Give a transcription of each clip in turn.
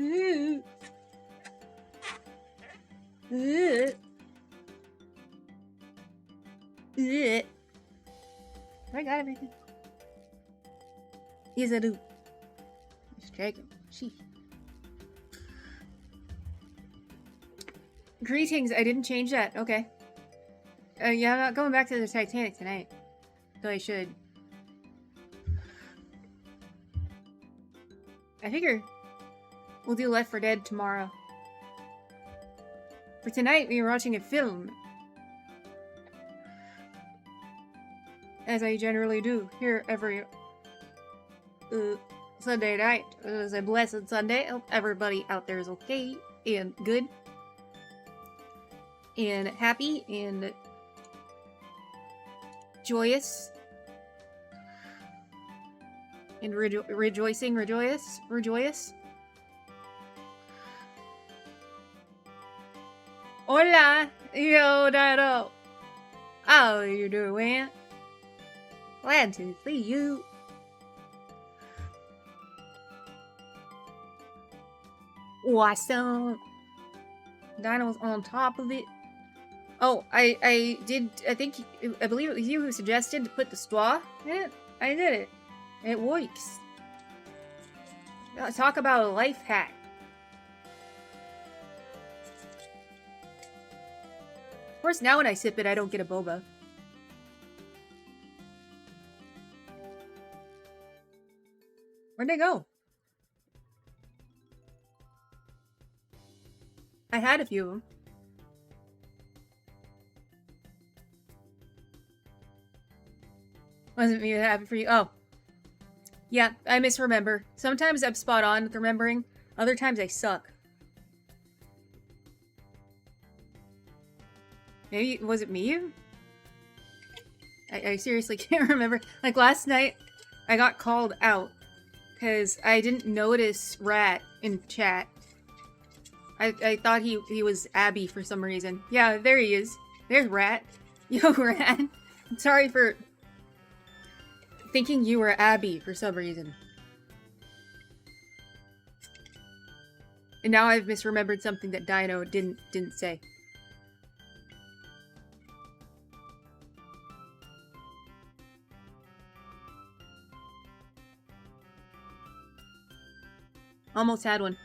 I got everything. Yes, I do. Just checking. Sheesh. Greetings. I didn't change that. Okay. Yeah, I'm not going back to the Titanic tonight. Though I should. I figure we'll do Left 4 Dead tomorrow. For tonight, we were watching a film. As I generally do here every Sunday night. It was a blessed Sunday. I hope everybody out there is okay and good. And happy and joyous. And rejoicing, rejoice. Hola, yo, Dado. How you doing? Glad to see you. Awesome. Dino's on top of it. Oh, I believe it was you who suggested to put the straw in it. I did it. It works. Talk about a life hack. Of course, now when I sip it, I don't get a boba. Where'd they go? I had a few of them. Wasn't me happy for you. Oh. Yeah, I misremember. Sometimes I'm spot on with remembering. Other times I suck. Maybe, was it me? I seriously can't remember. Like last night, I got called out because I didn't notice Rat in chat. I thought he was Abby for some reason. Yeah, there he is. There's Rat. Yo, Rat. I'm sorry for thinking you were Abby for some reason. And now I've misremembered something that Dino didn't say. Almost had one.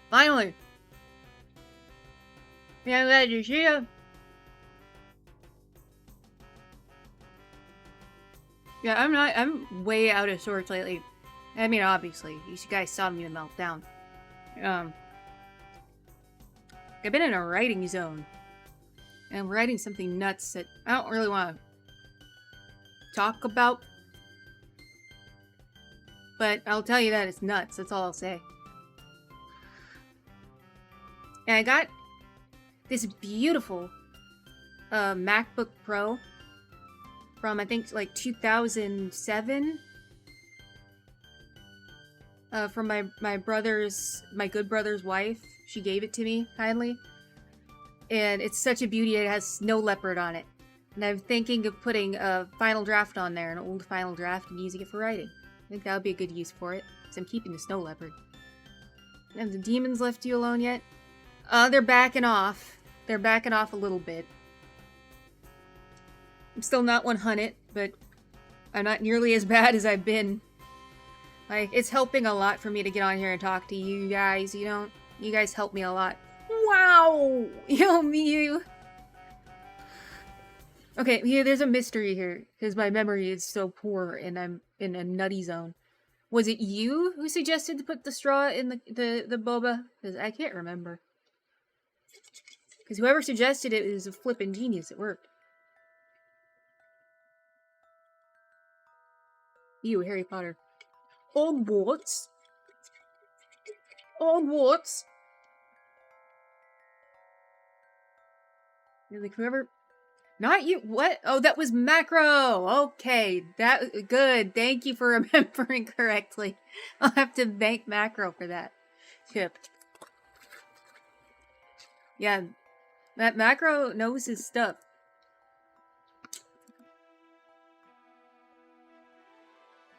Finally! Yeah, I'm glad to see you. Yeah, I'm way out of sorts lately. I mean, obviously, you guys saw me melt down. I've been in a writing zone. And I'm writing something nuts that I don't really want to talk about. But I'll tell you that it's nuts, that's all I'll say. And I got this beautiful MacBook Pro from, I think, like 2007. From my good brother's wife. She gave it to me, kindly. And it's such a beauty, it has snow leopard on it. And I'm thinking of putting a Final Draft on there, an old Final Draft, and using it for writing. I think that would be a good use for it, because I'm keeping the snow leopard. Have the demons left you alone yet? They're backing off. They're backing off a little bit. I'm still not 100, but I'm not nearly as bad as I've been. Like, it's helping a lot for me to get on here and talk to you guys, you know? You guys help me a lot. Wow! Yo, Mew! Okay, yeah, there's a mystery here, because my memory is so poor and I'm in a nutty zone. Was it you who suggested to put the straw in the boba? Because I can't remember. Because whoever suggested it is a flippin' genius. It worked. You, Harry Potter. Hogwarts? Hogwarts? You're like, whoever... Not you. What? Oh, that was macro. Okay. That good. Thank you for remembering correctly. I'll have to thank macro for that. Chip. Yeah. That macro knows his stuff.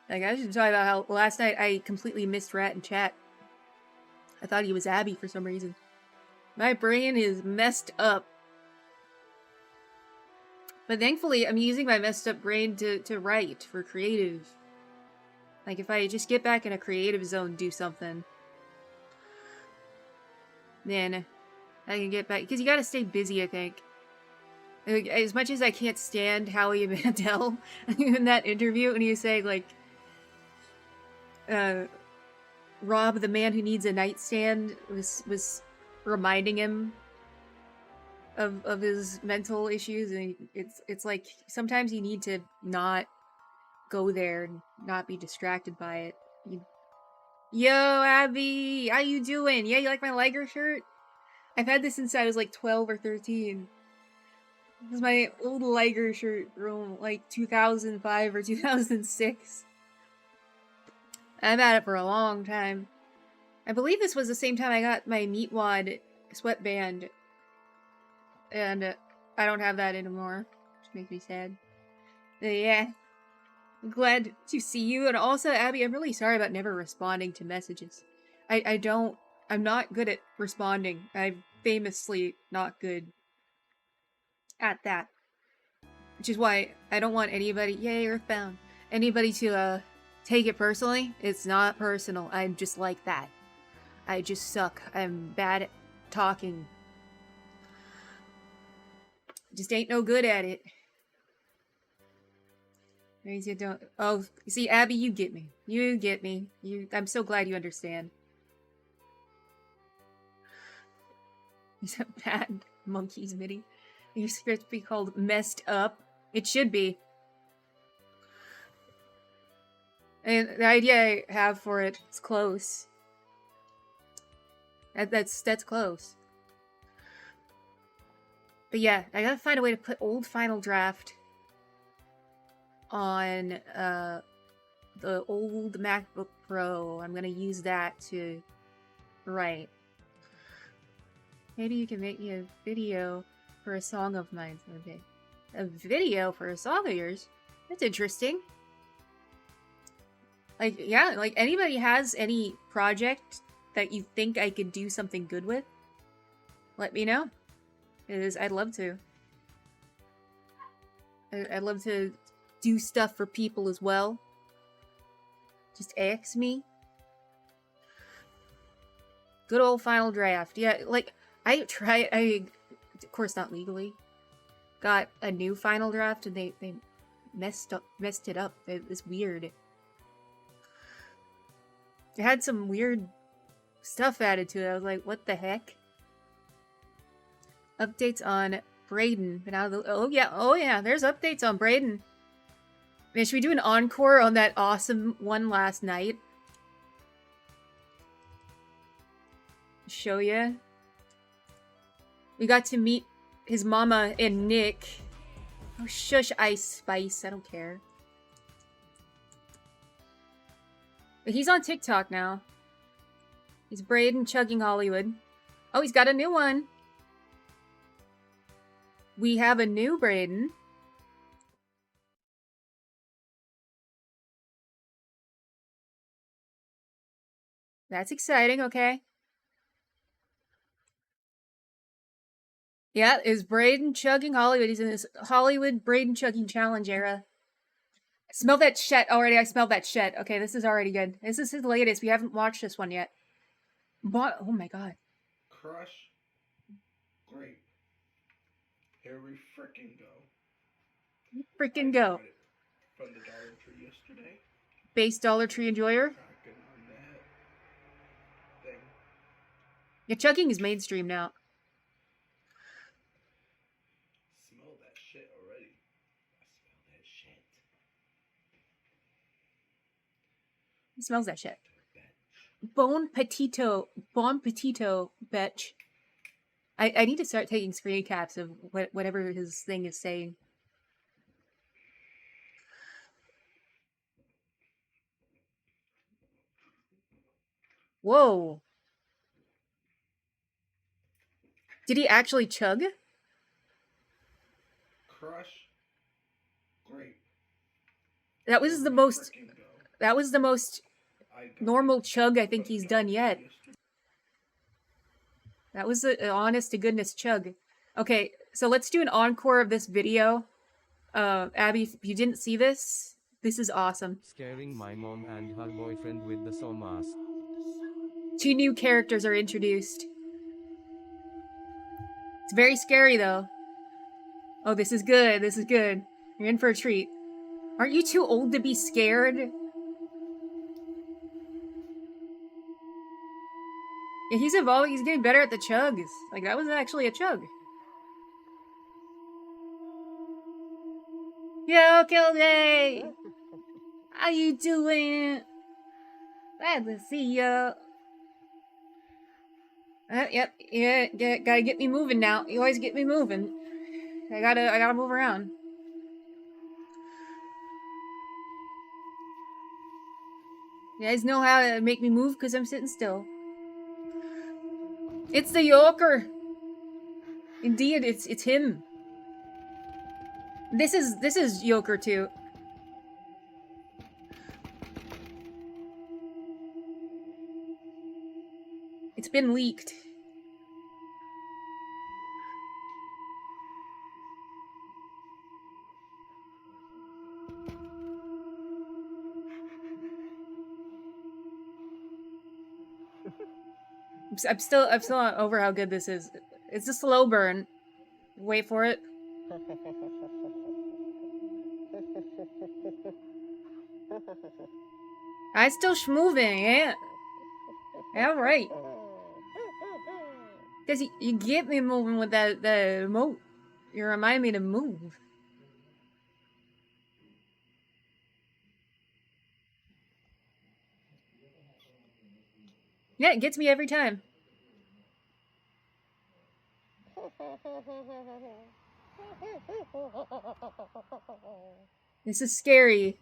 Like, I should talk about how last night I completely missed Rat in chat. I thought he was Abby for some reason. My brain is messed up. But thankfully, I'm using my messed up brain to write for creative. Like, if I just get back in a creative zone, do something, then I can get back. Because you gotta stay busy, I think. Like, as much as I can't stand Howie Mandel in that interview, and he was saying, like, Rob, the man who needs a nightstand, was reminding him of his mental issues, and it's like sometimes you need to not go there and not be distracted by it. Yo, Abby, how you doing? Yeah, you like my Liger shirt? I've had this since I was like 12 or 13. This is my old Liger shirt from like 2005 or 2006. I've had it for a long time. I believe this was the same time I got my Meatwad sweatband. And I don't have that anymore, which makes me sad. Yeah. I'm glad to see you. And also, Abby, I'm really sorry about never responding to messages. I'm not good at responding. I'm famously not good at that. Which is why I don't want anybody, yay, Earthbound, anybody to take it personally. It's not personal. I'm just like that. I just suck. I'm bad at talking. Just ain't no good at it. Don't. Oh, see, Abby, you get me. You get me. I'm so glad you understand. He's a bad monkeys MIDI. Your script be called messed up. It should be. And the idea I have for it is close. That's close. But yeah, I gotta find a way to put old Final Draft on the old MacBook Pro. I'm gonna use that to write. Maybe you can make me a video for a song of mine someday. A video for a song of yours? That's interesting. Like, yeah, like anybody has any project that you think I could do something good with, let me know. I'd love to. I'd love to do stuff for people as well. Just ask me. Good old Final Draft. Yeah, like, I of course not legally, got a new Final Draft and they messed it up. It's weird. It had some weird stuff added to it. I was like, what the heck? Updates on Braden. Been out of the, oh yeah, there's updates on Braden. Man, should we do an encore on that awesome one last night? Show ya. We got to meet his mama and Nick. Oh, shush, Ice Spice. I don't care. But he's on TikTok now. He's Braden Chugging Hollywood. Oh, he's got a new one. We have a new Braden. That's exciting, okay. Yeah, is Braden Chugging Hollywood. He's in this Hollywood Braden Chugging Challenge era. Smell that shit already. I smelled that shit. Okay, this is already good. This is his latest. We haven't watched this one yet. But, oh my god. Crush. Grape. Here we frickin' go. Freaking go. From the Dollar Tree yesterday. Base Dollar Tree enjoyer. Cracking on that thing. Yeah, chugging is mainstream now. Smell that shit already. I smell that shit. He smells that shit. Bon Petito, bitch. I need to start taking screen caps of whatever his thing is saying. Whoa. Did he actually chug? Crush. Grape. That was the most... That was the most normal chug I think he's done yet. That was an honest to goodness chug. Okay, so let's do an encore of this video. Abby, if you didn't see this, this is awesome. Scaring my mom and her boyfriend with the saw mask. 2 new characters are introduced. It's very scary though. Oh, this is good. This is good. You're in for a treat. Aren't you too old to be scared? Yeah, he's evolving. He's getting better at the chugs. Like, that was actually a chug. Yo, Kilday! How you doing? Glad to see ya. Yep, yeah, gotta get me moving now. You always get me moving. I gotta move around. You guys know how to make me move because I'm sitting still. It's the Joker. Indeed, it's him. This is Joker too. It's been leaked. I'm still not over how good this is. It's a slow burn. Wait for it. I still schmoving, yeah. All right. Cause you get me moving with that emote. You remind me to move. Yeah, it gets me every time. This is scary.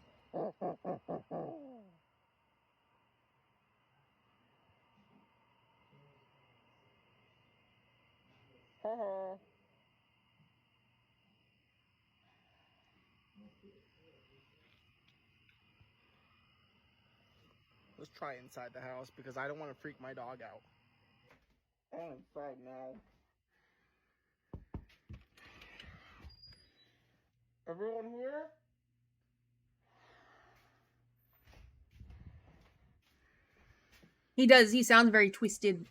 Let's try inside the house because I don't want to freak my dog out. I'm inside now. Everyone here? He does. He sounds very twisted.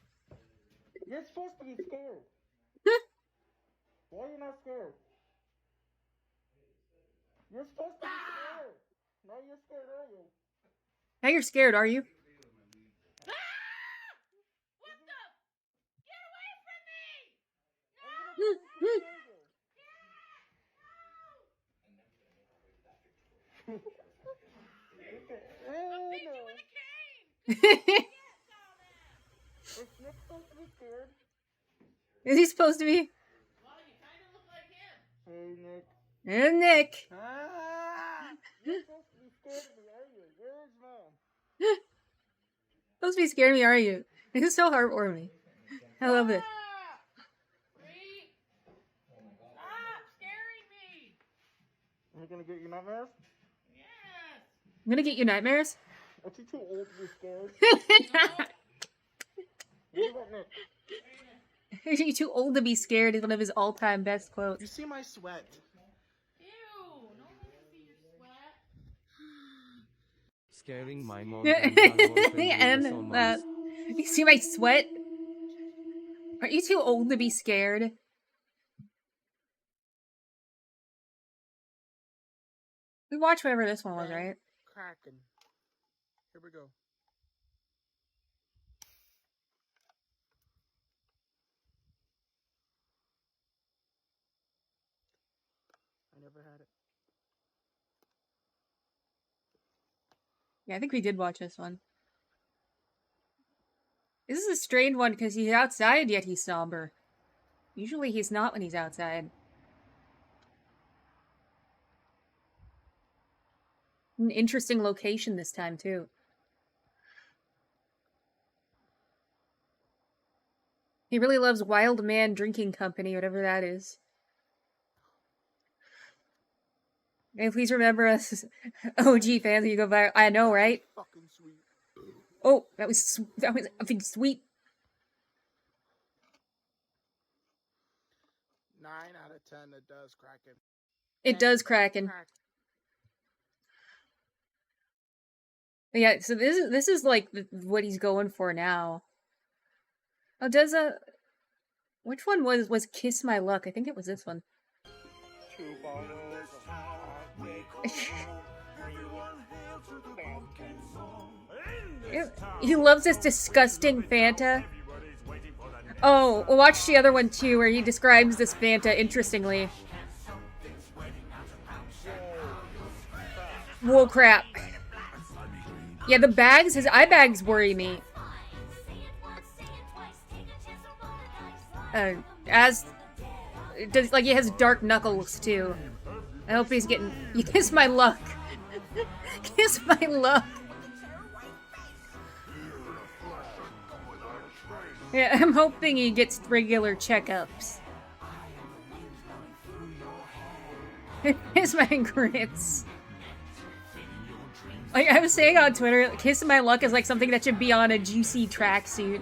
You're supposed to be scared. Why are you not scared? You're supposed to be scared. Now you're scared, are you? Now you're scared, are you? What the? Get away from me! No! I'm beat you with a cane! Is Nick supposed to be scared? Is he supposed to be? Well, you kind of look like him. Hey, Nick. And Nick. You're supposed to be scared of me, are you? Where's Mom? Supposed to be scared of me, are you? This is so heartwarming. I love it. Creep! Stop scaring me! Are you gonna get your nightmares? Yes! I'm gonna get you nightmares. Are you too old to be scared? What about Nick? Are you too old to be scared is one of his all-time best You quotes. see my sweat? Ew! No one can see your sweat. Scaring my mom and her boyfriend with the And saw that. mask. You see my sweat? Aren't you too old to be scared? We watched whatever this one was, right? Kraken. Here we go. I never had it. Yeah, I think we did watch this one. This is a strange one because he's outside yet he's somber. Usually he's not when he's outside. An interesting location this time, too. He really loves Wild Man Drinking Company, whatever that is. And please remember us OG fans. You go back. I know, right? Fucking sweet. Oh, that was I think sweet. 9 out of 10. It does crack it. It does Kraken. Yeah, so this is like what he's going for now. Oh, does which one was Kiss My Luck? I think it was this one. 2 bottles of hot He loves this disgusting Fanta. Oh, well, watch the other one too, where he describes this Fanta interestingly. Whoa, crap. Yeah, the bags, his eye bags worry me. As does like he has dark knuckles too. I hope he's getting. Kiss my luck. Kiss my luck. Yeah, I'm hoping he gets regular checkups. Kiss my grits. Like I was saying on Twitter, kiss my luck is like something that should be on a juicy tracksuit.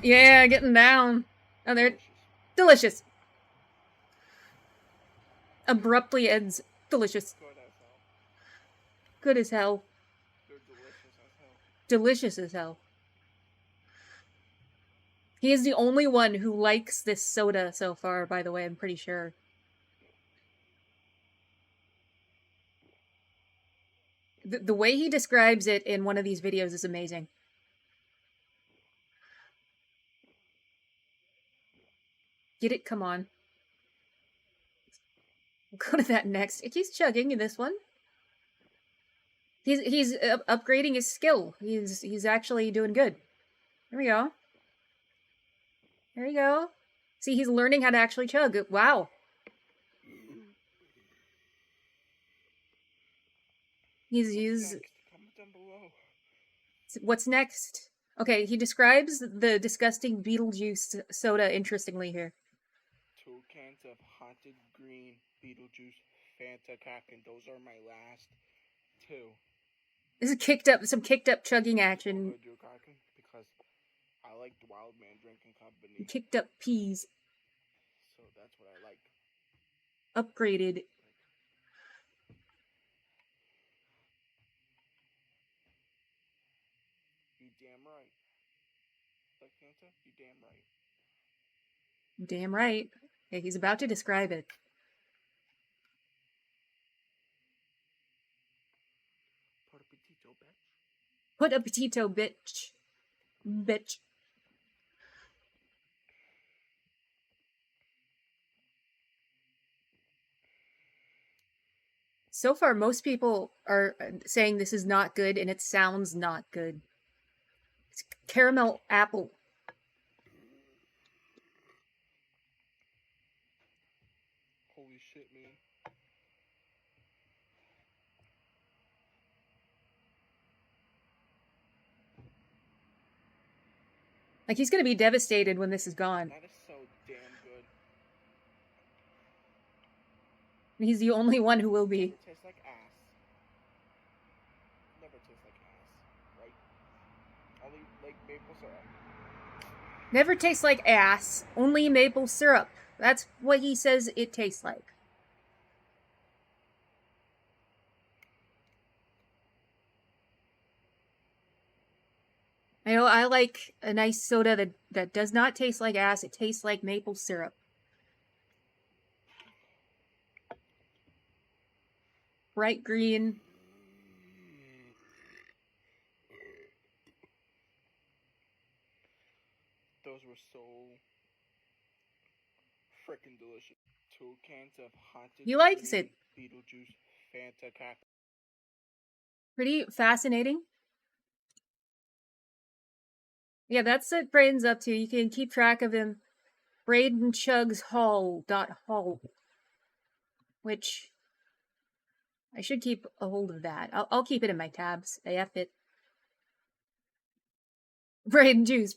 Yeah, getting down. Oh, they're delicious. Abruptly ends delicious. Good as hell. They're delicious as hell. Delicious as hell. He is the only one who likes this soda so far, by the way, I'm pretty sure. The way he describes it in one of these videos is amazing. Get it? Come on. We'll go to that next. He's chugging in this one. He's upgrading his skill. He's actually doing good. There we go. There you go. See, he's learning how to actually chug. Wow. He's Comment down below. What's next? Okay, he describes the disgusting Beetlejuice soda interestingly here. 2 cans of haunted green Beetlejuice Fanta Kraken. Those are my last 2. This is some kicked up chugging action. I'm gonna do Kraken because I like the Wild Man Drinking Company. Kicked up peas. So that's what I like. Upgraded. You damn right. Like Fanta? You damn right. Damn right. Okay, he's about to describe it. Put a petito, bitch. Put a petito, bitch. Bitch. So far, most people are saying this is not good, and it sounds not good. It's caramel apple. Holy shit, man. Like, he's gonna be devastated when this is gone. That is so damn good. And he's the only one who will be. Never tastes like ass. Never tastes like ass, right? Only like maple syrup. Never tastes like ass, only maple syrup. That's what he says it tastes like. I know I like a nice soda that does not taste like ass, it tastes like maple syrup. Bright green. Those were so freaking delicious. 2 cans of haunted He likes green it. Beetlejuice Fanta Kraken. Pretty fascinating. Yeah, that's what Braden's up to. You can keep track of him. Braden Chugs Hall. Which I should keep a hold of that. I'll keep it in my tabs. I F it. Braden Juice.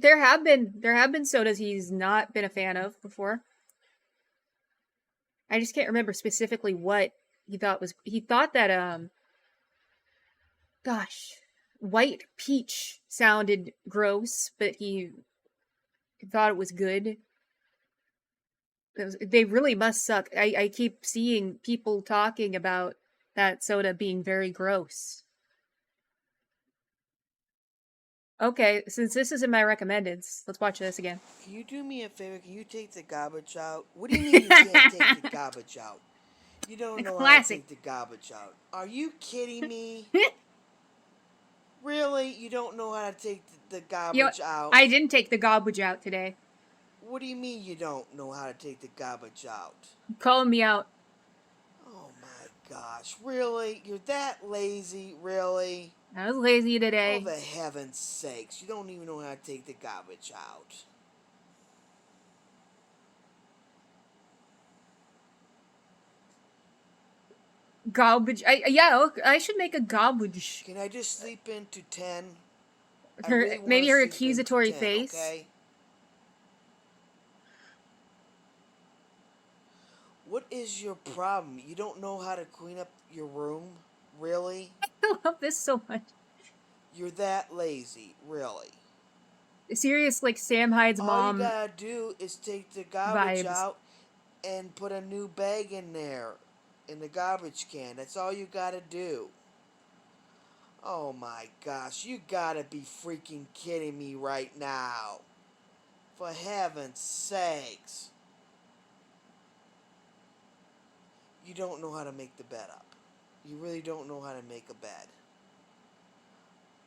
There have been sodas he's not been a fan of before. I just can't remember specifically what he thought was. He thought that gosh, white peach sounded gross, but he thought it was good. They really must suck. I keep seeing people talking about that soda being very gross. Okay, since this is in my recommendeds, let's watch this again. Can you do me a favor? Can you take the garbage out? What do you mean you can't take the garbage out? You don't know how to Classic. take the garbage out. Are you kidding me? Really? You don't know how to take the garbage out? I didn't take the garbage out today. What do you mean you don't know how to take the garbage out? Calling me out. Oh my gosh, really? You're that lazy, really? I was lazy today. Oh, for heaven's sakes, you don't even know how to take the garbage out. Garbage. I should make a garbage. Can I just sleep into 10? Maybe her accusatory 10, face. Okay? What is your problem? You don't know how to clean up your room? Really? I love this so much. You're that lazy, really? Serious, like Sam Hyde's All mom. you gotta do is take the garbage vibes. out and put a new bag in there, in the garbage can. That's all you gotta do. Oh my gosh, you gotta be freaking kidding me right now. For heaven's sakes. You don't know how to make the bed up. You really don't know how to make a bed.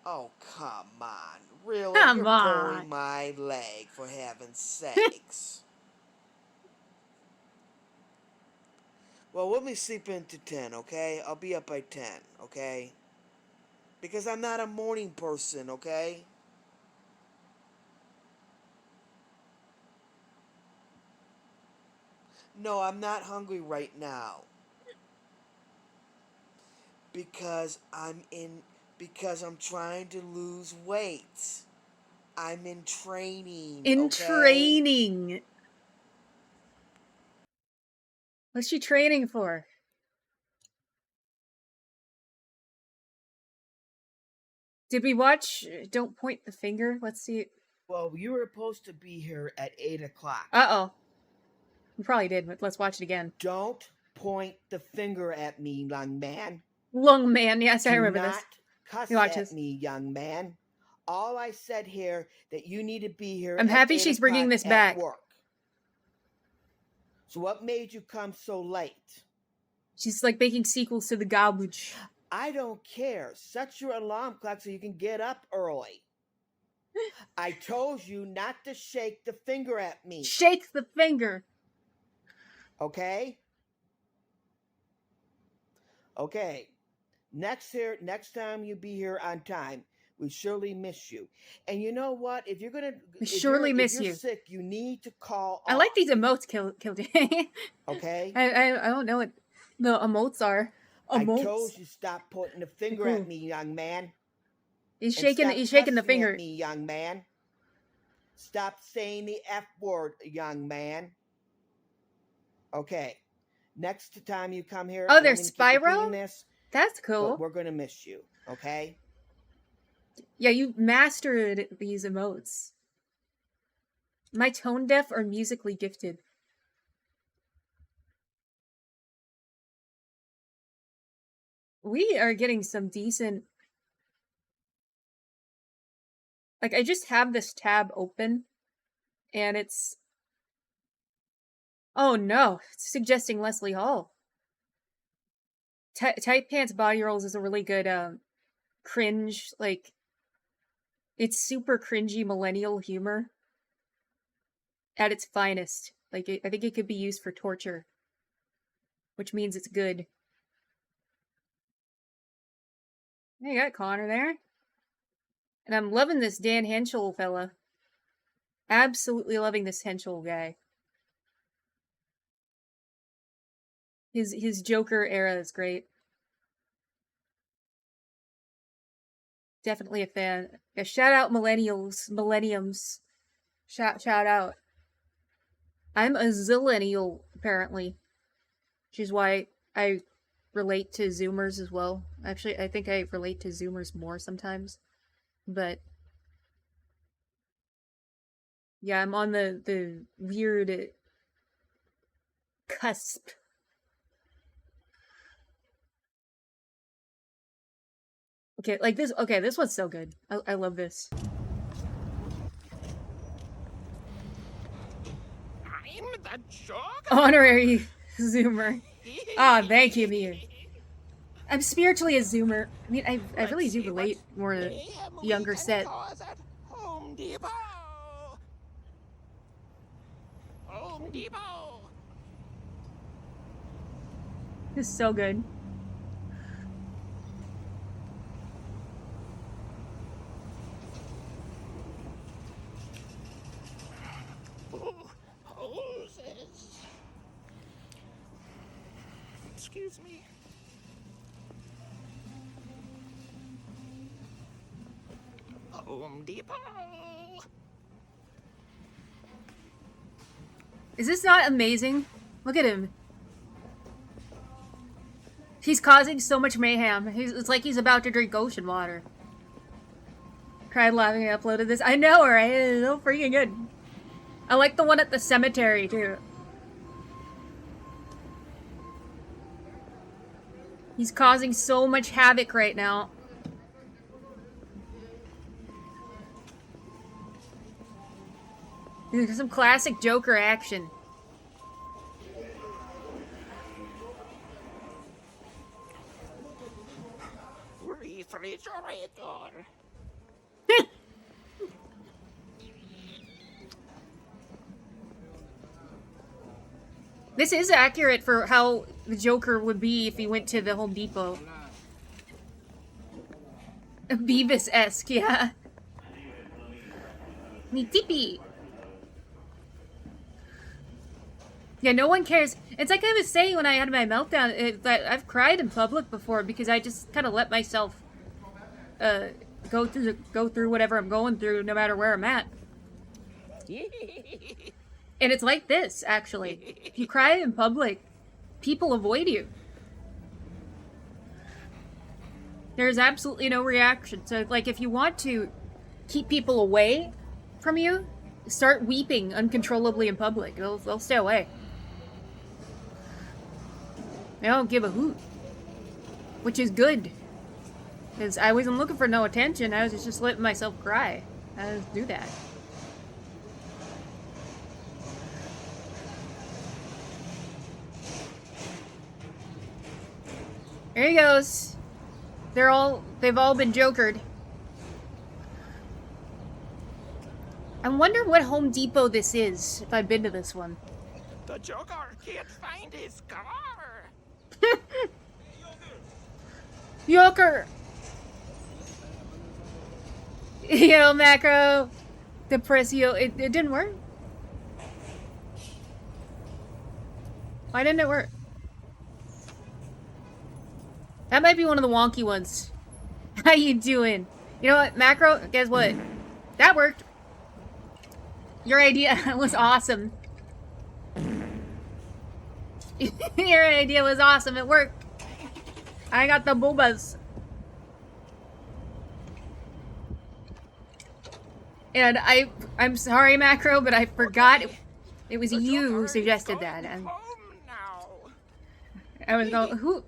Oh, come on. Really? Come You're on. pulling my leg, for heaven's sakes. Well, let me sleep into 10, okay? I'll be up by 10, okay? Because I'm not a morning person, okay? No, I'm not hungry right now. Because I'm trying to lose weight. I'm in training. In okay? training. What's she training for? Did we watch Don't Point the Finger? Let's see. Well, you were supposed to be here at 8 o'clock. Uh-oh. We probably did, but let's watch it again. Don't point the finger at me, young man. Lung man, yes, I remember Do this. not cuss watch at this. me, young man. All I said here that you need to be here. I'm at happy 8 she's bringing o'clock this at back. Work. So what made you come so late? She's like making sequels to the garbage. I don't care. Set your alarm clock so you can get up early. I told you not to shake the finger at me. Shake the finger. Okay? Okay. Next time you be here on time, we surely miss you. And you know what? If you're gonna We surely miss if you're you. sick, you need to call I like off. these emotes, Kildare. Okay? I don't know what the emotes are. I Emotes. told you stop pointing the finger Cool. at me, young man. He's And shaking. stop He's shaking the cussing finger. at me, young man. Stop saying the F word, young man. Okay. Next time you come here, Oh, I don't there's mean to keep repeating Spyro? this, That's but cool. we're gonna miss you. Okay? Yeah, you mastered these emotes. Am I tone deaf or musically gifted? We are getting some decent... Like, I just have this tab open, and it's... Oh no, it's suggesting Leslie Hall. Tight Pants Body Rolls is a really good, cringe, like... It's super cringy millennial humor. At its finest. Like, I think it could be used for torture. Which means it's good. You got Connor there. And I'm loving this Dan Henschel fella. Absolutely loving this Henschel guy. His Joker era is great. Definitely a fan. Yeah, shout out millenniums. Shout out. I'm a zillennial, apparently. Which is why I relate to Zoomers as well. Actually, I think I relate to Zoomers more sometimes. But yeah, I'm on the weird cusp. Okay, like this. Okay, this one's so good. I love this. I'm the Joker. Honorary Zoomer. Ah, thank you, Mia. I'm spiritually a Zoomer. I mean, I really do relate more to the younger set. Home Depot. Home Depot. This is so good. Hoses. Excuse me. Home Depot. Is this not amazing? Look at him. He's causing so much mayhem. It's like he's about to drink ocean water. Cried laughing I uploaded this. I know, right? It's so freaking good. I like the one at the cemetery, too. He's causing so much havoc right now. There's some classic Joker action. Refrigerator. This is accurate for how the Joker would be if he went to the Home Depot. Beavis-esque, yeah. Me tippy. Yeah, no one cares. It's like I was saying when I had my meltdown, that I've cried in public before because I just kind of let myself go through whatever I'm going through, no matter where I'm at. And it's like this, actually. If you cry in public, people avoid you. There's absolutely no reaction. So, like, if you want to keep people away from you, start weeping uncontrollably in public. They'll stay away. They don't give a hoot. Which is good. Because I wasn't looking for no attention. I was just letting myself cry. I just do that. There he goes. They've all been jokered. I wonder what Home Depot this is, if I've been to this one. The Joker can't find his car. Joker! Yo, macro! Depressio. It didn't work? Why didn't it work? That might be one of the wonky ones. How you doing? You know what, macro? Guess what? That worked. Your idea was awesome. Your idea was awesome. It worked. I got the boobas. And I'm sorry, macro, but I forgot it was you who suggested that. And I was going, who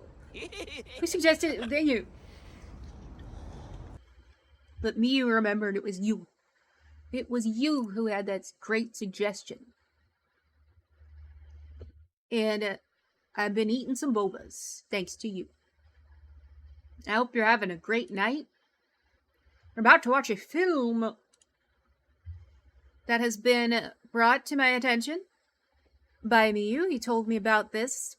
suggested it? Thank you. But me remembered it was you. It was you who had that great suggestion. And I've been eating some bobas, thanks to you. I hope you're having a great night. We're about to watch a film that has been brought to my attention by Miyu. He told me about this.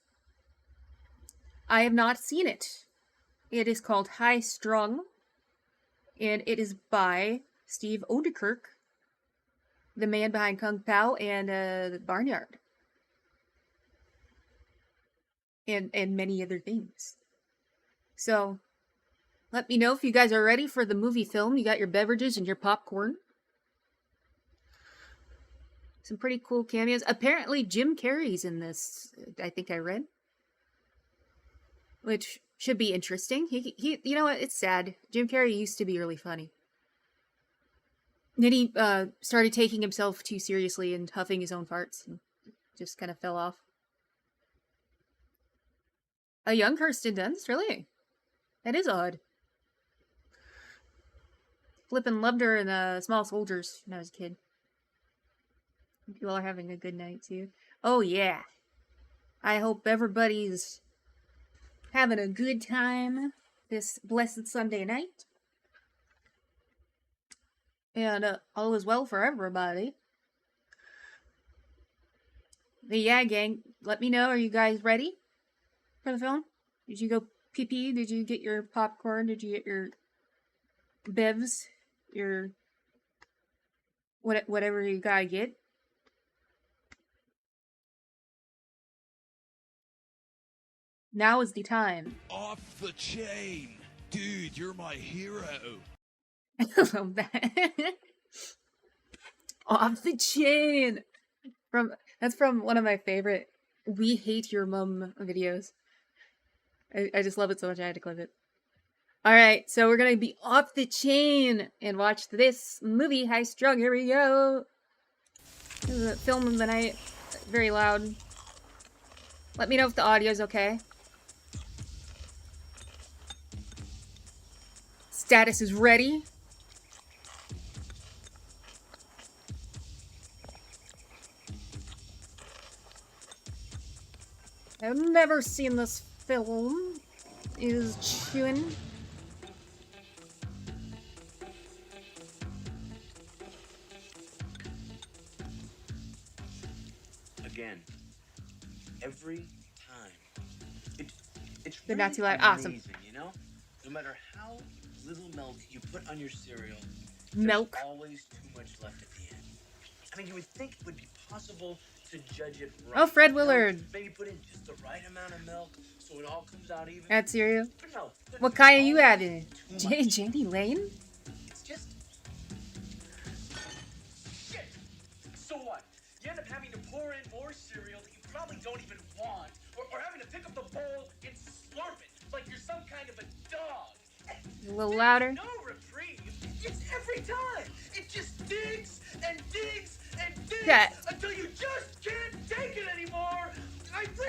I have not seen it. It is called High Strung, and it is by Steve OEDENKERK, the man behind Kung Pao and the Barnyard. And many other things. So, Let me know if you guys are ready for the movie film. You got your beverages and your popcorn. Some pretty cool cameos. Apparently Jim Carrey's in this, I think I read. Which should be interesting. He you know what, it's sad. Jim Carrey used to be really funny. Then he started taking himself too seriously and huffing his own farts and just kind of fell off. A young Kirsten Dunst, really? That is odd. Flippin' loved her in Small Soldiers when I was a kid. Hope you all are having a good night too. Oh yeah. I hope everybody's having a good time this blessed Sunday night. And all is well for everybody. But yeah, gang, let me know. Are you guys ready for the film? Did you go pee-pee? Did you get your popcorn? Did you get your bevs? Your whatever you gotta get? Now is the time. Off the chain. Dude, you're my hero. I love that. Off the chain. That's from one of my favorite We Hate Your Mum videos. I just love it so much I had to clip it. Alright, so we're gonna be off the chain and watch this movie, High Strung. Here we go. This is a film of the night. Very loud. Let me know if the audio's okay. Status is ready. I've never seen this film. Is chewing. Again, every time. It's They're really not too loud. amazing, Awesome. you know? No matter how little milk you put on your cereal, Milk. there's always too much left at the end. I mean, you would think it would be possible to judge it right. Oh, Fred You know, Willard. maybe put in just the right amount of milk so it all comes out even. That's cereal. But no, What kind are you always having? too much. Jenny Lane? It's just... Shit! So what? You end up having to pour in more cereal that you probably don't even want, or having to pick up the bowl and slurp it like you're some kind of a dog. A little louder. No reprieve. It's every time. It just digs and digs and digs Yeah. until you just can't take it anymore.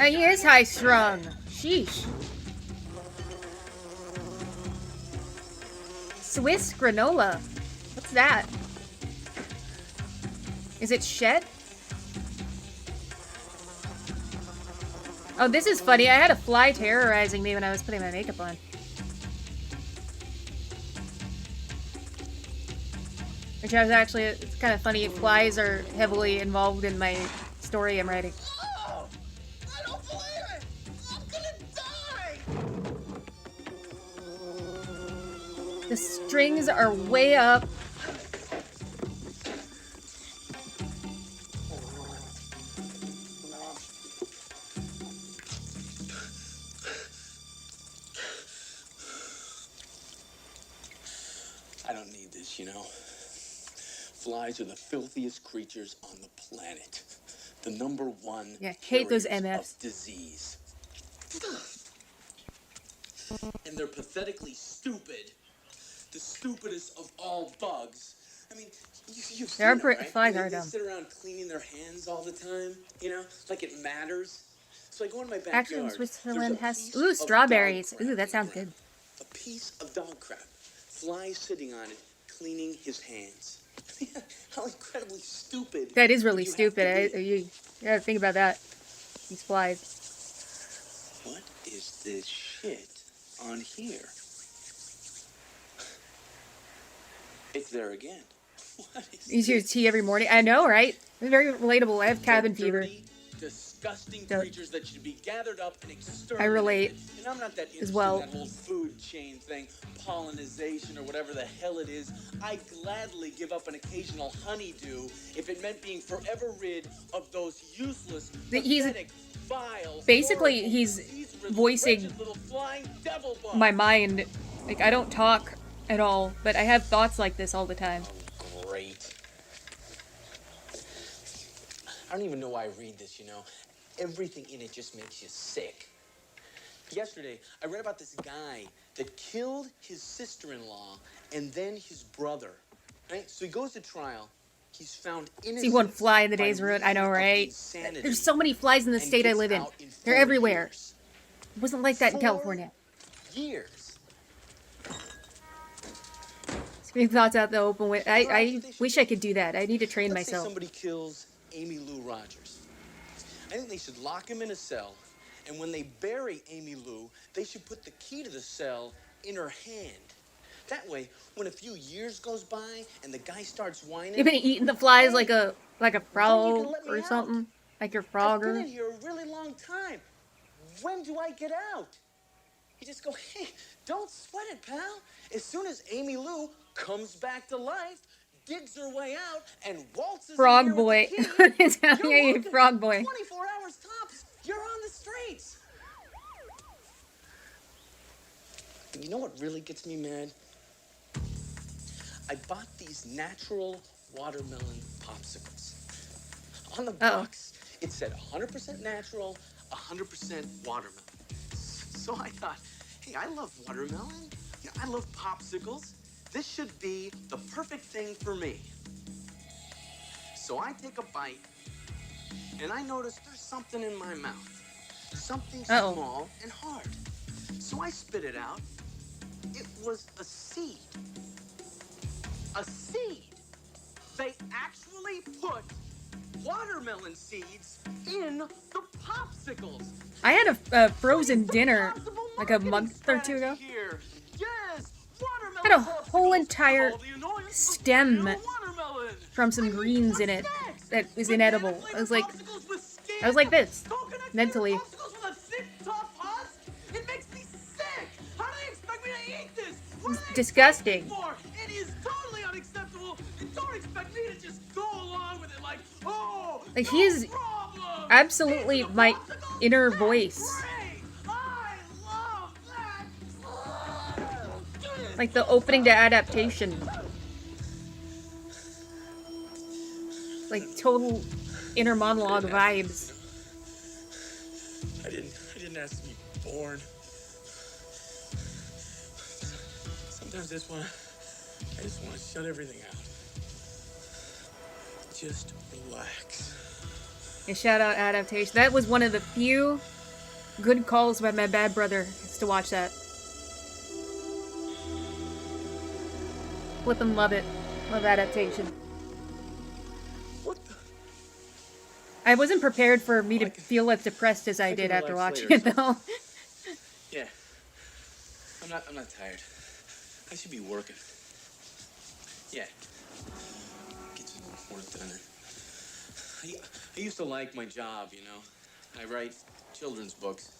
He is high strung. Sheesh. Swiss granola. What's that? Is it Shed? Oh, this is funny. I had a fly terrorizing me when I was putting my makeup on. Which I was actually, it's kind of funny. Flies are heavily involved in my story I'm writing. Oh, I don't believe it. I'm gonna die. The strings are way up. I don't need this, you know. Flies are the filthiest creatures on the planet. The #1 Yeah, hate those carriers MFs. of disease. And they're pathetically stupid. The stupidest of all bugs. I mean, you've seen them, right? flies They are dumb. sit around cleaning their hands all the time, you know, like it matters. So I go in my backyard. Actually, there's Switzerland a has... piece Ooh, of strawberries. dog crap. Ooh, that sounds good. A piece of dog crap. Fly sitting on it, cleaning his hands. How incredibly stupid. That is really you have stupid. to be. You gotta think about that. These flies. What is this shit on here? It's there again. What is Use your this? tea every morning. I know, right? It's very relatable. I have cabin They're fever. dirty, disgusting So- creatures that should be gathered up and exterminated. I relate And I'm not that interested well. in that whole food chain thing, pollinization or whatever the hell it is. I'd gladly give up an occasional honeydew if it meant being forever rid of those useless, He's- pathetic, vile, basically, horrible, he's disease-riddled, voicing wretched little flying devil bugs. my mind Like, I don't talk at all, but I have thoughts like this all the time. Oh, great. I don't even know why I read this, you know. Everything in it just makes you sick. Yesterday, I read about this guy that killed his sister-in-law and then his brother. Right? So he goes to trial. He's found innocent. See one fly in the by day's road. I know, reason of right? insanity There's so many flies in the and state I gets live in. out They're 4 everywhere. years. It wasn't like that in 4 California. years. Speaking thoughts out the open way. I wish I could do that. I need to train Let's say myself. somebody kills Amy Lou Rogers. I think they should lock him in a cell, and when they bury Amy Lou, they should put the key to the cell in her hand. That way, when a few years goes by and the guy starts whining, You've been eating the flies like a then you frog can let me or out. something. Like your I've been frogger. in here a really long time. When do I get out? You just go, hey, don't sweat it, pal. As soon as Amy Lou comes back to life, digs her way out, and waltzes Frog in here boy. with the key, It's how you're you walking frog boy. 24 hours tops. You're on the streets. You know what really gets me mad? I bought these natural watermelon popsicles. On the box, it said 100% natural, 100% watermelon. So I thought, hey, I love watermelon. Yeah, I love popsicles. This should be the perfect thing for me. So I take a bite, and I notice there's something in my mouth. Something small and hard. So I spit it out. It was a seed. A seed. They actually put watermelon seeds in the popsicles. I had a frozen dinner like a month or two ago. Yes, I had a whole entire stem from some greens in it that was inedible. I was like this mentally. It makes me sick. How do they expect me to eat this? It's disgusting. It is totally unacceptable. And don't expect me to just go along with it like, oh, Like he's absolutely my inner voice. I love that. Like the opening to adaptation. Like total inner monologue vibes. I didn't ask to be born. Sometimes I just wanna shut everything out. Just relax. And shout out adaptation. That was one of the few good calls by my bad brother is to watch that. Flip and love it. Love adaptation. What the? I wasn't prepared for me to feel as depressed as I did after watching it though. Yeah. I'm not tired. I should be working. Yeah. Get some work done. I used to like my job, you know. I write children's books.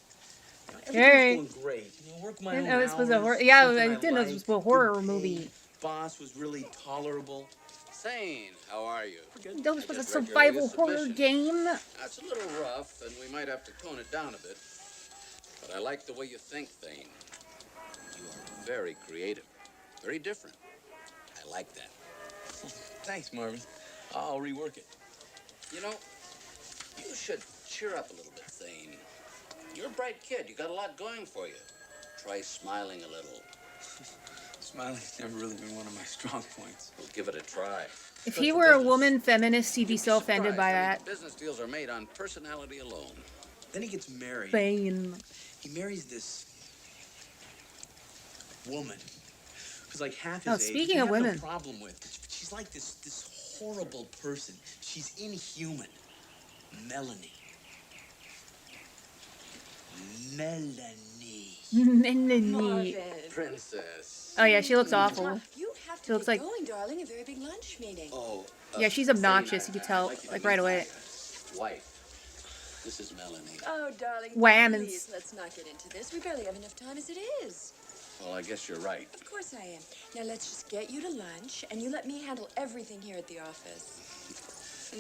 You know, everything's going great. You know, work my own This was a hours, horror. Yeah, something I didn't know this was a horror good movie. pay. Boss was really tolerable. Sane, how are you? That was a just survival regulated horror submission. game. That's a little rough, and we might have to tone it down a bit. But I like the way you think, Thane. You are very creative, very different. I like that. Thanks, Marvin. I'll rework it. You know, you should cheer up a little bit, Thane. You're a bright kid. You got a lot going for you. Try smiling a little. Smiling's never really been one of my strong points. We'll give it a try. If he were a woman feminist, he'd be so offended by Surprised. I mean, that. business deals are made on personality alone. Then he gets married. Bane. He marries this woman who's like half his Oh, age. speaking I of have women. no problem with. She's like this horrible person. She's inhuman. Melanie. Melanie. Princess. Oh yeah, she looks awful. You have She to looks get like going, darling. A very big lunch meeting. Oh. yeah, she's obnoxious. You could tell like right away. Wife. This is Melanie. Oh, darling. Whammons. Please, let's not get into this. We barely have enough time as it is. Well, I guess you're right. Of course I am. Now let's just get you to lunch, and you let me handle everything here at the office.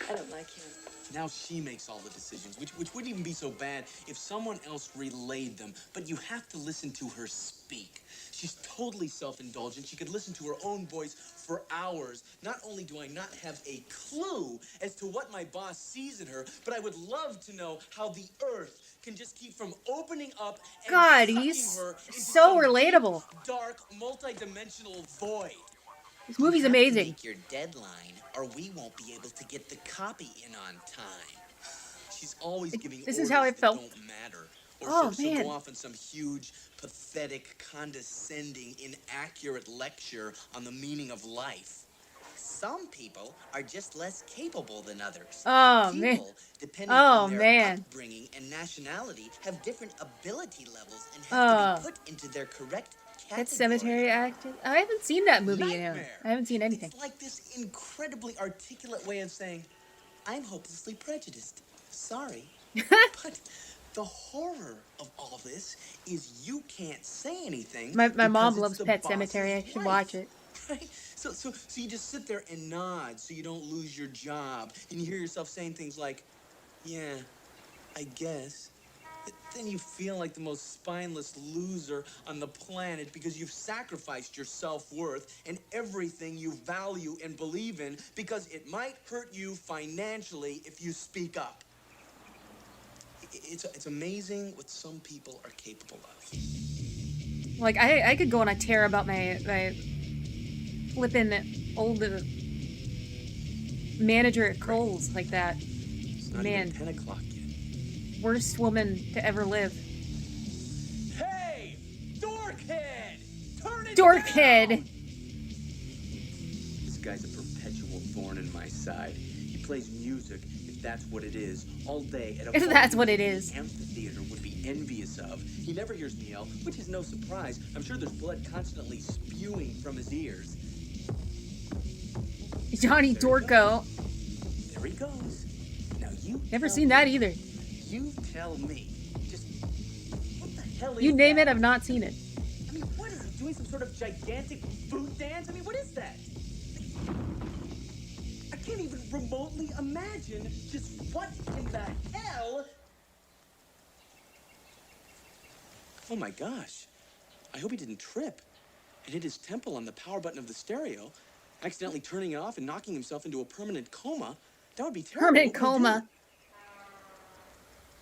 I don't like him. Now she makes all the decisions, which wouldn't even be so bad if someone else relayed them. But you have to listen to her speak. She's totally self-indulgent. She could listen to her own voice for hours. Not only do I not have a clue as to what my boss sees in her, but I would love to know how the earth can just keep from opening up and God, sucking he's her into so some relatable. deep, dark, multi-dimensional void. This movie's You have to amazing. make your deadline, or we won't be able to get the copy in on time. She's always giving This orders is how I that felt. don't matter. Or Oh, she'll man. go off on some huge, pathetic, condescending, inaccurate lecture on the meaning of life. Some people are just less capable than others. Oh, man. People, depending Oh, on their man. upbringing and nationality, have different ability levels and have to be put into their correct category. Pet Cemetery acting. I haven't seen that movie yet. Nightmare. I haven't seen anything. It's like this incredibly articulate way of saying, I'm hopelessly prejudiced. Sorry. But the horror of all this is you can't say anything. My because mom it's loves the Pet boss's Cemetery. I should wife, watch it. Right? So you just sit there and nod so you don't lose your job. And you hear yourself saying things like, yeah, I guess. Then you feel like the most spineless loser on the planet because you've sacrificed your self-worth and everything you value and believe in because it might hurt you financially if you speak up. It's amazing what some people are capable of. Like, I could go on a tear about my flippin' old manager at Kohl's like that. It's not Man. even 10 o'clock yet. Worst woman to ever live. Hey! Dorkhead! Turn it Dorkhead! down! This guy's a perpetual thorn in my side. He plays music, if that's what it is, all day at a If bar that's what that it the is. amphitheater would be envious of. He never hears me yell, which is no surprise. I'm sure there's blood constantly spewing from his ears. Johnny Dorco. There he goes. Now you Never tell seen me- that either. You tell me. Just what the hell is You name that? it, I've not seen it. I mean, what is he doing? Some sort of gigantic food dance? I mean, what is that? I can't even remotely imagine just what in the hell. Oh my gosh. I hope he didn't trip and hit his temple on the power button of the stereo, accidentally turning it off and knocking himself into a permanent coma. That would be terrible. Permanent What would he do? coma.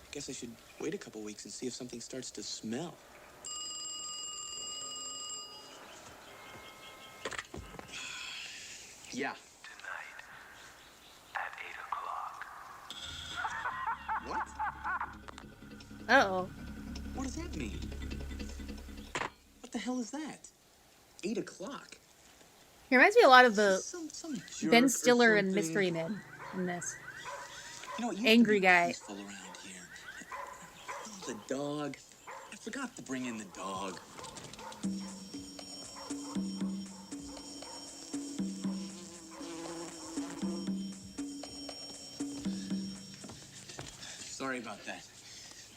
I guess I should wait a couple weeks and see if something starts to smell. Yeah. Tonight at 8 o'clock. What? Uh-oh. What does that mean? What the hell is that? 8 o'clock. He reminds me a lot of the Some jerk Ben or Stiller and something. Mystery Men in this. You know, it used Angry to be guy. peaceful around here. Oh, the dog. I forgot to bring in the dog. Sorry about that.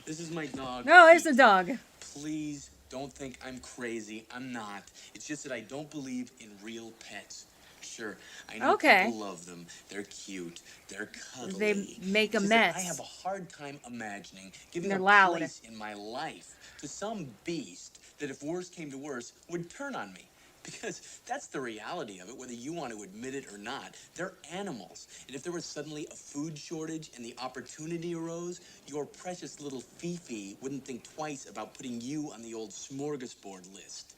This is my dog. No, there's Pete. the dog. Please don't think I'm crazy. I'm not. It's just that I don't believe in real pets. Sure, I know Okay. people love them. They're cute. They're cuddly. They make a It's just that mess. I have a hard time imagining giving They're a loud. place in my life to some beast that, if worse came to worse, would turn on me. Because that's the reality of it, whether you want to admit it or not. They're animals. And if there was suddenly a food shortage and the opportunity arose, your precious little Fifi wouldn't think twice about putting you on the old smorgasbord list.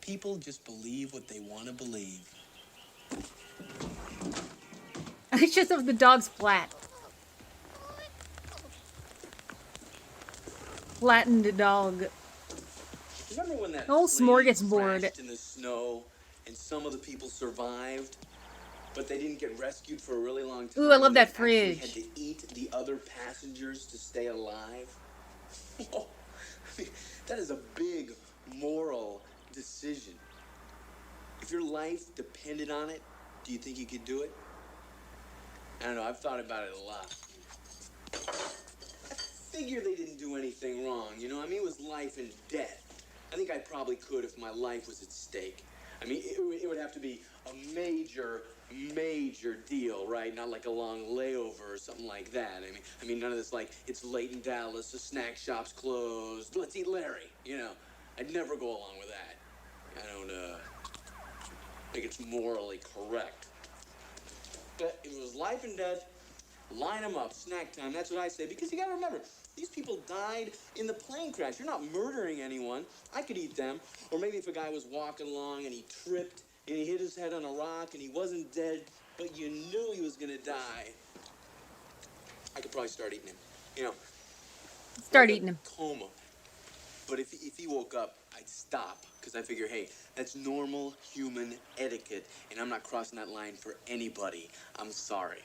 People just believe what they want to believe. It's just that the dog's flat. Flattened dog. Remember when that Old plane smorgasbord. crashed in the snow and some of the people survived, but they didn't get rescued for a really long time? Ooh, I love that They actually fridge. had to eat the other passengers to stay alive. Oh, I mean, that is a big moral decision. If your life depended on it, do you think you could do it? I don't know. I've thought about it a lot. I figure they didn't do anything wrong, you know? I mean, it was life and death. I think I probably could if my life was at stake. I mean, it would have to be a major major deal, right? Not like a long layover or something like that. I mean, none of this like it's late in Dallas, the snack shop's closed. Let's eat Larry. You know, I'd never go along with that. I don't think it's morally correct. But if it was life and death, line them up, snack time. That's what I say. Because you gotta remember, these people died in the plane crash. You're not murdering anyone. I could eat them. Or maybe if a guy was walking along and he tripped and he hit his head on a rock and he wasn't dead, but you knew he was gonna die, I could probably start eating him. You know, Start like eating him. Coma. But if he woke up, I'd stop. Because I figure, hey, that's normal human etiquette. And I'm not crossing that line for anybody. I'm sorry.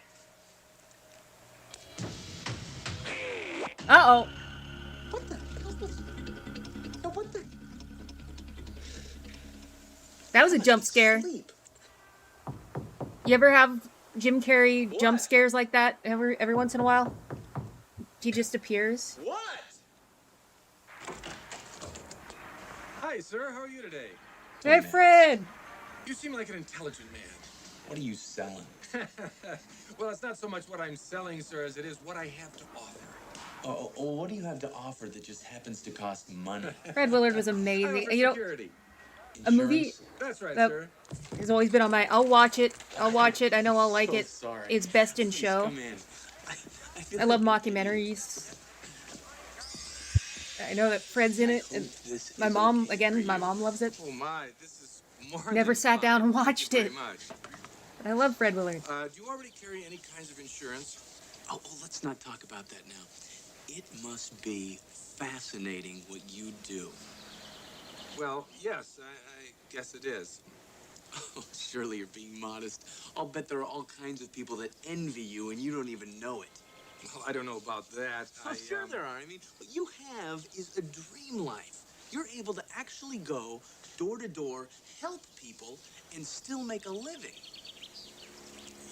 Uh-oh. What the? No, what the? That was a jump scare. Sleep. You ever have Jim Carrey jump scares like that every once in a while? He just appears. What? Hi, sir. How are you today? Hey, Fred! You seem like an intelligent man. What are you selling? Well, it's not so much what I'm selling, sir, as it is what I have to offer. Oh, what do you have to offer that just happens to cost money? Fred Willard was I amazing. offer You know, security. a movie That's right, that sir. has always been on my... I'll watch it. I'll watch it. I know I'll like So it. sorry. It's Best in Please Show. come in. feel I love like- mockumentaries. I know that Fred's in it. And This my is mom, okay again, for my you. mom loves it. Oh, my. This is more Never than sat fine. down and Thank watched you it. very much. But I love Fred Willard. Do you already carry any kinds of insurance? Oh, let's not talk about that now. It must be fascinating what you do. Well, yes, I guess it is. Oh, surely you're being modest. I'll bet there are all kinds of people that envy you and you don't even know it. Well, I don't know about that. Oh, sure there are. I mean, what you have is a dream life. You're able to actually go door to door, help people, and still make a living.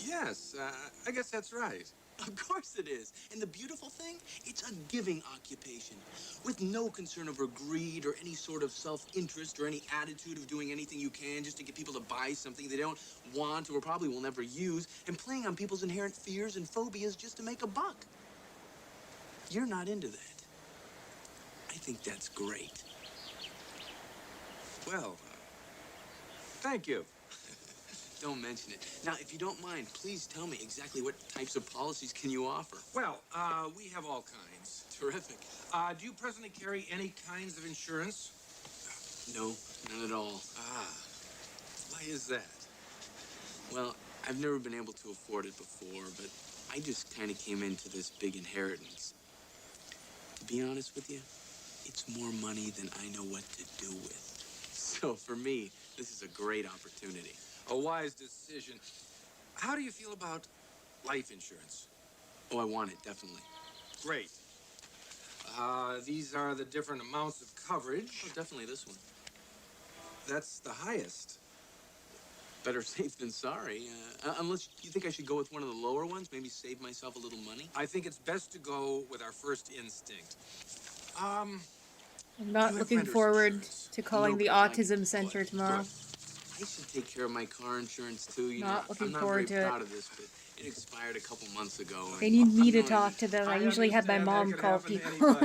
Yes, I guess that's right. Of course it is. And the beautiful thing, it's a giving occupation with no concern over greed or any sort of self-interest or any attitude of doing anything you can just to get people to buy something they don't want or probably will never use and playing on people's inherent fears and phobias just to make a buck. You're not into that. I think that's great. Well, thank you. Don't mention it. Now, if you don't mind, please tell me exactly what types of policies can you offer? Well, we have all kinds. Terrific. Do you presently carry any kinds of insurance? No, none at all. Why is that? Well, I've never been able to afford it before, but I just kind of came into this big inheritance. To be honest with you, it's more money than I know what to do with. So for me, this is a great opportunity. A wise decision. How do you feel about life insurance? Oh, I want it, definitely. Great. These are the different amounts of coverage. Oh, definitely this one. That's the highest. Better safe than sorry. Unless you think I should go with one of the lower ones, maybe save myself a little money. I think it's best to go with our first instinct. I'm not You have looking renter's forward insurance. to calling the Nope, I autism center tomorrow. I should take care of my car insurance too. You Not know, looking I'm not forward very to it. proud of this, but it expired a couple months ago. They and need me I'm to going talk to them. I usually have my understand that mom could call happen to people.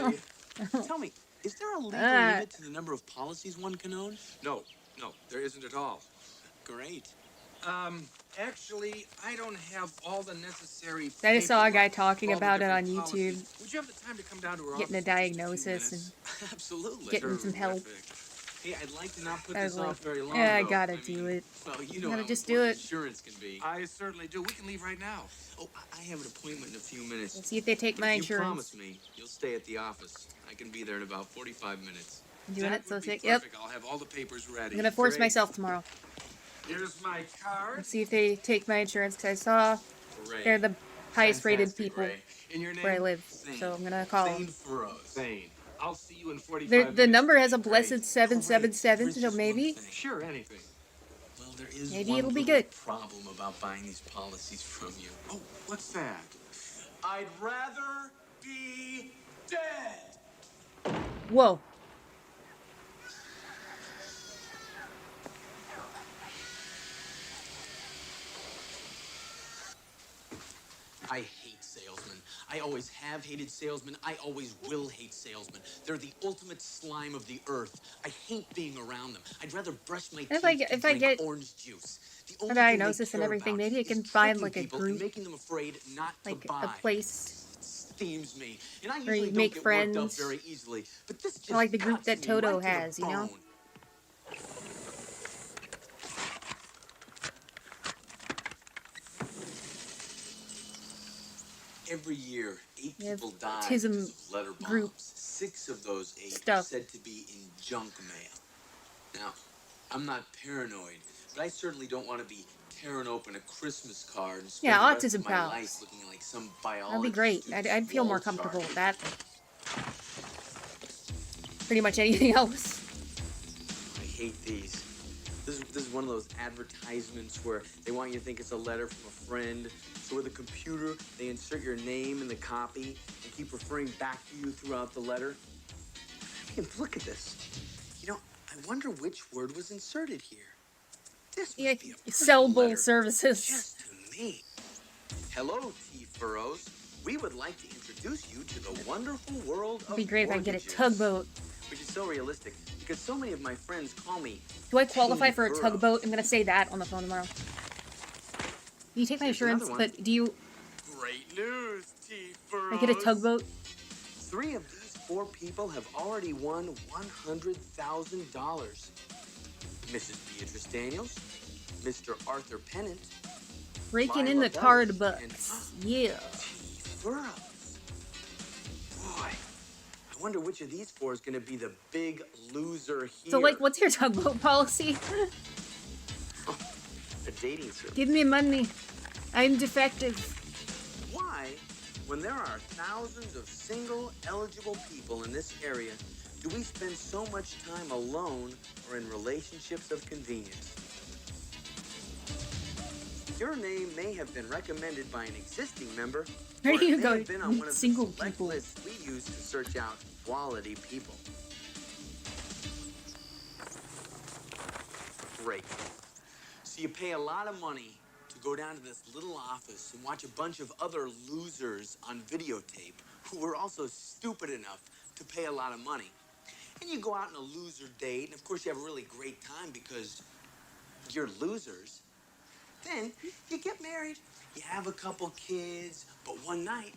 anybody. Tell me, is there a legal Ah. limit to the number of policies one can own? No, there isn't at all. Great. Actually, I don't have all the necessary I just saw a guy paperwork talking for all the about it on different YouTube, policies. Would you have the time to come down to our getting a office in just few diagnosis and minutes? Absolutely. getting some help. Hey, I'd like to not put I this was like, off very long. yeah, I though. gotta do mean, it. Well, you You know gotta how just do important it. insurance can be. I certainly do. We can leave right now. Oh, I have an appointment in a few minutes. Let's see if they take my If you insurance. promise me, you'll stay at the office. I can be there in about 45 minutes. I'm doing That it, so would be sick. Yep. perfect. I'll have all the papers ready. I'm gonna force Great. myself tomorrow. Here's my card. Let's see if they take my insurance, because I saw Ray. they're the highest rated Fantastic, people Ray. In your name? where I live. Zane. So I'm gonna call Zane them. Furrows. Zane. I'll see you in 45 The minutes. number has a Great. blessed 777, so Just maybe. one thing. Sure, anything. Well, there is Maybe one it'll be little good. problem about buying these policies from you. Oh, what's that? I'd rather be dead. Whoa. salesmen. I always have hated salesmen. I always will hate salesmen. They're the ultimate slime of the earth. I hate being around them. I'd rather brush my teeth and I drink get orange juice. The a only thing they diagnosis and care everything, about maybe I is can find tricking like a people and group, making them afraid not to like buy. a place Steams me, and I where usually you don't make get worked up friends. very easily, but this Or like just the group cuts that me Toto right to the has, you know? bone. Every year, 8 We have people die autism because of letter group bombs. 6 of those 8 are stuff. said to be in junk mail. Now, I'm not paranoid, but I certainly don't want to be tearing open a Christmas card and spend Yeah, the rest autism of my pals. life looking like some That'd be biology great. student's I'd feel wall more comfortable chart. with that. Pretty much anything else. I hate these. This is one of those advertisements where they want you to think it's a letter from a friend. So with a computer, they insert your name in the copy and keep referring back to you throughout the letter. I mean, look at this. You know, I wonder which word was inserted here. This must be a personal Sellable letter services. just to me. Hello, T. Furrows. We would like to introduce you to the wonderful world of It'd be great if I could get a mortgages. tugboat. Which is so realistic because so many of my friends call me. Do I qualify for a Furrows. tugboat? I'm gonna say that on the phone tomorrow. You take my Here's insurance, another one. but do you Great news, T. Furrows. I get a tugboat? 3 of these 4 people have already won $100,000. Mrs. Beatrice Daniels, Mr. Arthur Pennant, Raking in Lila the card Bellis, books. Yeah. T. Furrows. Boy, I wonder which of these 4 is going to be the big loser here. So like, what's your tugboat policy? A dating service. Give me money. I'm defective. Why, when there are thousands of single, eligible people in this area, do we spend so much time alone or in relationships of convenience? Your name may have been recommended by an existing member, Where or do it you may go have been on meet one of the single select people? lists we use to search out quality people. Great. So you pay a lot of money to go down to this little office and watch a bunch of other losers on videotape who were also stupid enough to pay a lot of money. And you go out on a loser date, and of course you have a really great time because you're losers. Then you get married, you have a couple kids, but one night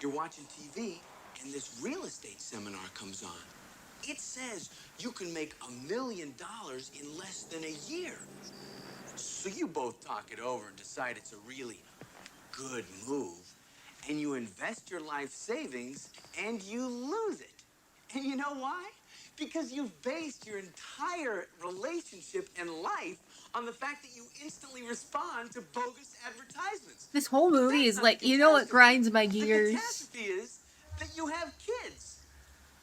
you're watching TV and this real estate seminar comes on. It says you can make $1 million in less than a year. So you both talk it over and decide it's a really good move. And you invest your life savings and you lose it. And you know why? Because you've based your entire relationship and life on the fact that you instantly respond to bogus advertisements. This whole movie is That's like, not the you know what catastrophe. grinds my The gears? catastrophe is that you have kids.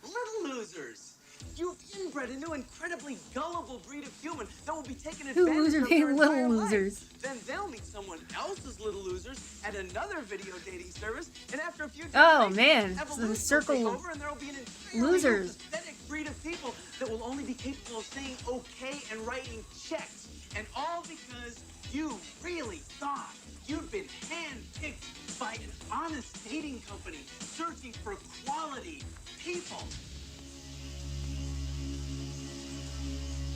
Little losers. You've inbred a new incredibly gullible breed of human that will be taken Who advantage loser of being their little entire life. losers? Then they'll meet someone else's little losers at another video dating service, and after a few Oh, generations, man. It's evolution the will circle take of over, and there will be an entirely losers. new pathetic breed of people that will only be capable of saying okay and writing checks, and all because you really thought you'd been handpicked by an honest dating company searching for quality people.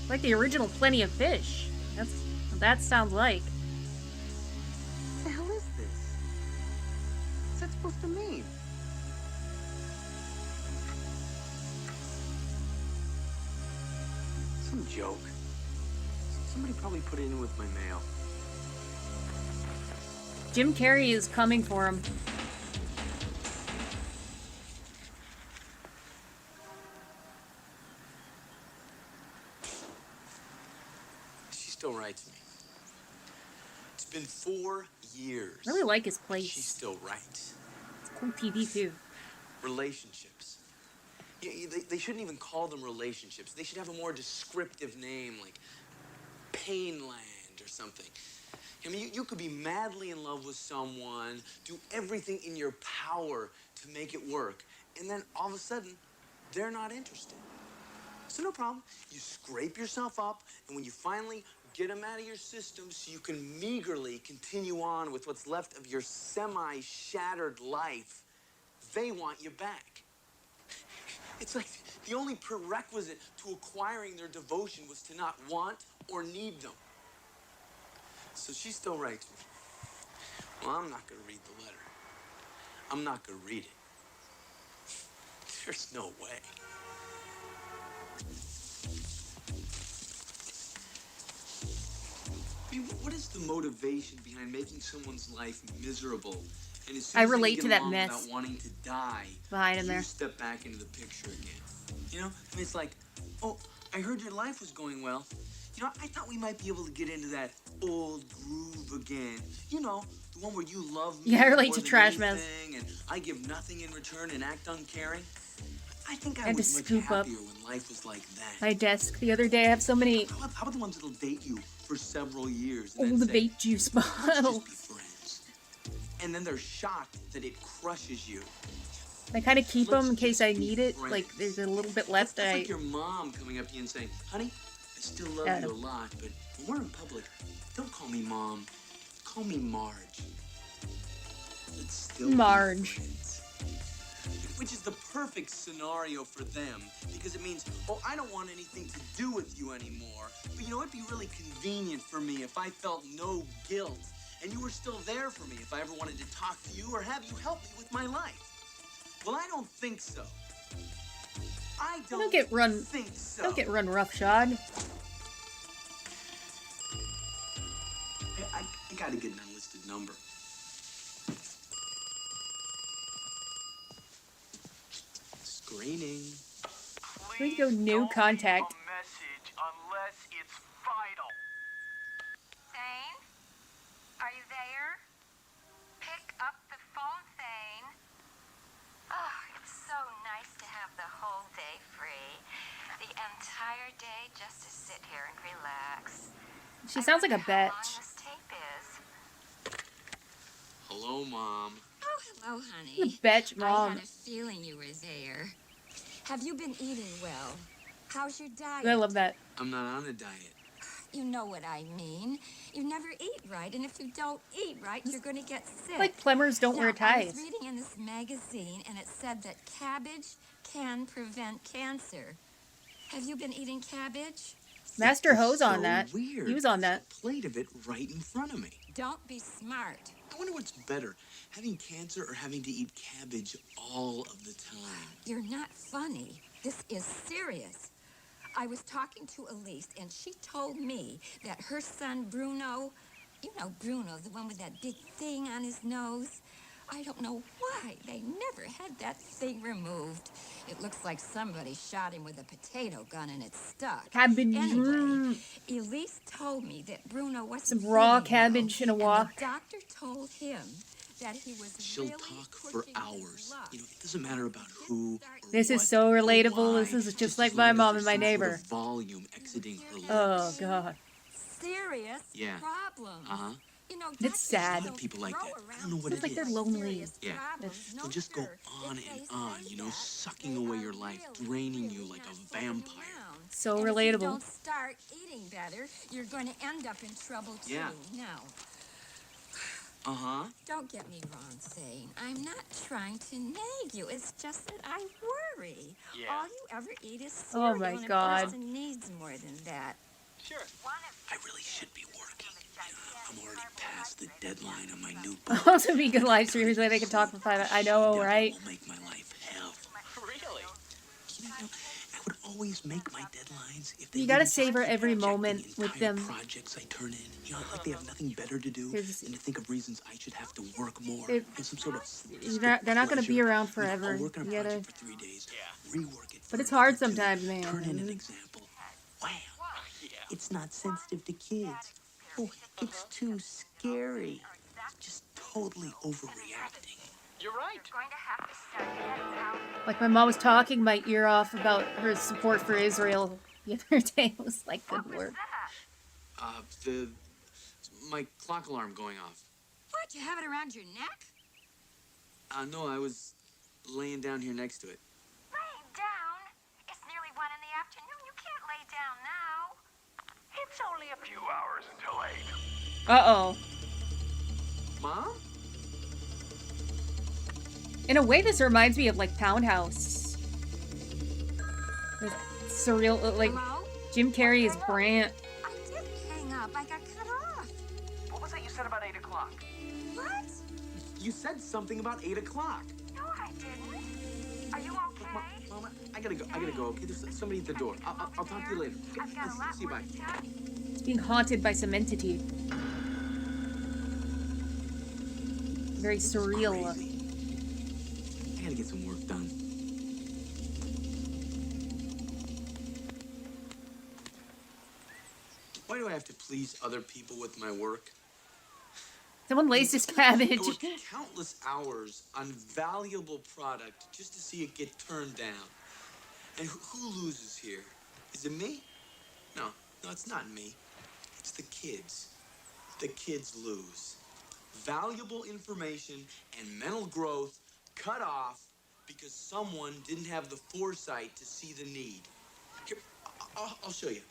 Like the original Plenty of Fish. That's what that sounds like. What the hell is this? What's that supposed to mean? Some joke. Somebody probably put it in with my mail. Jim Carrey is coming for him. She still writes me. It's been 4 years. I really like his She place. still writes. It's cool TV too. Relationships. They shouldn't even call them relationships. They should have a more descriptive name like Painland or something. I mean, you could be madly in love with someone, do everything in your power to make it work, and then all of a sudden, they're not interested. So no problem. You scrape yourself up, and when you finally Get them out of your system so you can meagerly continue on with what's left of your semi-shattered life. They want you back. It's like the only prerequisite to acquiring their devotion was to not want or need them. So she still writes me. Well, I'm not going to read the letter. I'm not going to read it. There's no way. I mean, what is the motivation behind making someone's life miserable? And as soon I as they relate get to that along mess. without wanting to die, Behind him you there. step back into the picture again. You know, I mean, it's like, oh, I heard your life was going well. You know, I thought we might be able to get into that old groove again. You know, the one where you love me Yeah, I relate more to than trash mess. anything, and I give nothing in return and act uncaring. I think I had to was much scoop up happier when life was like that. my desk the other day. I have so many How about the ones that'll date you for several years and old then say, vape juice let's bottles. just be friends. And then they're shocked that it crushes you. I kind of keep them in Let's case just I be need it. friends. Like there's a little bit left. That's I like your mom coming up to you and saying, honey, I still love Yeah. you a lot, but when we're in public, don't call me Mom. Call me Marge. Let's still be Marge. friends. Which is the perfect scenario for them, because it means, oh, I don't want anything to do with you anymore. But you know, it'd be really convenient for me if I felt no guilt, and you were still there for me if I ever wanted to talk to you or have you help me with my life. Well, I don't think so. I don't get run. think so. Don't get run roughshod. I gotta get an unlisted number. Screening. Here we go. New contact. Message unless it's vital. Thane? Are you there? Pick up the phone, Thane. Oh, it's so nice to have the whole day free. The entire day just to sit here and relax. She sounds like a How long bitch. this tape is. Hello, Mom. Oh, hello, honey. The bitch I mom. had a feeling you were there. Have you been eating well? How's your diet? I love that. I'm not on a diet. You know what I mean. You never eat right, and if you don't eat right, you're going to get sick. Like plumbers don't wear Now, I ties. was reading in this magazine, and it said that cabbage can prevent cancer. Have you been eating cabbage? Master It's Ho's on so that. Weird. He was on that. There's a plate of it right in front of me. Don't be smart. I wonder what's better, having cancer or having to eat cabbage all of the time. You're not funny. This is serious. I was talking to Elise, and she told me that her son Bruno, you know Bruno, the one with that big thing on his nose, I don't know why they never had that thing removed. It looks like somebody shot him with a potato gun and it stuck. Cabbage. Anyway, Elise told me that Bruno wasn't Some raw feeling cabbage in a well, wok. and the doctor told him that he was She'll really talk for pushing his hours. luck. You know, it doesn't matter about who or This is what so or relatable. why, This is just as like long my as mom there's and my some sort neighbor. of volume exiting her lips. Oh god. Serious Yeah. problems. Uh-huh. You know, It's sad. A lot of people like that. I don't know what It's it like they're is. lonely. Yeah. They'll just go on and on, you know, sucking away your life, draining you like a vampire. So And if you relatable. don't start eating better, you're going to end up in trouble too. Yeah. Now, Uh-huh. don't get me wrong, Thane. I'm not trying to nag you. It's just that I worry. Yeah. All you ever eat is Oh cereal, my and God. a person needs more than that. Sure. I really should be working. I'm already past the deadline on my new book. Also be good live streamers so they can talk for 5 I know, right? Will make my life hell. Really? You know, I would always make my deadlines if they You gotta wouldn't just savor keep every rejecting moment the with entire them. projects I turn in. You know, like they have nothing better to do There's- than to think of reasons I should have to work more. It- and some sort of They're not gonna be pleasure. around You know, forever. I'll work on a You gotta- project for 3 days, rework it. But for it's a hard week or two, sometimes, man. Turn in an example. Wow. Yeah. It's not sensitive to kids. Oh, it's too scary. Just totally overreacting. You're right. You're going to have to start getting out. Like my mom was talking my ear off about her support for Israel the other day. It was like good work. My clock alarm going off. What? You have it around your neck? No, I was laying down here next to it. Laying down? It's nearly 1 in the afternoon. You can't lay down now. It's only a few hours Uh-oh. Mom? In a way, this reminds me of, like, Pound House. This surreal, like, Hello? Jim Carrey is Brant. I didn't hang up. I got cut off. What was that you said about 8 o'clock? What? You said something about 8 o'clock. No, I didn't. Are you okay? Mama, I gotta go, okay? There's somebody at the door. I'll talk to you later. Okay? I've got a lot See you, more bye. to tell you. It's being haunted by some entity. Very surreal. Crazy. I gotta get some work done. Why do I have to please other people with my work? Someone laced his I cabbage. work countless hours on valuable product just to see it get turned down. And who loses here? Is it me? No, it's not me. It's the kids. The kids lose. Valuable information and mental growth cut off because someone didn't have the foresight to see the need. Here, I'll show you.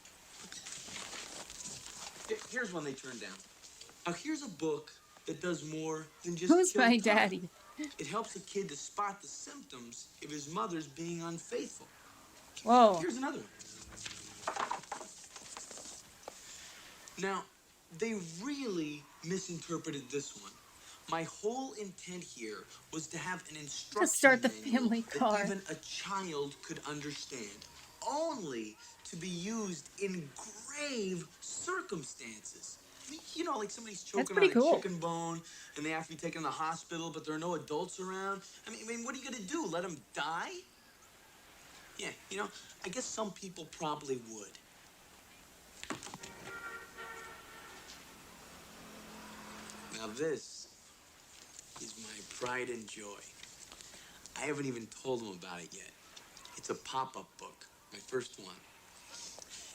Here's one they turned down. Now here's a book that does more than just Who's kill my time. daddy? It helps a kid to spot the symptoms of his mother's being unfaithful. Whoa. Here's another one. Now, they really misinterpreted this one. My whole intent here was to have an instruction To start the manual family that car. even a child could understand, only to be used in grave circumstances. I mean, you know, like somebody's choking on pretty a cool. chicken bone and they have to be taken to the hospital, but there are no adults around. I mean, what are you gonna do? Let them die? Yeah, you know, I guess some people probably would. Now this is my pride and joy. I haven't even told them about it yet. It's a pop-up book, my first one.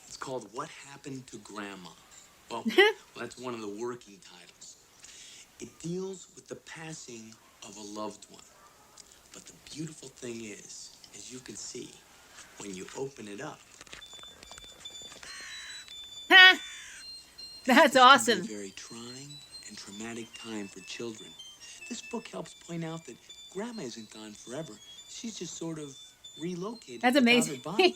It's called What Happened to Grandma. Well, that's one of the working titles. It deals with the passing of a loved one. But the beautiful thing is, as you can see, when you open it up, Ha! That's this can awesome. be a very trying and traumatic time for children. This book helps point out that Grandma isn't gone forever. She's just sort of relocated. That's without amazing. her body.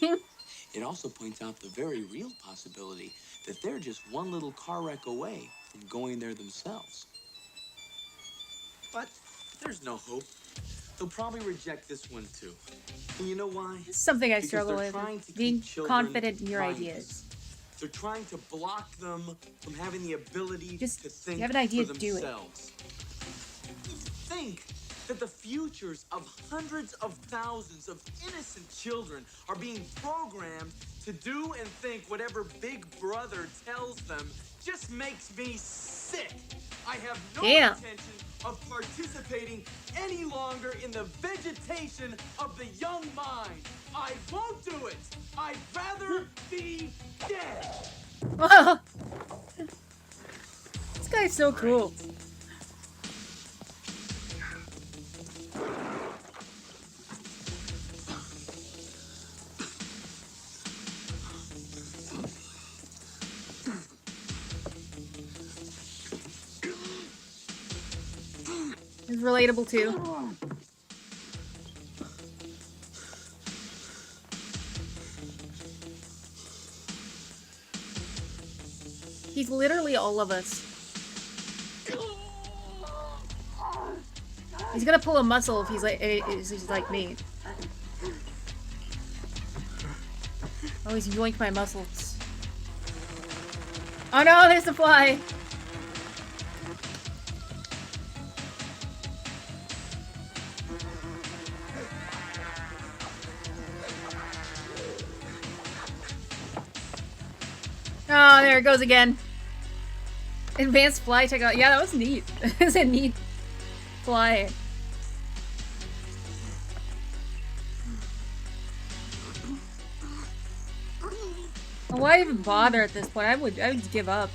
It also points out the very real possibility that they're just one little car wreck away from going there themselves. But there's no hope. They'll probably reject this one too. And you know why? This is something I Because struggle they're with. trying to Being keep children confident in your mindless. ideas. They're trying to block them from having the ability Just, to think you have an idea, for do it. themselves. Think that the futures of hundreds of thousands of innocent children are being programmed to do and think whatever Big Brother tells them just makes me sick. I have no Damn. intention of participating any longer in the vegetation of the young mind. I won't do it. I'd rather be dead. This guy's so cool. He's relatable too. He's literally all of us. He's gonna pull a muscle if he's like me. Oh, he's yoinked my muscles. Oh no, there's the fly! Oh, there it goes again. Advanced fly technology. Yeah, that was neat. That was a neat fly. Why even bother at this point? I would give up.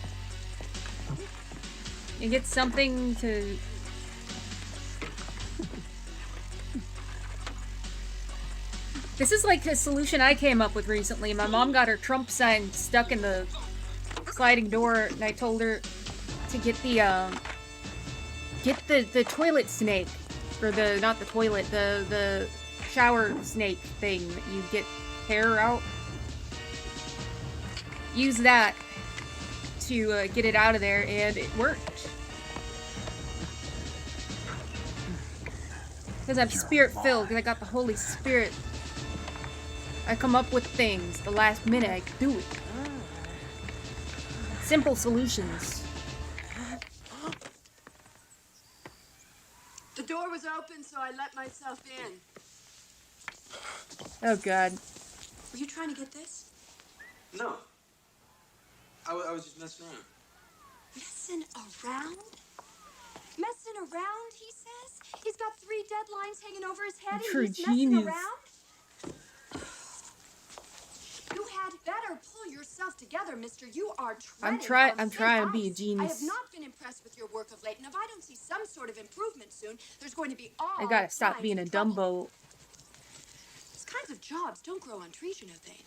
You get something to... This is like the solution I came up with recently. My mom got her Trump sign stuck in the sliding door, and I told her to get the toilet snake, or the not the toilet, the shower snake thing that you get hair out. Use that to get it out of there, and it worked. Because I'm spirit filled, because I got the Holy Spirit. I come up with things the last minute. I do it. Simple solutions. The door was open, so I let myself in. Oh God. Were you trying to get this? No. I was just messing around. Messing around? Messing around, he says? He's got 3 deadlines hanging over his head and he's messing around? You had better pull yourself together, mister. You are I'm trying to be a genius. I have not been impressed with your work of late, and if I don't see some sort of improvement soon, there's going to be all I gotta stop being a Dumbo. These kinds of jobs don't grow on trees, you know, Thane.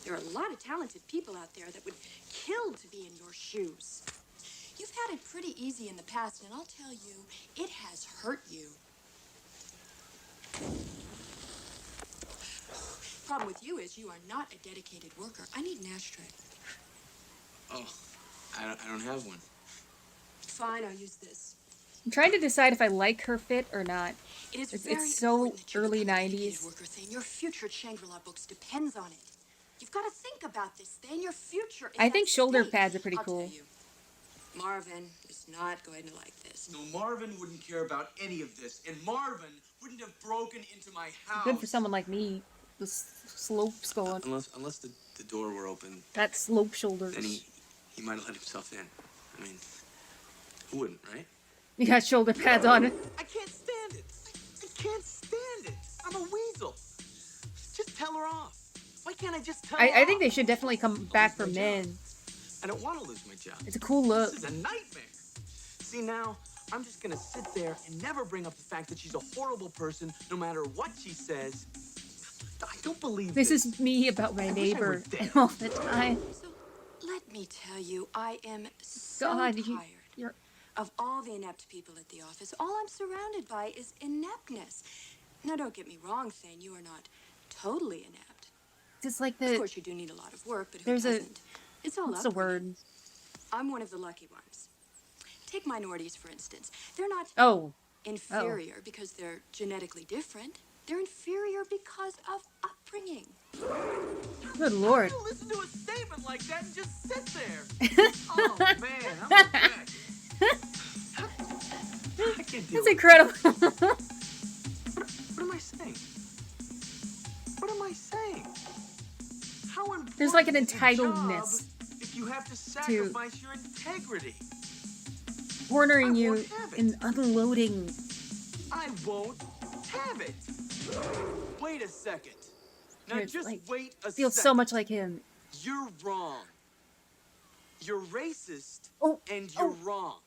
There are a lot of talented people out there that would kill to be in your shoes. You've had it pretty easy in the past, and I'll tell you, it has hurt you. Problem with you is you are not a dedicated worker. I need an ashtray. Oh, I don't have one. Fine, I'll use this. I'm trying to decide if I like her fit or not. It is It's so early 90s. Worker thing. Your future at Shangri-La Books depends on it. You've got to think about this thing. Your future is I think at shoulder stake. pads are pretty I'll cool. tell you, Marvin is not going to like this. No, Marvin wouldn't care about any of this, and Marvin wouldn't have broken into my house. Good for someone like me. The slopes going. Unless the door were open. That slope shoulders. Then he might have let himself in. I mean, who wouldn't, right? You got shoulder pads on. I can't stand it. I can't stand it. I'm a weasel. Just tell her off. Why can't I just tell her I think off? they should definitely come back for men. I don't want to lose my job. It's a cool look. This is a nightmare. See, now, I'm just gonna sit there and never bring up the fact that she's a horrible person, no matter what she says. I don't believe This is me about my neighbor dead. all the time. So, let me tell you, I am so God, tired of all the inept people at the office. All I'm surrounded by is ineptness. Now, don't get me wrong, Thane, you are not totally inept. Just like Of the. course, you do need a lot of work, but who There's a. doesn't? It's all What's the upbringing. word? I'm one of the lucky ones. Take minorities, for instance. They're not inferior because they're genetically different. They're inferior because of upbringing. Good Lord. You listen to a statement like that and just sit there. Oh, man, I'm a wreck. I can't do That's it. incredible. What am I saying? What am I saying? How important There's like an is a job entitledness if you have to sacrifice your integrity? cornering I you won't have it. and unloading. I won't have it. Wait a second. Now It's just like- wait a Feels second. so much like him. You're wrong. You're racist, and Oh. you're wrong.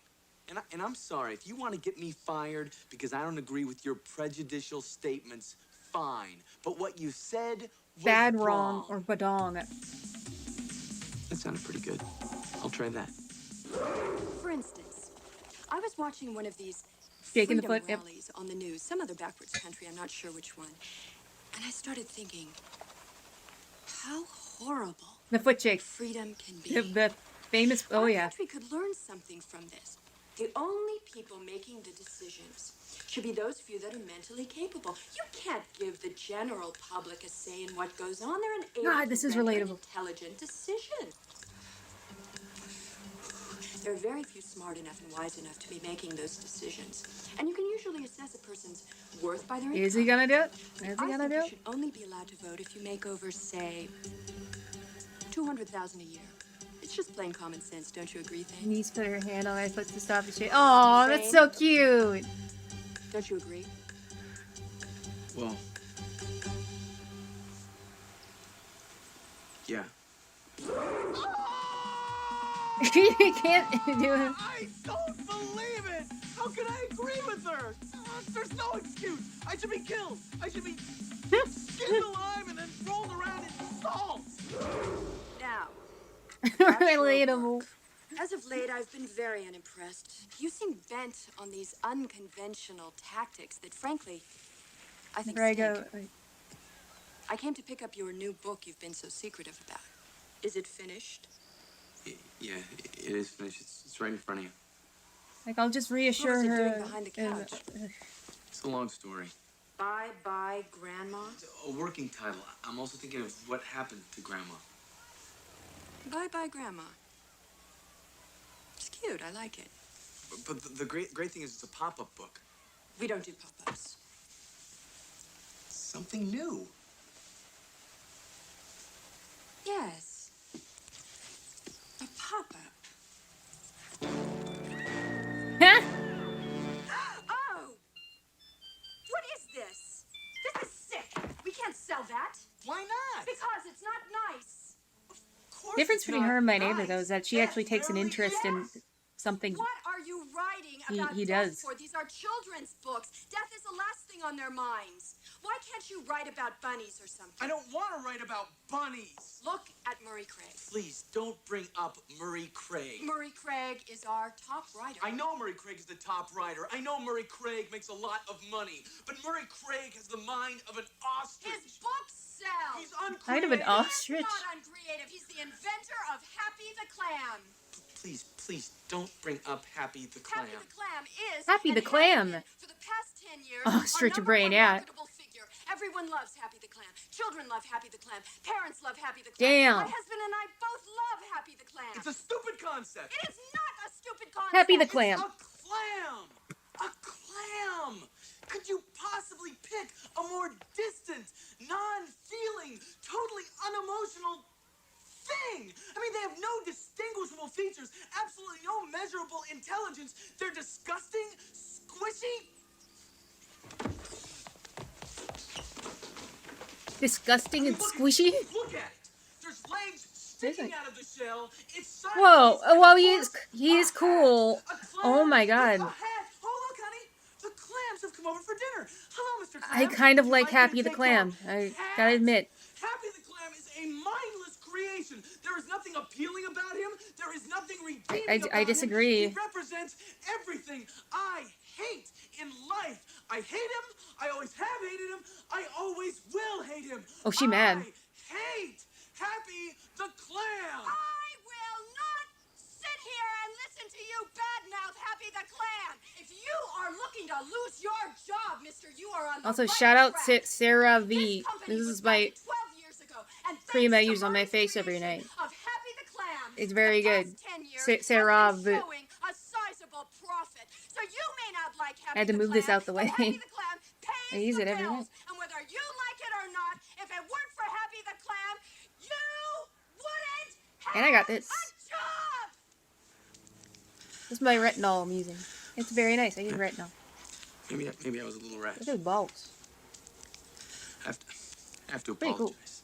And I'm sorry, if you want to get me fired because I don't agree with your prejudicial statements, fine. But what you said was Bad, wrong, or badong. That sounded pretty good. I'll try that. For instance, I was watching one of these Shaking the freedom foot, yep. rallies on the news, some other backwards country, I'm not sure which one. And I started thinking, how horrible The foot shake. freedom can be. The famous. Oh, Our yeah. country could learn something from this. The only people making the decisions should be those few that are mentally capable. You can't give the general public a say in what goes on. They're unable God, this to is render an relatable. intelligent decision. There are very few smart enough and wise enough to be making those decisions. And you can usually assess a person's worth by their income. Is he gonna do it? Is he I gonna think do you it? should only be allowed to vote if you make over, say, $200,000 a year. It's just plain common sense, don't you agree, Thane? Niece put her hand on my foot to stop the shake. Oh, that's so cute. Don't you agree? Well, yeah. You can't do it. I don't believe it! How can I agree with her? There's no excuse. I should be killed. I should be skinned alive and then rolled around in salt. Now, Relatable. As of late, I've been very unimpressed. You seem bent on these unconventional tactics that, frankly, I think stink. I came to pick up your new book you've been so secretive about. Is it finished? Yeah, it is finished. It's right in front of you. Like, I'll just reassure What was it her. doing behind the couch? It's a long story. Bye-bye, Grandma? It's a working title. I'm also thinking of what happened to Grandma. Bye-bye, Grandma. It's cute. I like it. But the great thing is it's a pop-up book. We don't do pop-ups. Something new. Yes. A pop-up. Huh? Oh! What is this? This is sick. We can't sell that. Why not? Because it's not nice. Difference between her and my neighbor, though, is that she actually takes an interest in something What are you writing about he death does. for? These are children's books. Death is the last thing on their minds. Why can't you write about bunnies or something? I don't want to write about bunnies. Look at Murray Craig. Please, don't bring up Murray Craig. Murray Craig is our top writer. I know Murray Craig is the top writer. I know Murray Craig makes a lot of money. But Murray Craig has the mind of an ostrich. His books sell. He's uncreative. Kind of an ostrich. He's not uncreative. He's the inventor of Happy the Clam. Please, don't bring up Happy the Clam. Happy the Clam is Happy the Clam. for the past 10 years. Ostrich our brain, #1 yeah. marketable figure. Everyone loves Happy the Clam. Children love Happy the Clam. Parents love Happy the Clam. Damn. My husband and I both love Happy the Clam. It's a stupid concept. It is not a stupid concept. Happy the Clam. It's a clam. A clam. Could you possibly pick a more distant, non-feeling, totally unemotional thing? I mean, they have no distinguishable features, absolutely no measurable intelligence. They're disgusting, squishy. Disgusting and squishy. Look at it. There's legs sticking out of the shell. It's sideways. Whoa! Well, he is cool. Oh my god. Oh, look, honey. The clams have come over for dinner. Hello, Mr. Clam. I kind of Would you like me to Happy the take Clam. your I hat? gotta admit. Happy the Clam is a mindless creation. There is nothing appealing about him. There is nothing redeeming about I disagree. him. He represents everything I hate in life. I hate him. I always have hated him. I always will hate him. Oh, she mad. I hate Happy the Clam. I will not sit here and listen to you badmouth Happy the Clam. If you are looking to lose your job, mister, you are on the Also, right shout out track. Sarah V. company This was is my founded 12 years ago, and cream I thanks to use on my Murray's face every creation night. of Happy the Clam, It's very the good. past 10 years Sarah has V. been showing a sizable profit. So you may not like Happy I had to the move this Clam, out the but way. Happy the Clam pays I use the it every bills. night. And whether you like it or not, if it weren't for Happy the Clam, you wouldn't have And I got this. a job. This is my retinol I'm using. It's very nice. I use retinol. Maybe I was a little rash. Look at his balls. I have to Pretty cool. apologize.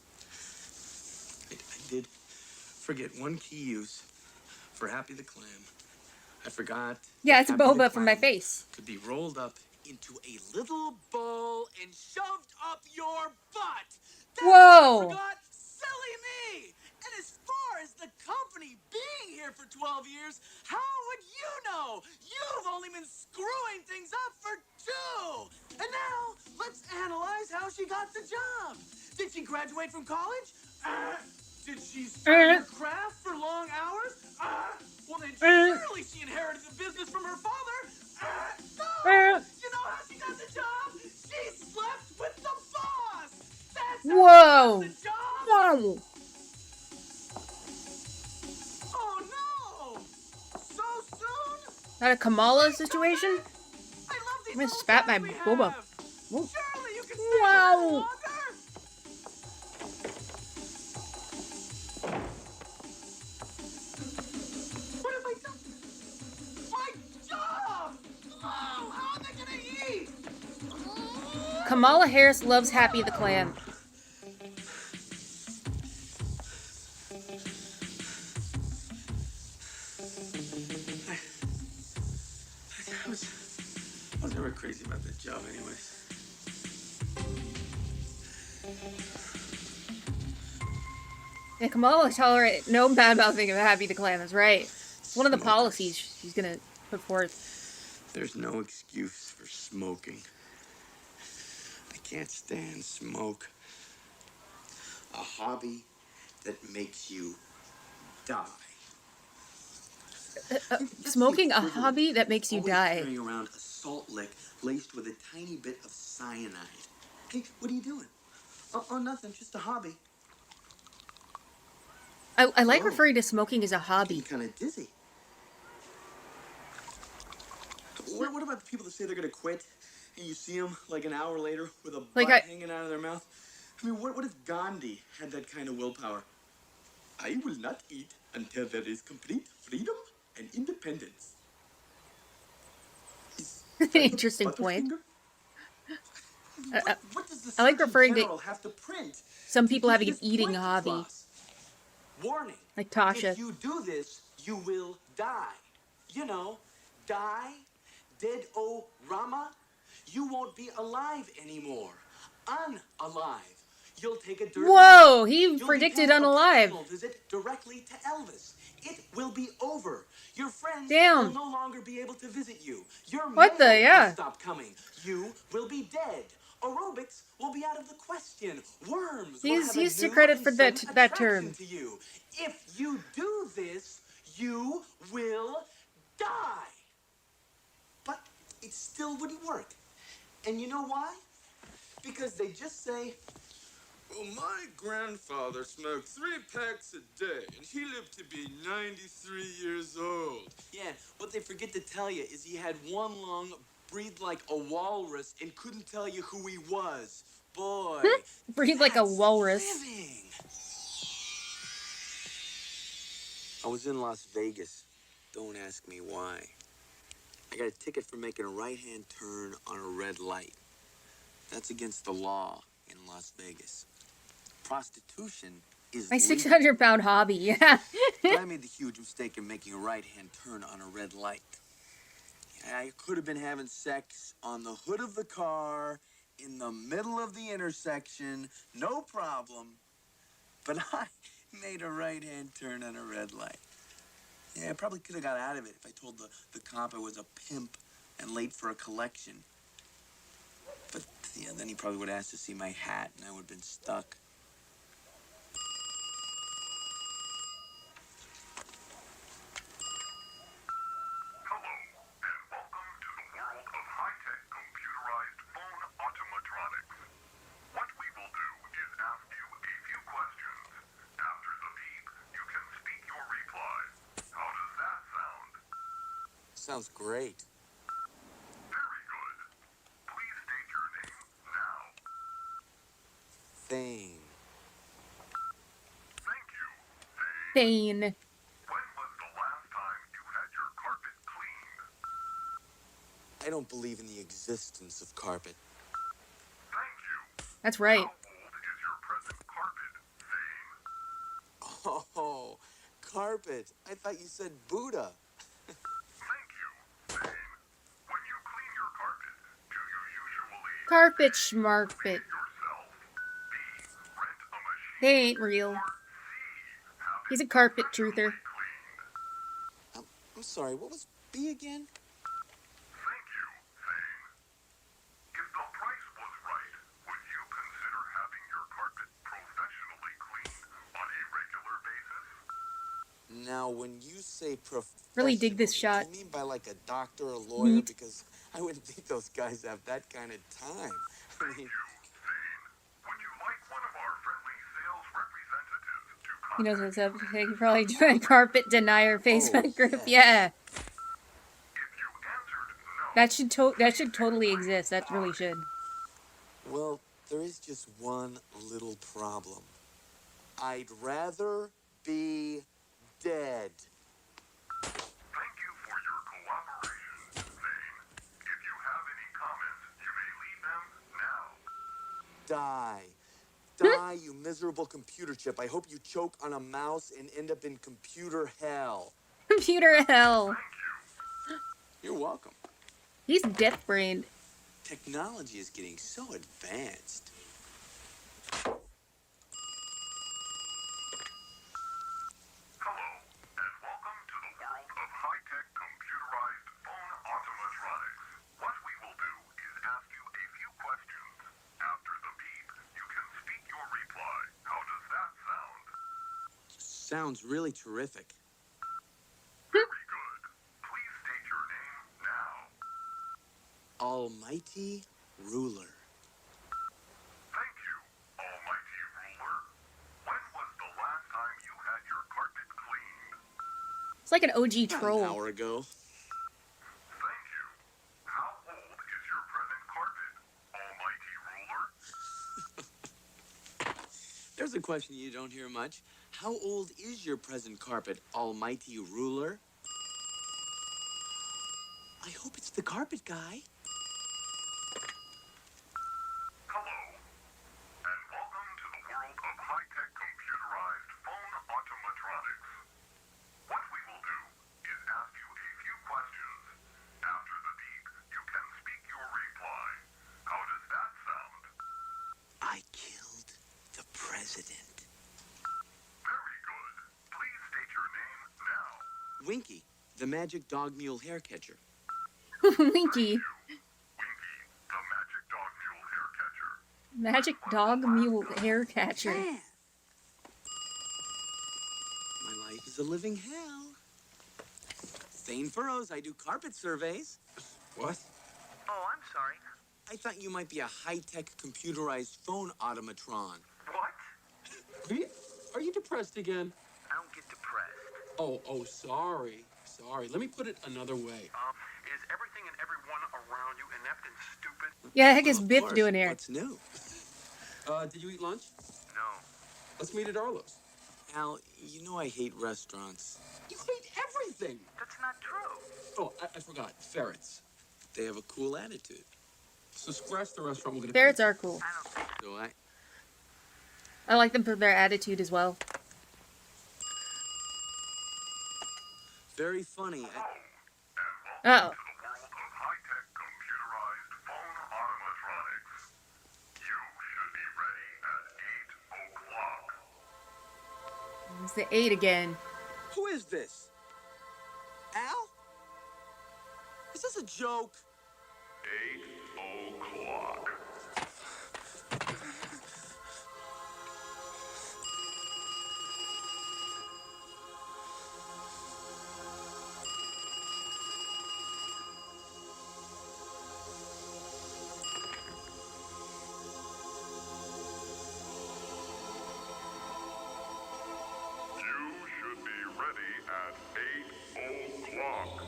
I did forget one key use for Happy the Clam. I forgot. Yeah, it's that Happy the boba from my Clam face. could be rolled up into a little bowl and shoved up your butt. That's Whoa. what I forgot. Silly me. And as far as the company being here for 12 years, how would you know? You've only been screwing things up for 2. And now, let's analyze how she got the job. Did she graduate from college? Did she study her craft for long hours? Well, then surely she inherited the business from her father. No! You know how she got the job? She slept with the boss. That's how Whoa. she got the job. Whoa. Oh no! So soon? Not a Kamala situation? I love these I'm gonna little spat my guys we boba. have. Whoa. Surely you can stay Wow. a little longer. What have I done? My job! Oh, how am I gonna eat? Kamala Harris loves Happy the Clam. I was never crazy about that job anyways. Yeah, Kamala will tolerate no bad mouthing of Happy the Clam is right. one of the Smokers. policies she's gonna put forth. There's no excuse for smoking. I can't stand smoke. A hobby that makes you die. Smoking a hobby that makes you Always die. carrying around a salt lick laced with a tiny bit of cyanide. Hey, what are you doing? Oh, nothing. Just a hobby. I like referring to smoking as a hobby. Kind of dizzy. What about the people that say they're gonna quit, and you see them like an hour later with a butt hanging out of their mouth? I mean, what if Gandhi had that kind of willpower? I will not eat until there is complete freedom and independence. Interesting point. What does the I like Surgeon referring General to have to print some to people get having an his eating point hobby. across? Warning. Like Tasha. If you do this, you will die. You know, die, dead-o Rama. You won't be alive anymore. Unalive. You'll take a dirt Whoa, nap. he You'll predicted become a unalive. personal visit directly to Elvis. It will be over. Your friends Damn. will no longer be able to visit you. Your What the- mail yeah. will stop coming. You will be dead. Aerobics will be out of the question. Worms will He's have a used to new credit and for that sudden that attraction term. to you. If you do this, you will die. But it still wouldn't work. And you know why? Because they just say, well, my grandfather smoked 3 packs a day, and he lived to be 93 years old. Yeah, what they forget to tell you is he had one lung, breathed like a walrus, and couldn't tell you who he was. Boy. Breathe like a walrus. Living. I was in Las Vegas. Don't ask me why. I got a ticket for making a right-hand turn on a red light. That's against the law in Las Vegas. Prostitution is My legal. 600-pound hobby, yeah. But I made the huge mistake of making a right-hand turn on a red light. I could have been having sex on the hood of the car in the middle of the intersection, no problem. But I made a right-hand turn on a red light. Yeah, I probably could have got out of it if I told the cop I was a pimp and late for a collection. But yeah, then he probably would have asked to see my hat, and I would have been stuck. Sounds great. Very good. Please state your name now. Thane. Thank you, Thane. When was the last time you had your carpet cleaned? I don't believe in the existence of carpet. Thank you. That's right. How old is your present carpet, Thane? Oh, carpet. I thought you said Buddha. Carpet schmarpet. They ain't real. He's a carpet truther. I'm sorry, what was B again? Thank you, Thane. If the price was right, would you consider having your carpet professionally cleaned on a regular basis? Now, when you say professional, Really dig this shot. do you mean by like a doctor or lawyer? Because I wouldn't think those guys have that kind of time. I mean, He knows what's up. He could probably join a carpet denier Facebook group. Yeah. That should totally exist. That really should. well, there is just one little problem. I'd rather be dead. Thank you for your cooperation, Thane. If you have any comments, you may leave them now. Die. Die, you miserable computer chip. I hope you choke on a mouse and end up in computer hell. Computer hell. You're welcome. He's death-brained. Technology is getting so advanced. Hello, and welcome to the world of sounds really terrific. Very good. Please state your name now. Almighty Ruler. Thank you, Almighty Ruler. When was the last time you had your carpet cleaned? It's like an OG About troll. an hour ago. Thank you. How old is your present carpet, Almighty Ruler? There's a question you don't hear much. How old is your present carpet, Almighty Ruler? I hope it's the carpet guy. Hello, and welcome to the world of high-tech computerized phone automatronics. What we will do is ask you a few questions. After the beep, you can speak your reply. How does that sound? I killed the president. Very good. Please state your name now. Winky, the magic dog mule hair catcher. Winky. Winky, the magic dog mule hair catcher. Magic dog mule hair catcher. My life is a living hell. Thane Furrows, I do carpet surveys. What? Oh, I'm sorry. I thought you might be a high-tech computerized phone automatron. What? Are you depressed again? I don't get depressed. Oh, sorry. Sorry. Let me put it another way. Is everything and everyone around you inept and stupid? Yeah, the heck is Of Biff course. doing here? What's new? Did you eat lunch? No. Let's meet at Arlo's. Al, you know I hate restaurants. You hate everything. That's not true. Oh, I forgot. Ferrets. They have a cool attitude. So scratch the restaurant. We're gonna. Ferrets are cool. So I like them for their attitude as well. very funny. Oh. To the world of high-tech computerized phone automatronics. You should be ready at 8 o'clock. It's the 8 again. Who is this? Al? Is this a joke? 8 o'clock. You should be ready at 8 o'clock.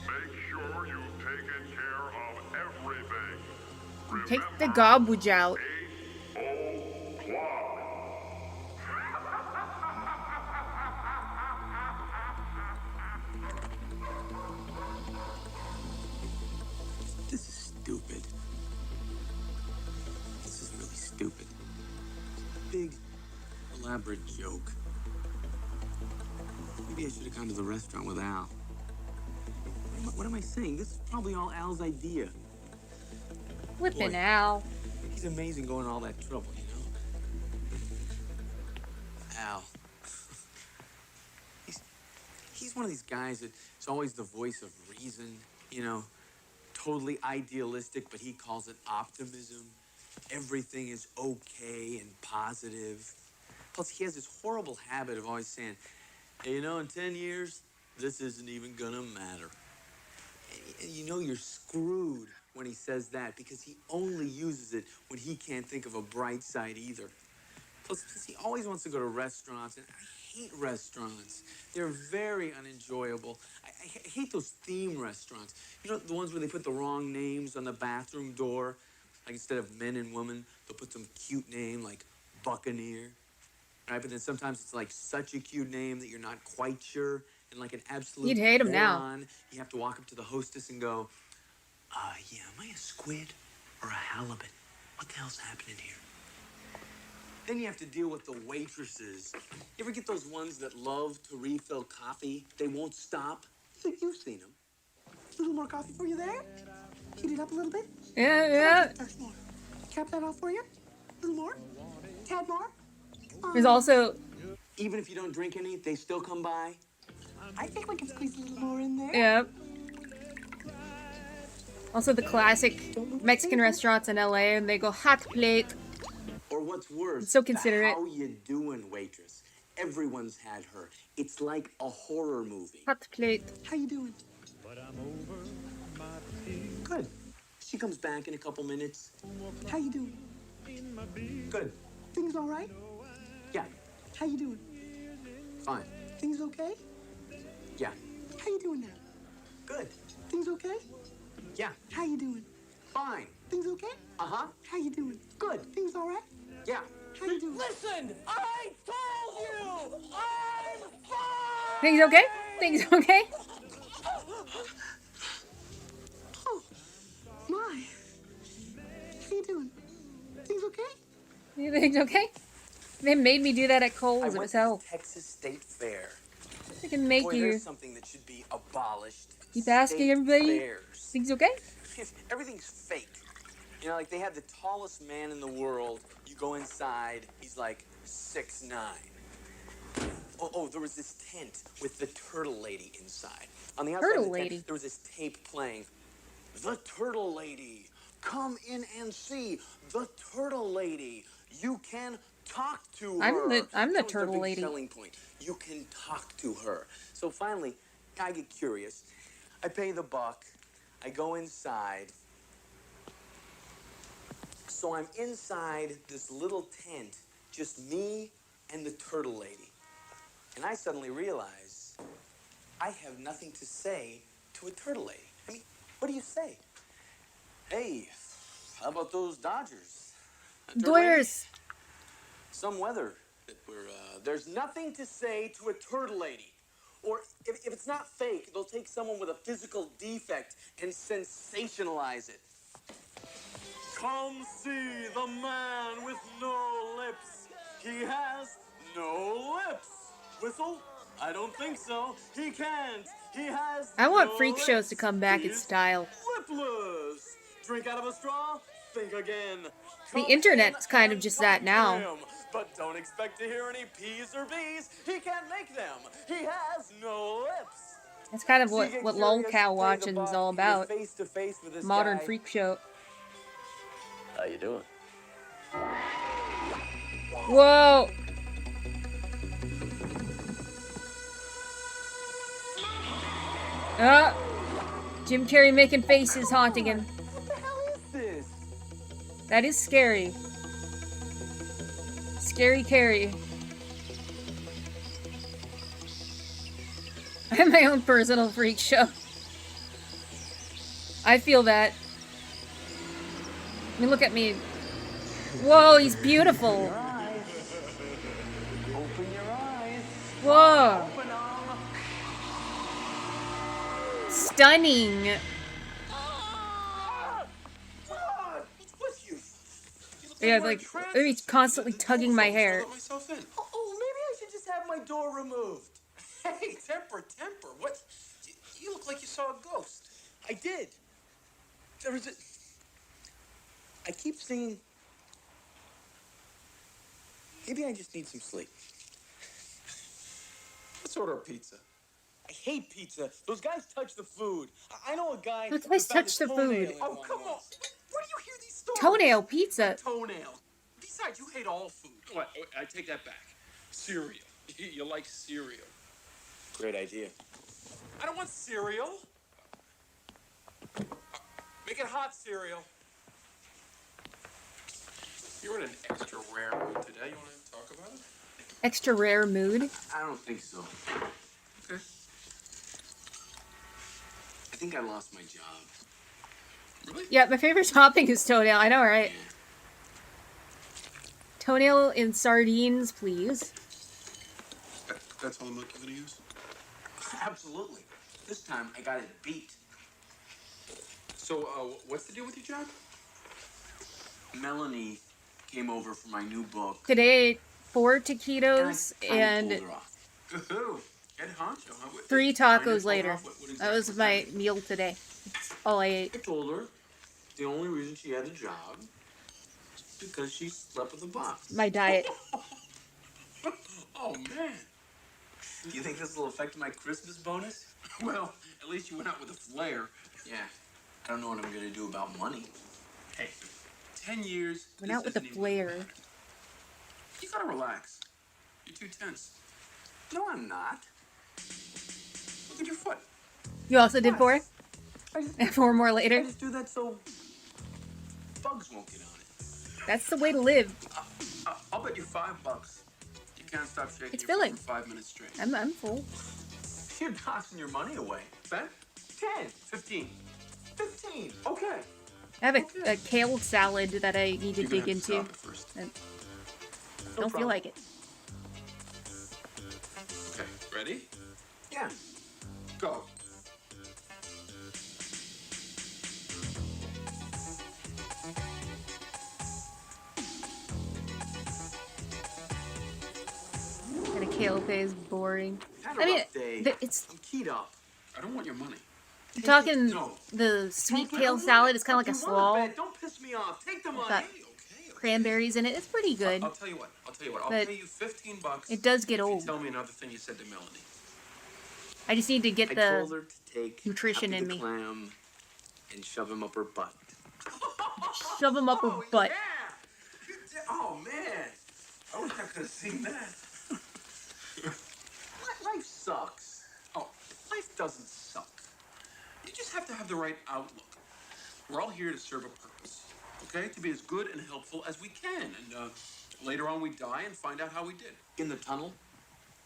Make sure you've taken care of everything. Take the garbage out. 8 o'clock. This is stupid. This is really stupid. Big, elaborate joke. Maybe I should have gone to the restaurant with Al. What am I saying? This is probably all Al's idea. Flippin' Boy. Al. He's amazing going all that trouble, you know? Al. He's one of these guys that's always the voice of reason, you know? Totally idealistic, but he calls it optimism. Everything is okay and positive. Plus, he has this horrible habit of always saying, hey, you know, in 10 years, this isn't even gonna matter. And you know you're screwed when he says that because he only uses it when he can't think of a bright side either. Plus, he always wants to go to restaurants, and I hate restaurants. They're very unenjoyable. I hate those theme restaurants. You know, the ones where they put the wrong names on the bathroom door? Like instead of men and women, they'll put some cute name like Buccaneer. Right, but then sometimes it's like such a cute name that you're not quite sure, and like an absolute You'd hate 'em now. moron, you have to walk up to the hostess and go, yeah, am I a squid or a halibut? What the hell's happening here? Then you have to deal with the waitresses. You ever get those ones that love to refill coffee? They won't stop. You've seen them. A little more coffee for you there? Heat it up a little bit? Yeah. There's more. Cap that off for you? A little more? Tad more? There's also... Even if you don't drink any, they still come by. I think we can squeeze a little more in there. Yep. Also the classic Mexican restaurants in LA, and they go hot plate. Or what's worse, So considerate. the how you doing waitress. Everyone's had her. It's like a horror movie. Hot plate. How you doing? Good. She comes back in a couple minutes. How you doing? Good. Things all right? Yeah. How you doing? Fine. Things okay? Yeah. How you doing now? Good. Things okay? Yeah. How you doing? Fine. Things okay? Uh-huh. How you doing? Good. Things all right? Yeah. How you doing? Listen, I told you, I'm fine. Things okay? Things okay? Oh, my. How you doing? Things okay? Things okay? They made me do that at Kohl's. It was hell. Texas State Fair. They can make Boy, you there's something that should be abolished. keep asking everybody. Fairs. Things okay? Everything's fake. You know, like they have the tallest man in the world. You go inside, he's like 6'9". Oh, there was this tent with the turtle lady inside. On the outside Turtle of the tent, lady? there was this tape playing. The turtle lady. Come in and see the turtle lady. You can talk to her. I'm the That was their turtle big lady. selling point. You can talk to her. So finally, I get curious. I pay the buck. I go inside. So I'm inside this little tent, just me and the turtle lady. And I suddenly realize I have nothing to say to a turtle lady. I mean, what do you say? Hey, how about those Dodgers? Turtle lady? Doyers. Some weather that there's nothing to say to a turtle lady. Or if it's not fake, they'll take someone with a physical defect and sensationalize it. Come see the man with no lips. He has no lips. Whistle? I don't think so. He can't. He has I want no freak shows lips. to come back in He's style. lipless. Drink out of a straw? Think again. The Come internet's in kind of and just talk that to now. him. But don't expect to hear any P's or B's. He can't make them. He has no lips. That's kind of So you get what curious, lolcow pay the watching is buck, all you're about. face to face with this Modern guy. freak show. How you doing? Whoa! Jim Carrey making faces haunting him. What the hell is this? That is scary. Scary Carrey. I have my own personal freak show. I feel that. I mean, look at me. Whoa, he's beautiful. Open your eyes. Whoa. Open 'em. Stunning. What's with you? Yeah, like, he's constantly tugging my hair. Let myself in. Oh, maybe I should just have my door removed. Hey, temper. What? You look like you saw a ghost. I did. There was a... I keep thinking... Maybe I just need some sleep. Let's order a pizza. I hate pizza. Those guys touch the food. I know a guy... Those guys who found touch a the toenail food. in Oh, one come on. once. Where do you hear these stories? Toenail pizza. Toenail. Besides, you hate all food. What? I take that back. Cereal. You like cereal. Great idea. I don't want cereal. Make it hot cereal. You're in an extra rare mood today. You want to talk about it? Extra rare mood. I don't think so. Okay. I think I lost my job. Really? Yeah, my favorite topping is toenail. I know, right? Toenail in sardines, please. That's all the milk you're going to use? Absolutely. This time I got it beat. So, what's the deal with your job? Melanie came over for my new book. Today I ate 4 taquitos and Pulled her off. Ooh, head honcho, huh? 3 Trying to tacos pull later. off what That exactly was my meal today. That's all I ate. I told her the only reason she had the job is because she slept with a box. My diet. Oh, man. Do you think this will affect my Christmas bonus? Well, at least you went out with a flair. Yeah. I don't know what I'm going to do about money. Hey, 10 years. Went out with a flare. You gotta relax. You're too tense. No, I'm not. Look at your foot. You also did 4? And 4 more I later? just do that so bugs won't get on it. That's the way to live. I'll bet you $5 you can't stop shaking It's your foot filling. for 5 minutes straight. I'm full. You're tossing your money away. Bet? 10, 15, 15. Okay. I have a kale salad that I need to You're gonna dig have to into. stop it first. I No don't feel problem. like it. Okay, ready? Yeah. Go. And a kale pay is boring. Had a I mean, rough day. it's. I'm keyed up. I don't want your money. I'm talking No. the sweet Take it. kale I salad want is kind of it. like a You want slaw. it, babe. Don't piss me off. Take the money. Got cranberries in it. It's pretty good. I'll tell you what. I'll But pay you $15. it does get if old. you tell me another thing you said to Melanie. I just need to get I told the her to take nutrition Happy in the me. clam and shove him up her butt. Shove them up her butt. Oh man, I wish I could have seen that. Life sucks. Oh, life doesn't suck. You just have to have the right outlook. We're all here to serve a purpose, okay? To be as good and helpful as we can, and later on we die and find out how we did. In the tunnel?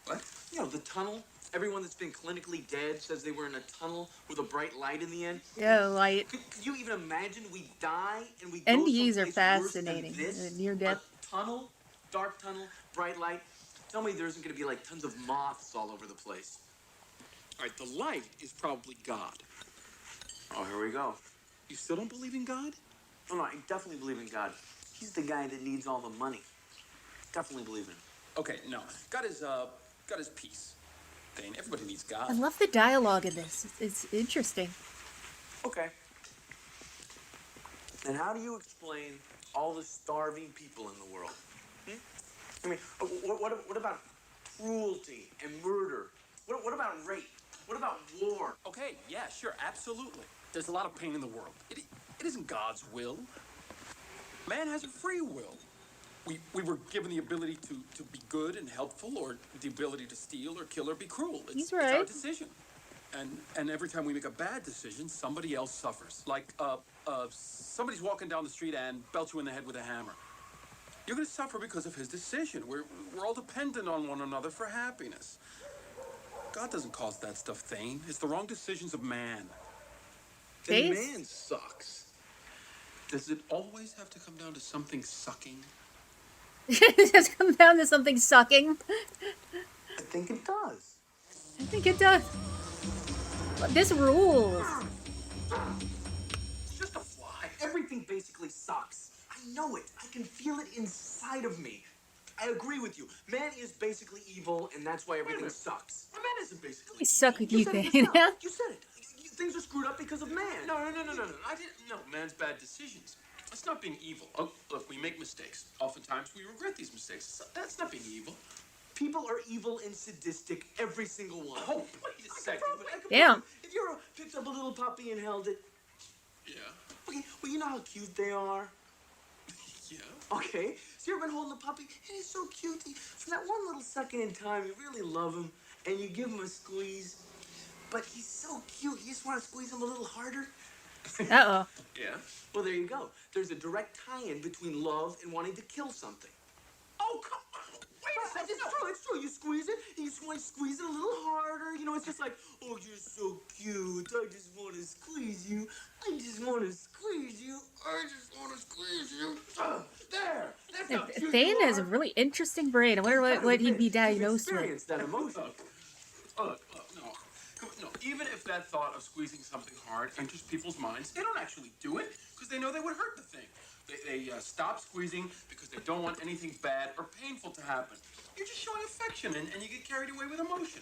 What? You know, the tunnel. Everyone that's been clinically dead says they were in a tunnel with a bright light in the end. Yeah, light. Could you even imagine we die and we NDEs go are someplace worse than fascinating. this? Near death. A tunnel, dark tunnel, bright light. Tell me there isn't going to be like tons of moths all over the place. All right, the light is probably God. Oh, here we go. You still don't believe in God? Oh, no, I definitely believe in God. He's the guy that needs all the money. Definitely believe in him. Okay, no. God is peace. Thane, everybody needs I God. love the dialogue in this. It's interesting. Okay. And how do you explain all the starving people in the world? I mean, what about cruelty and murder? What about rape? What about war? Okay, yeah, sure, absolutely. There's a lot of pain in the world. It isn't God's will. Man has a free will. We were given the ability to be good and helpful, or the ability to steal or kill or be cruel. He's It's our right. decision. And every time we make a bad decision, somebody else suffers. Like somebody's walking down the street and belts you in the head with a hammer. You're going to suffer because of his decision. We're all dependent on one another for happiness. God doesn't cause that stuff, Thane. It's the wrong decisions of man. And Face? man sucks. Does it always have to come down to something sucking? It has come down to something sucking. I think it does. I think it does. This rules. It's just a fly. Everything basically sucks. I know it. I can feel it inside of me. I agree with you. Man is basically evil, and that's why everything sucks. Man isn't basically. I suck with you, said it Thane. yourself. You said it. Things are screwed up because of man. No. I didn't. No, man's bad decisions. That's not being evil. Oh, look, we make mistakes. Oftentimes, we regret these mistakes. That's not being evil. People are evil and sadistic, every single one. Oh, wait a second. Damn. If you picked up a little puppy and held it. Yeah. Okay, well, you know how cute they are. Yeah. Okay, so you ever been holding a puppy, and it's so cute. For that one little second in time, you really love him, and you give him a squeeze. But he's so cute, you just want to squeeze him a little harder. Uh-oh. Yeah. Well, there you go. There's a direct tie-in between love and wanting to kill something. Oh, come on. Wait a second. It's true. You squeeze it, and you just want to squeeze it a little harder. You know, it's just like, oh, you're so cute. I just want to squeeze you. I just want to squeeze you. I just want to squeeze you. There. That's how cute Thane you has a are. really interesting brain. I wonder what he'd be diagnosed with. Experience that emotion. Look, no. Even if that thought of squeezing something hard enters people's minds, they don't actually do it because they know they would hurt the thing. They stop squeezing because they don't want anything bad or painful to happen. You're just showing affection, and you get carried away with emotion.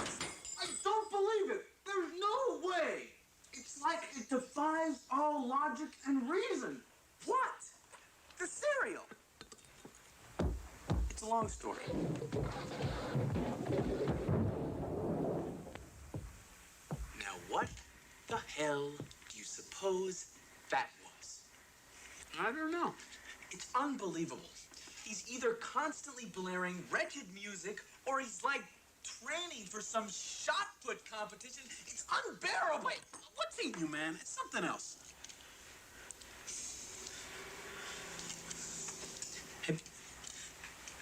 I don't believe it. There's no way. It's like it defies all logic and reason. What? The cereal. It's a long story. Now, what the hell do you suppose that was? I don't know. It's unbelievable. he's either constantly blaring wretched music or he's like training for some shot put competition. It's unbearable. Wait, what's eating you, man? It's something else.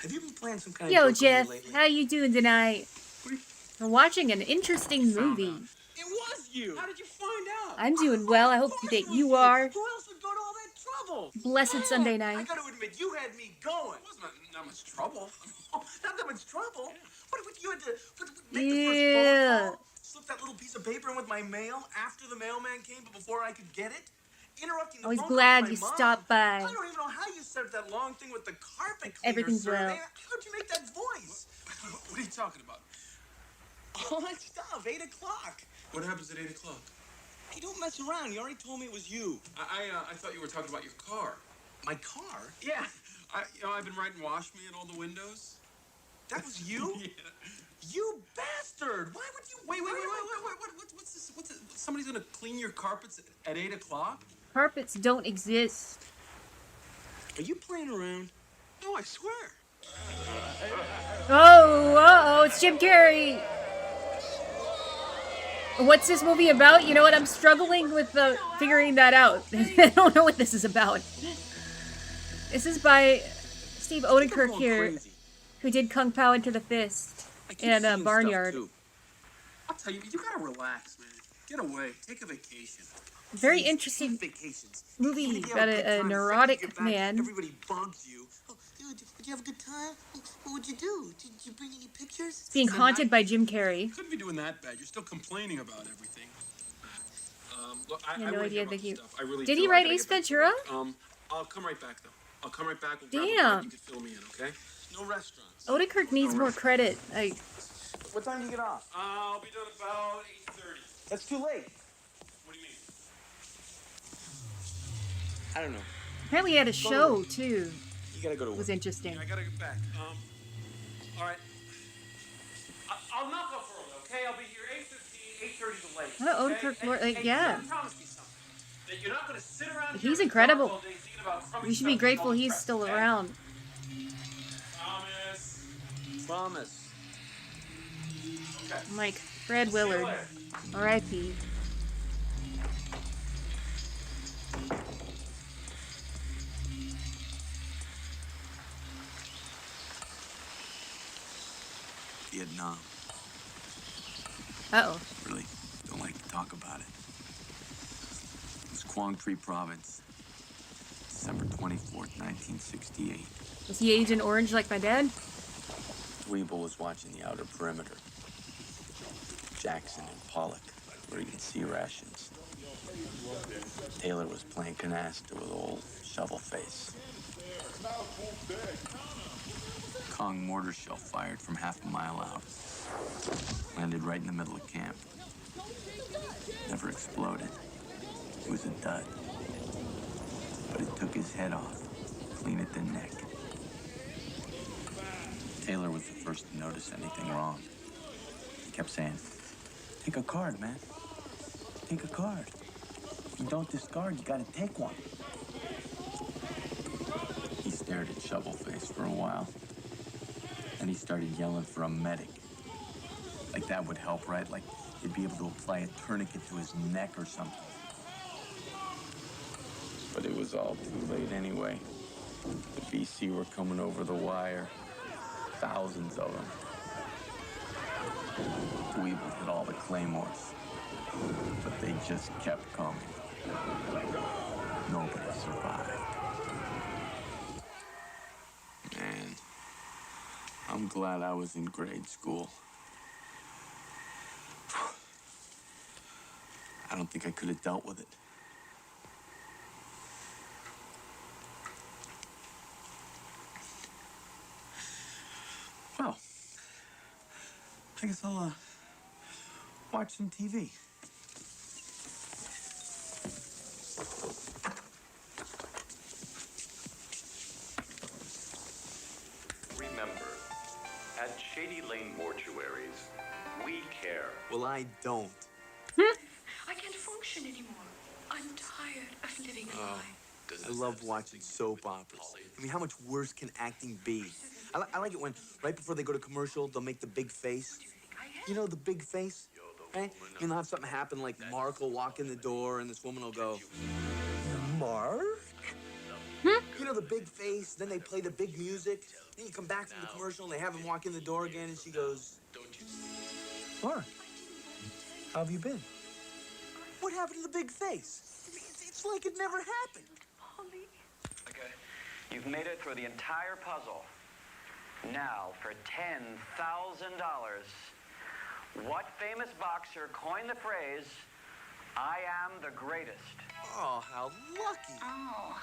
Have you been playing some kind of Yo, joke on me Jeff, lately? how you doing tonight? We're watching an interesting movie. It was you. How did you find out? I'm doing well. I hope that you are. Who else would go to all that trouble? Blessed Sunday I night. gotta admit, you had me going. It wasn't that much trouble. Not that much trouble. What you had to make the first phone call, slip that little piece of paper in with my mail after the mailman came, but before I could get it? Interrupting the I was phone call glad to you my mom. stopped by. I don't even know how you set up that long thing with the carpet cleaner Everything's survey. well. How'd you make that voice? What are you talking about? All that stuff, 8 o'clock. What happens at 8 o'clock? Hey, don't mess around. You already told me it was you. I thought you were talking about your car. My car? Yeah. I've been writing "Wash Me" in all the windows. That was you? Yeah. You bastard! Why would you? Wait! What's this? What's this? Somebody's gonna clean your carpets at 8 o'clock? Carpets don't exist. Are you playing around? No, I swear. Oh, uh-oh, it's Jim Carrey. What's this movie about? You know what? I'm struggling with figuring that out. I don't know what this is about. This is by Steve Odenkirk here, who did Kung Pao Into the Fist and Barnyard. I'll tell you, you gotta relax, man. Get away. Take a vacation. Very interesting movie about a neurotic man. Everybody bugs you. Oh, dude, did you have a good time? What would you do? Did you bring any pictures? Being haunted by Jim Carrey. Couldn't be doing that bad. You're still complaining about everything. Look, I I had no really idea have that other he... stuff. I really Did do. he I write gotta Ace get back to Ventura? work. I'll come right back, though. I'll come right back. We'll grab a Damn. bite. You can fill me in, okay? No restaurants. Odenkirk needs more credit. Like, What time do you get off? I'll be done about 8:30. That's too late. What do you mean? I don't know. apparently he had a show, too. You gotta go to It work. was interesting. I gotta get back. All right. I'll knock off early, okay? I'll be here 8:15, 8:30 the latest. Oh, okay? Odenkirk, like, Hey, yeah. you gotta promise me something. That you're not gonna sit around here He's in the incredible. dark all day thinking about crummy We should stuff be you grateful won't he's press, still okay? around. Promise. Promise. Okay. Like Fred See you Willard. later. R.I.P. Vietnam. Uh-oh. Really don't like to talk about it. It was Quang Tri Province. December 24th, 1968. Was he Agent Orange like my dad? Dweeble was watching the outer perimeter. Jackson and Pollock were eating sea rations. Taylor was playing canasta with old shovel face. Kong mortar shell fired from half a mile out. Landed right in the middle of camp. Never exploded. It was a dud. But it took his head off, clean at the neck. Taylor was the first to notice anything wrong. He kept saying, "Take a card, man. Take a card. If you don't discard, you gotta take one." He stared at Shovelface for a while. Then he started yelling for a medic. Like that would help, right? Like he'd be able to apply a tourniquet to his neck or something. But it was all too late anyway. The BC were coming over the wire. Thousands of them. Dweeble hit all the claymores. But they just kept coming. Nobody survived. Man, I'm glad I was in grade school. I don't think I could have dealt with it. Well, I guess I'll watch some TV. Remember, at Shady Lane Mortuaries, we care. Well, I don't. I can't function anymore. I'm tired of living a lie. I love watching soap operas. I mean, how much worse can acting be? I like it when, right before they go to commercial, they'll make the big face. You know the big face, right? I mean, they'll have something happen, like Mark will walk in the door and this woman will go, Mark? You know the big face, then they play the big music, then you come back from the commercial and they have him walk in the door again and she goes, Mark, how have you been? What happened to the big face? It's like it never happened. Okay. You've made it through the entire puzzle. Now, for $10,000, what famous boxer coined the phrase, I am the greatest? Oh, how lucky. Oh,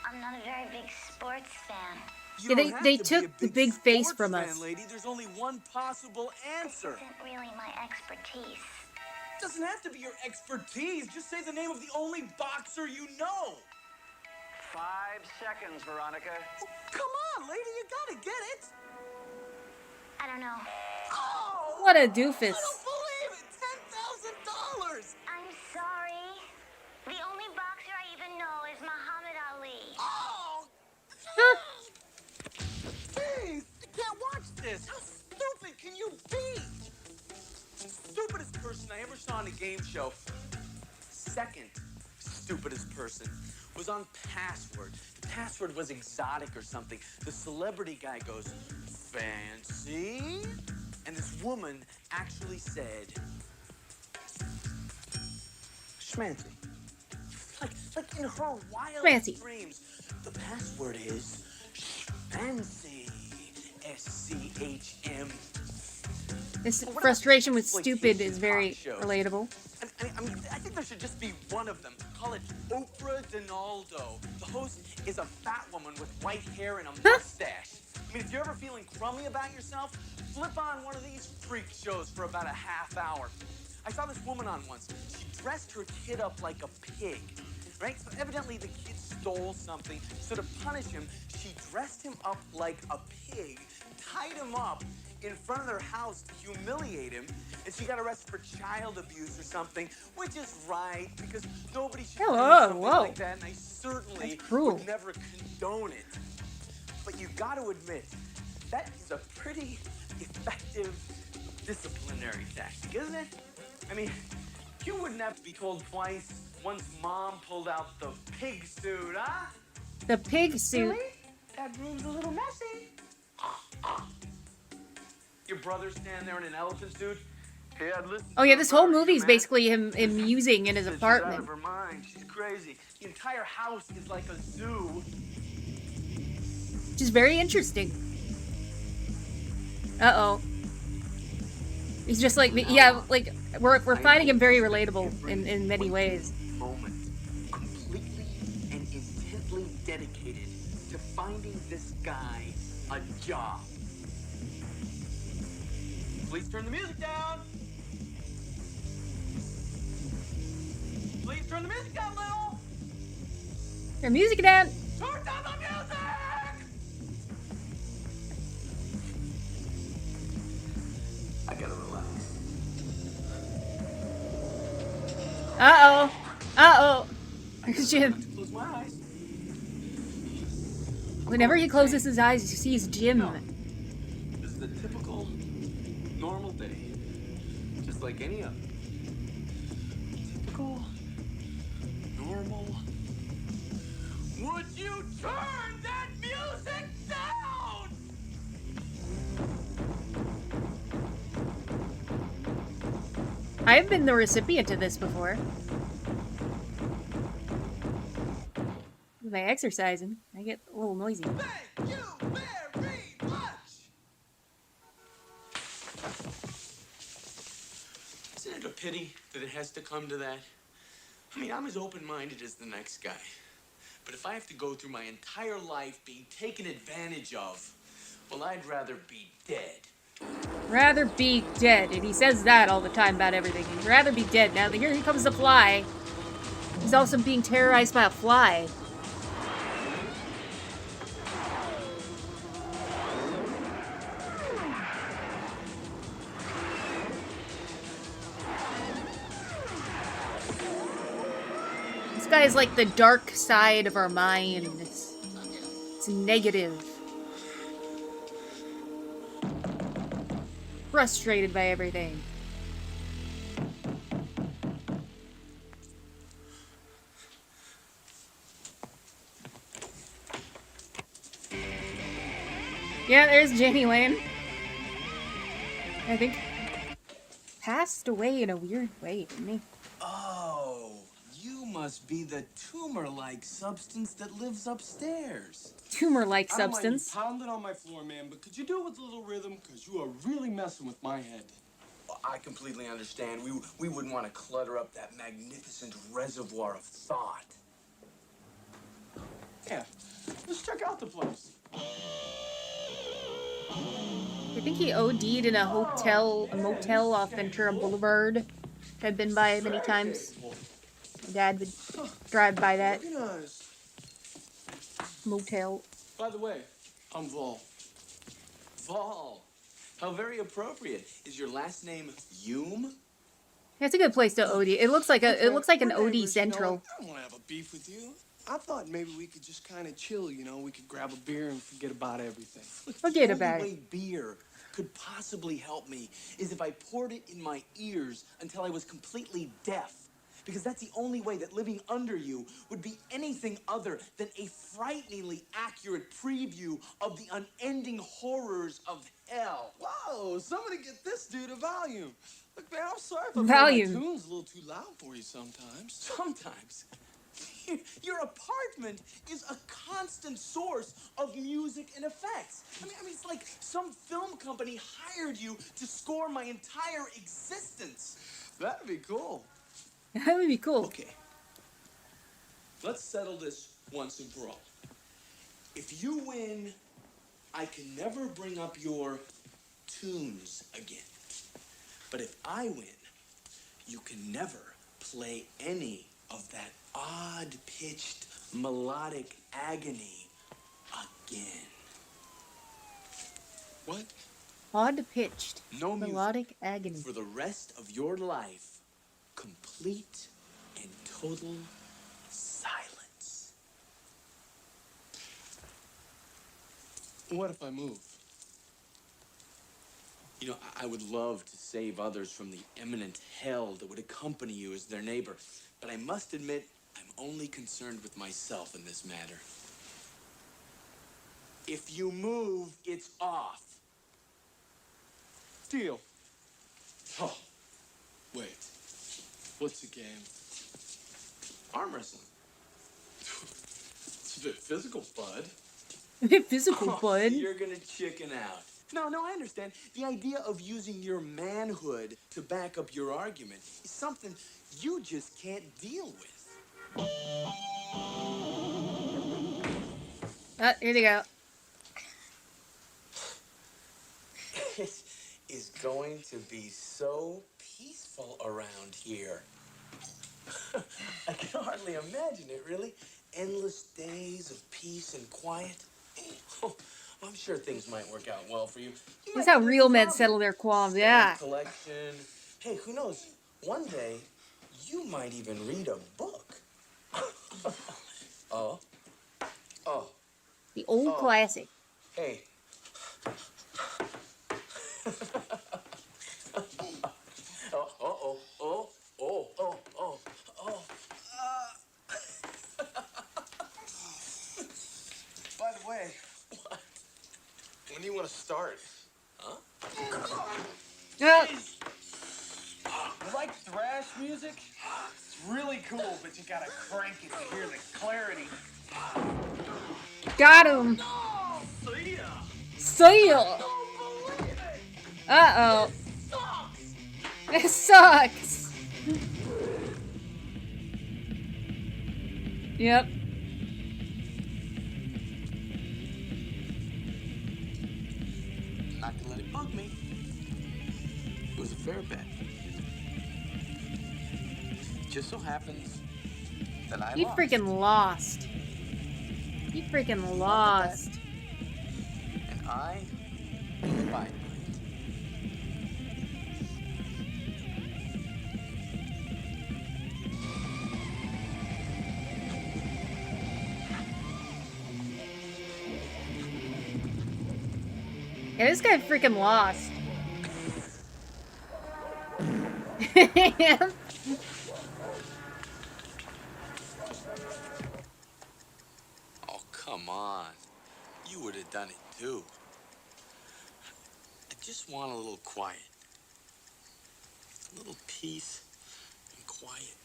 I'm not a very big sports fan. Yeah, they took the big face from us. Lady, there's only one possible answer. This isn't really my expertise. It doesn't have to be your expertise. Just say the name of the only boxer you know. 5 seconds, Veronica. Oh, come on, lady, you gotta get it. I don't know. Oh, what a doofus. I don't believe it. $10,000. I'm sorry. The only boxer I even know is Muhammad Ali. Oh! Jeez, I can't watch this. How stupid can you be? Stupidest person I ever saw on a game show. Second stupidest person was on Password. The password was exotic or something. The celebrity guy goes, fancy? And this woman actually said, schmancy. Like in her wildest dreams. The password is fancy. SCHM. This frustration with stupid is very relatable. I think there should just be one of them. Call it Oprah Donaldo. The host is a fat woman with white hair and a mustache. I mean, if you're ever feeling crummy about yourself, flip on one of these freak shows for about a half hour. I saw this woman on once. She dressed her kid up like a pig, right? So evidently the kid stole something. So to punish him, she dressed him up like a pig, tied him up in front of their house to humiliate him, and she got arrested for child abuse or something, which is right, because nobody should do something like that, and I certainly would never condone it. But you got to admit, that is a pretty effective disciplinary tactic, isn't it? I mean, you wouldn't have to be told twice once mom pulled out the pig suit, huh? The pig suit? Really? That room's a little messy. Your brother stand there in an elephant suit? Hey, I'd listen. Oh yeah, this whole movie is basically him musing in his She's apartment. out of her mind. She's crazy. The entire house is like a zoo. Which is very interesting. Uh-oh. He's just like, yeah, like, we're finding him very relatable in many ways. Moment. Completely and intently dedicated to finding this guy a job. Please turn the music down. Please turn the music down, Lil. Turn music down. Turn down the music. I gotta relax. Uh-oh. Uh-oh. Jim. Close my eyes. Whenever he closes his eyes, he sees Jim. No. This is a typical, normal day. Just like any other. Typical, normal. Would you turn that music down? I've been the recipient of this before. By exercising, I get a little noisy. Thank you very much. Isn't it a pity that it has to come to that? I mean, I'm as open-minded as the next guy. But if I have to go through my entire life being taken advantage of, well, I'd rather be dead. Rather be dead. And he says that all the time about everything. He'd rather be dead. Now, here comes the fly. He's also being terrorized by a fly. guy is like the dark side of our mind. It's negative. Frustrated by everything. Yeah, there's Jenny Lane. I think passed away in a weird way, didn't he? Oh, you must be the tumor-like substance that lives upstairs. Tumor-like I don't mind you substance. pounding on my floor, man, but could you do it with a little rhythm? Because you are really messing with my head. I completely understand. We wouldn't want to clutter up that magnificent reservoir of thought. Yeah, let's check out the place. I think he OD'd in a motel off Ventura Boulevard. I've been by many times. My dad would drive by that motel. By the way, I'm Vol. Vol. How very appropriate. Is your last name Hume? It's a good place to OD. It looks like an OD central. I don't want to have a beef with you. I thought maybe we could just kind of chill, you know? We could grab a beer and forget about everything. Forget about The it. only way beer could possibly help me is if I poured it in my ears until I was completely deaf. Because that's the only way that living under you would be anything other than a frighteningly accurate preview of the unending horrors of hell. Whoa, somebody get this dude a volume. Look, man, I'm sorry if I play Volume. my tunes a little too loud for you sometimes. Sometimes. Your apartment is a constant source of music and effects. I mean, it's like some film company hired you to score my entire existence. That'd be cool. That would be cool. Okay. Let's settle this once and for all. If you win, I can never bring up your tunes again. But if I win, you can never play any of that odd-pitched melodic agony again. What? Odd-pitched No music melodic agony. for the rest of your life. Complete and total silence. What if I move? You know, I would love to save others from the imminent hell that would accompany you as their neighbor, but I must admit, I'm only concerned with myself in this matter. If you move, it's off. Deal. Oh, wait. What's the game? Arm wrestling. It's a bit physical, bud. Physical, bud. You're gonna chicken out. No, I understand. The idea of using your manhood to back up your argument is something you just can't deal with. Here they go. It is going to be so peaceful around here. I can hardly imagine it, really. Endless days of peace and quiet. Oh, I'm sure things might work out well for you. That's how real men settle their qualms, yeah. Collection. Hey, who knows? One day, you might even read a book. Oh. The old classic. Hey. By the way, what? When do you want to start? Huh? Yeah. You like thrash music? It's really cool, but you gotta crank it to hear the clarity. Got him. See ya. Uh-oh. It sucks. Yep. Not gonna let it bug me. It was a fair bet. Just so happens that I He lost. freaking lost. He freaking lost. And I abide by it. Yeah, this guy freaking lost. Oh, come on. You would have done it too. I just want a little quiet. A little peace and quiet.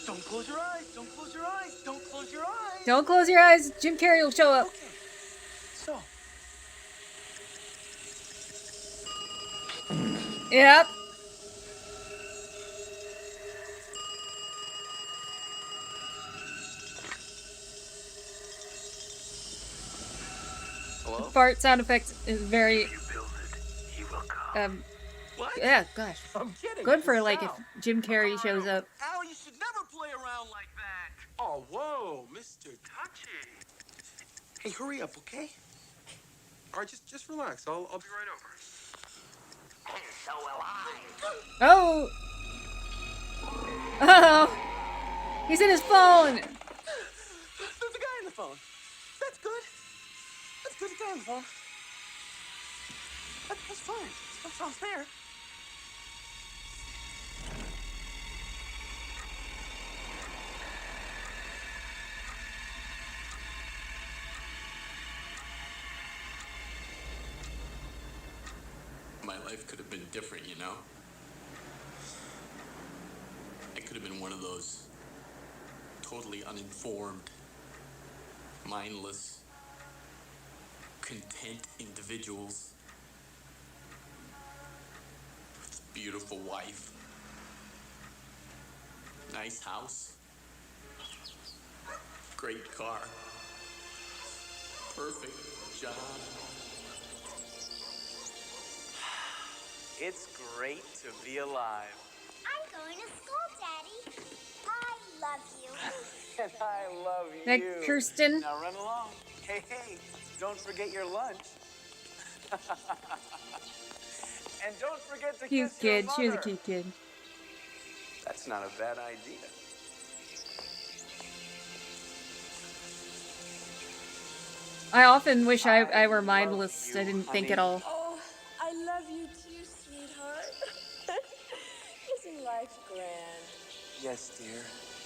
Don't close your eyes. Don't close your eyes. Don't close your eyes. Don't close your eyes. Jim Carrey will show up. Okay. So. Yep. Hello? Fart sound effect is very. What? Yeah, gosh. I'm kidding. Good for It's like Sal. if Jim Carrey shows up. Al, you should never play around like that. Oh, whoa, Mr. Touchy. Hey, hurry up, okay? All right, just relax. I'll be right over. And so will I. Oh. Oh. He's in his phone. There's a guy on the phone. That's good. That's good. There's a guy on the phone. That's fine. That sounds fair. My life could have been different, you know? I could have been one of those totally uninformed, mindless, content individuals with a beautiful wife, nice house, great car, perfect job. It's great to be alive. I'm going to school, Daddy. I love you. And I love Like you. Kirsten. Now run along. Hey, don't forget your lunch. And don't forget to Cute kiss your kid. She was a mother. cute kid. That's not a bad idea. I often wish I were mindless. I didn't think at all. Oh, I love you too, sweetheart. Isn't life grand? Yes, dear.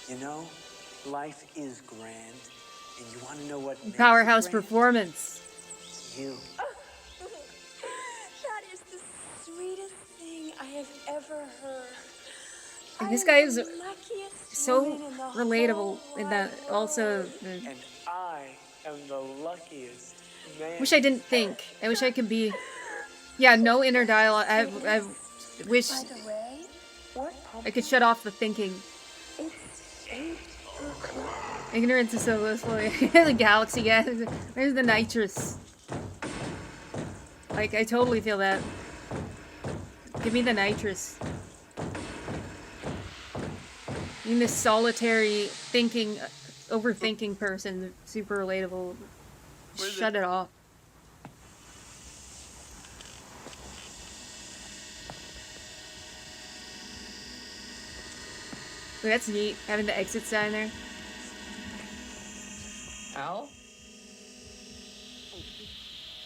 You know, life is grand. And you want to know what makes Powerhouse it grand? performance. You. That is the sweetest thing I have ever heard. And this guy is Luckiest so woman in the relatable whole in that wide also. world. And I am the luckiest man. Wish I didn't think. I wish I could be. Yeah, no inner dialogue. I wish By the way, what I could shut off the thinking. It's 8 o'clock. Ignorance is so blissful. The galaxy, yeah. Where's the nitrous? Like, I totally feel that. Give me the nitrous. Being this solitary, thinking, overthinking person, super relatable. Shut it off. Ooh, that's neat, having the exit sign there. Al?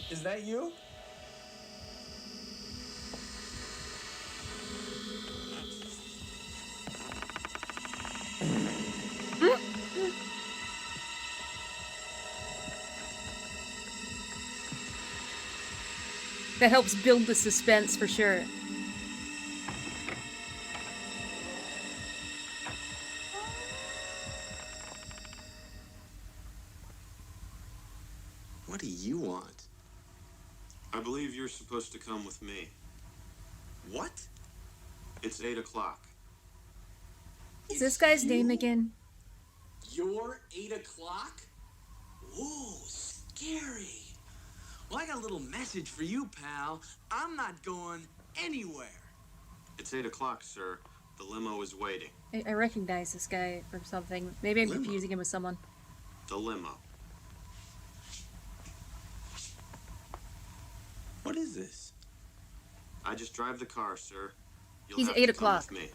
Is that you? That helps build the suspense for sure. What do you want? I believe you're supposed to come with me. What? It's 8 o'clock. What's this guy's name again? You're 8 o'clock? Whoa, scary. Well, I got a little message for you, pal. I'm not going anywhere. It's 8 o'clock, sir. The limo is waiting. I recognize this guy from something. Maybe I'm Limo? confusing him with someone. The limo. What is this? I just drive the car, sir. You'll He's have 8 to come o'clock. with me.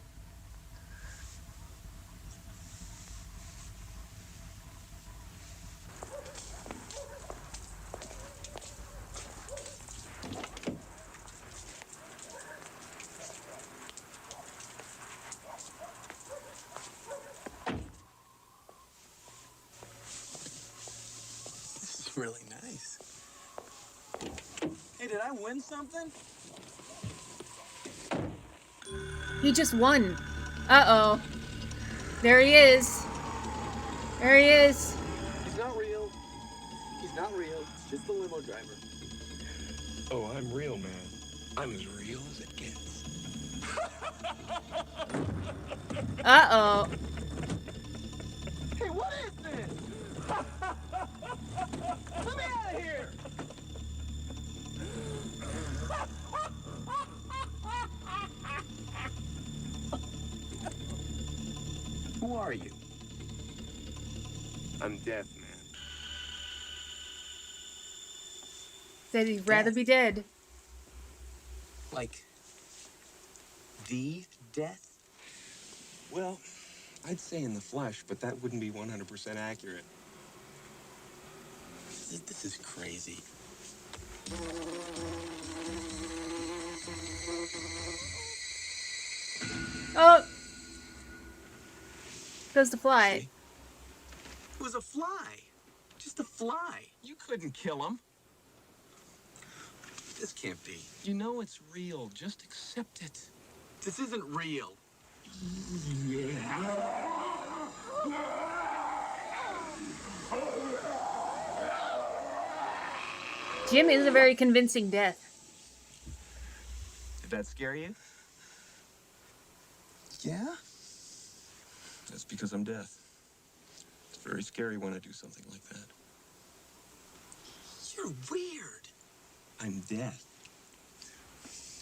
really nice. Hey, did I win something? He just won. Uh-oh. There he is. There he is. He's not real. He's not real. It's just the limo driver. Oh, I'm real, man. I'm as real as it gets. Uh-oh. Hey, what is this? Let me out of here! Who are you? I'm deaf, man. Said he'd rather be dead. Like, the death? Well, I'd say in the flesh, but that wouldn't be 100% accurate. This is crazy. Oh! Goes the fly. See? It was a fly. Just a fly. You couldn't kill him. This can't be. You know it's real. Just accept it. This isn't real. Jim is a very convincing death. Did that scare you? Yeah? That's because I'm deaf. It's very scary when I do something like that. You're weird. I'm deaf.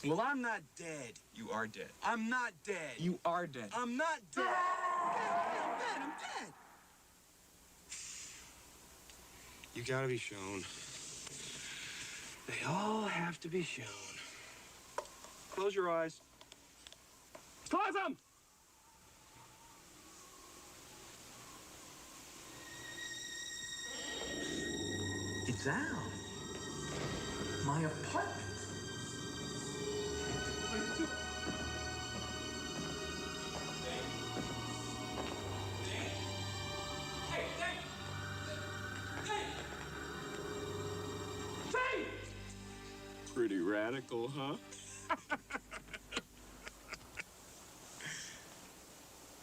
Well, I'm not dead. You are dead. I'm not dead. You are dead. I'm not dead. I'm dead. I'm dead. You gotta be shown. They all have to be shown. Close your eyes. Close them! It's Al. My apartment. Pretty radical, huh?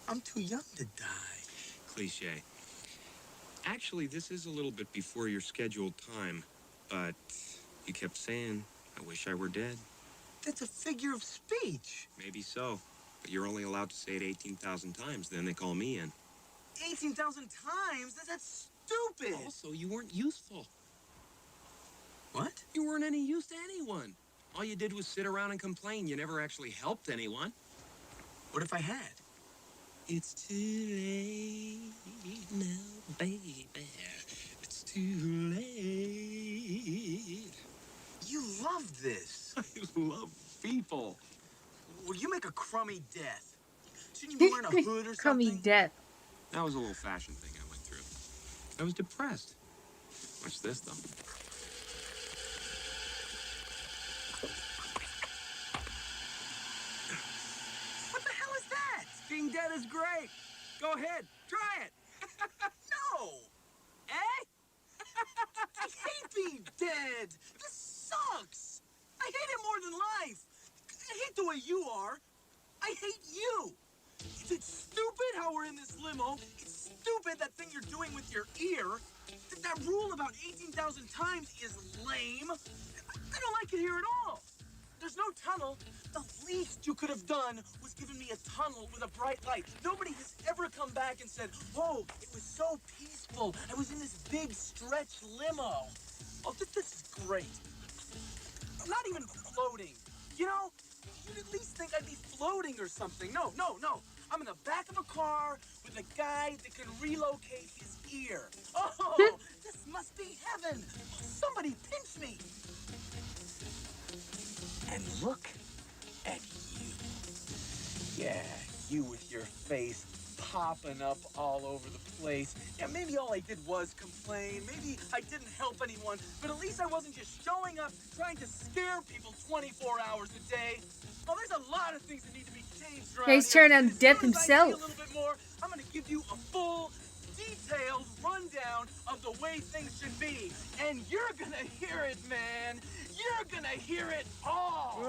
I'm too young to die. Cliche. Actually, this is a little bit before your scheduled time, but you kept saying, I wish I were dead. That's a figure of speech. Maybe so, but you're only allowed to say it 18,000 times, then they call me in. 18,000 times? That's stupid. Also, you weren't useful. What? You weren't any use to anyone. All you did was sit around and complain. You never actually helped anyone. What if I had? It's too late now, baby. It's too late. You love this. I love people. Well, you make a crummy death. Shouldn't you be wearing a hood or Crummy something? death. That was a little fashion thing I went through. I was depressed. Watch this, though. What the hell is that? Being dead is great. Go ahead, try it. No. Eh? I hate being dead. This sucks. I hate it more than life. I hate the way you are. I hate you. It's stupid how we're in this limo. It's stupid that thing you're doing with your ear. That rule about 18,000 times is lame. I don't like it here at all. There's no tunnel. The least you could have done was given me a tunnel with a bright light. Nobody has ever come back and said, oh, it was so peaceful. I was in this big stretch limo. Oh, this is great. I'm not even floating. You know, you'd at least think I'd be floating or something. No. I'm in the back of a car with a guy that can relocate his ear. Oh, this must be heaven. Somebody pinch me. And look at you. Yeah, you with your face popping up all over the place. Yeah, maybe all I did was complain. Maybe I didn't help anyone. But at least I wasn't just showing up trying to scare people 24 hours a day. Oh, there's a lot of things that need to be changed around He's here. turned on As death soon as I see himself. a little bit more, I'm going to give you a full, detailed rundown of the the way things should be. And you're gonna hear it, man. You're gonna hear it all.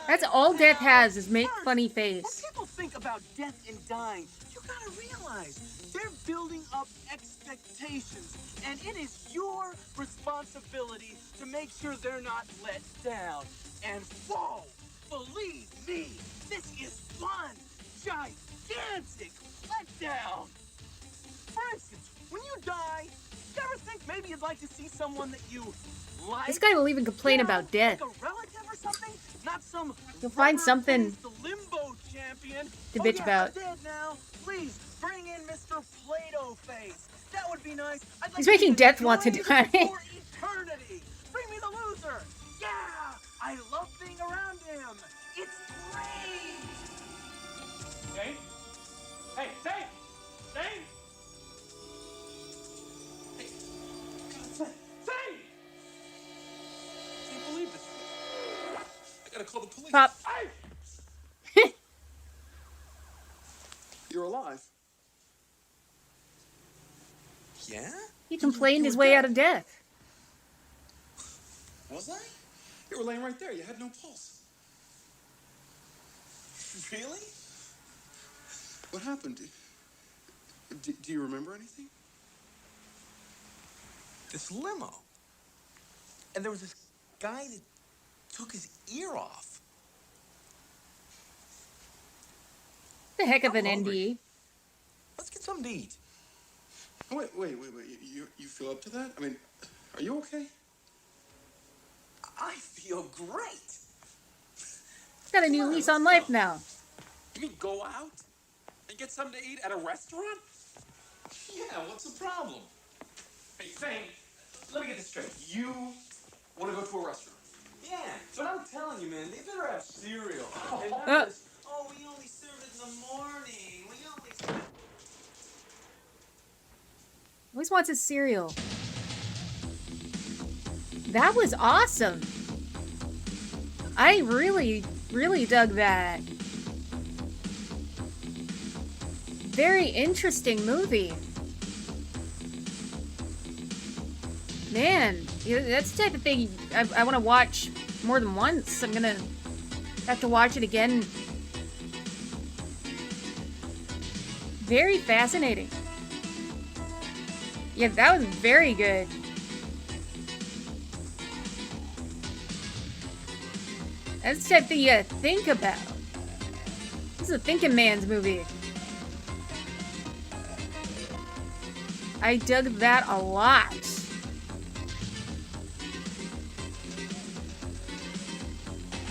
That's all Death has is make funny When face. people think about death and dying, you gotta realize they're building up expectations, and it is your responsibility to make sure they're not let down. And whoa, believe me, this is one gigantic letdown. For instance, when you die, you ever think maybe you'd like to see someone that you like? This guy will even complain about death. Like a relative or something? Not some You'll find something limbo champion. to bitch about. I'm dead now. Please bring in Mr. Play-Doh Face. That would be nice. I'd like He's to making be Death want to enjoyed die. for eternity. Bring me the loser. Yeah, I love being around him. It's great. Dane? Hey, Dane! Dane! Dane! Can't believe this. I gotta call the police. Pop. You're alive. Yeah? He complained his way out of death. Was I? You were laying right there. You had no pulse. Really? What happened? Do you remember anything? This limo. And there was this guy that took his ear off. The heck of I'm an hungry. NDE. Let's get something to eat. Wait. You feel up to that? I mean, are you okay? I feel great. He's got a new lease on life now. You mean go out and get something to eat at a restaurant? Yeah, what's the problem? Hey, Thane, let me get this straight. You want to go to a restaurant? Yeah, but I'm telling you, man, they better have cereal. And not this, oh, we only serve it in the morning. We only... Always wants his cereal. That was awesome. I really, really dug that. Very interesting movie. Man, that's the type of thing I want to watch more than once. I'm gonna have to watch it again. Very fascinating. Yeah, that was very good. That's the type of thing you gotta think about. This is a thinking man's movie. I dug that a lot.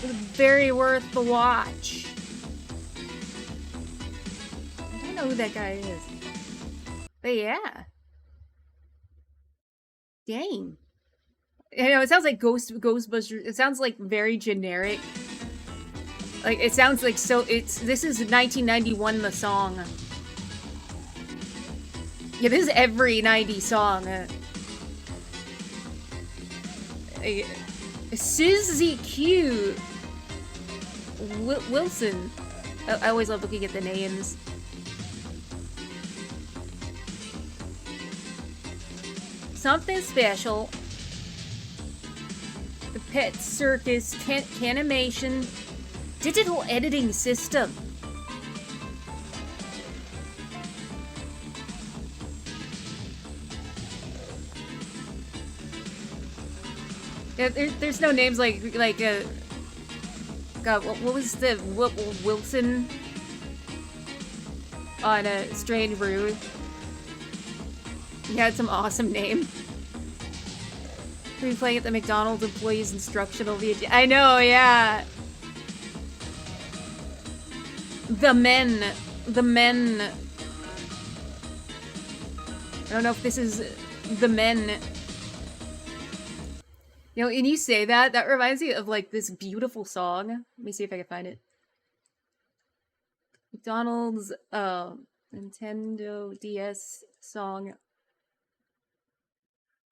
It was very worth the watch. I don't know who that guy is. But yeah. Dang. You know, it sounds like Ghostbusters. It sounds like very generic. Like, it sounds like so, this is 1991, the song. Yeah, this is every 90s song. Suzy Q. Wilson. I always love looking at the names. Something special. The Pet Circus Canimation Digital Editing System. Yeah, there's no names like God, what was the Wilson on a Strange Brew? He had some awesome name. We're playing at the McDonald's employees instructional video. I know, yeah. The men. I don't know if this is the men. You know, and you say that reminds me of like this beautiful song. Let me see if I can find it. McDonald's Nintendo DS song.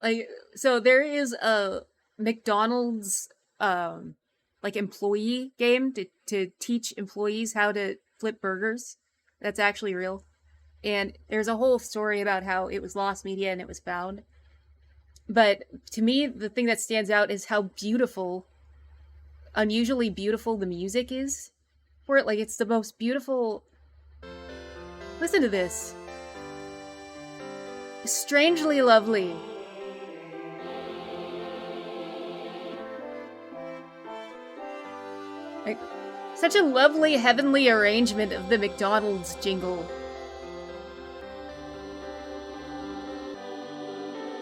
Like, so there is a McDonald's like employee game to teach employees how to flip burgers. That's actually real. And there's a whole story about how it was lost media and it was found. But to me, the thing that stands out is how beautiful, unusually beautiful the music is for it. Like, it's the most beautiful... Listen to this. Strangely lovely. Like, such a lovely, heavenly arrangement of the McDonald's jingle.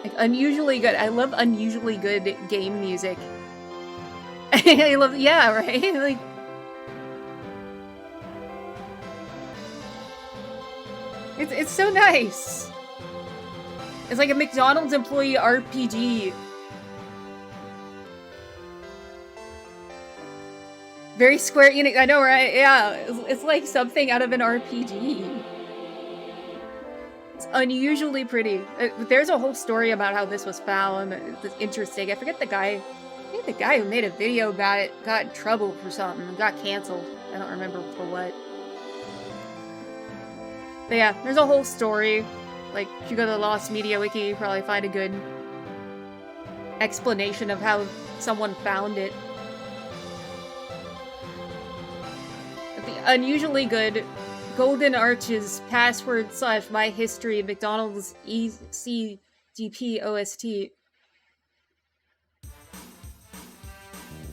Like, unusually good. I love unusually good game music. I love, yeah, right? Like, it's so nice. It's like a McDonald's employee RPG. Very Square Enix, I know, right? Yeah, it's like something out of an RPG. It's unusually pretty. There's a whole story about how this was found. It's interesting. I forget the guy. I think the guy who made a video about it got in trouble for something. Got canceled. I don't remember for what. But yeah, there's a whole story. Like, if you go to the Lost Media Wiki, you probably find a good explanation of how someone found it. The unusually good Golden Arches password / my history McDonald's ECDP OST.